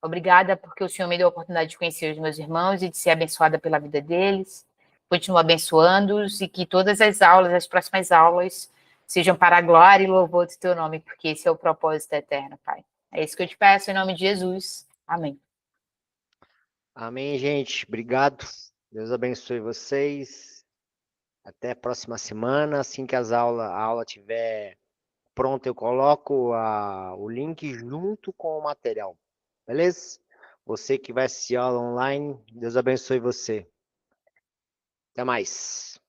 Obrigada porque o Senhor me deu a oportunidade de conhecer os meus irmãos e de ser abençoada pela vida deles. Continua abençoando-os e que todas as aulas, as próximas aulas, sejam para a glória e louvor do teu nome, porque esse é o propósito eterno, Pai. É isso que eu te peço em nome de Jesus. Amém. Amém, gente. Obrigado. Deus abençoe vocês. Até a próxima semana. Assim que a aula estiver pronta, eu coloco o link junto com o material. Beleza? Você que vai assistir a aula online, Deus abençoe você. Até mais.